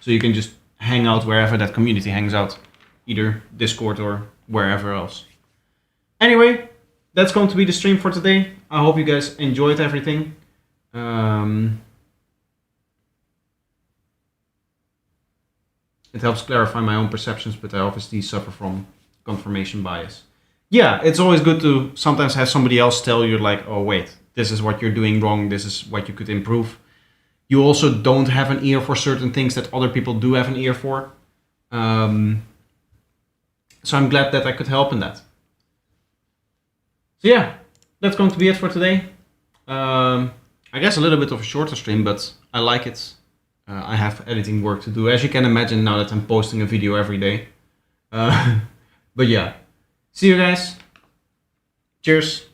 So you can just hang out wherever that community hangs out, either Discord or wherever else. Anyway, that's going to be the stream for today. I hope you guys enjoyed everything. It helps clarify my own perceptions, but I obviously suffer from confirmation bias. Yeah, it's always good to sometimes have somebody else tell you like, oh wait, this is what you're doing wrong, this is what you could improve. You also don't have an ear for certain things that other people do have an ear for. So I'm glad that I could help in that. So yeah, that's going to be it for today. I guess a little bit of a shorter stream, but I like it. I have editing work to do, as you can imagine now that I'm posting a video every day. But yeah, see you guys. Cheers.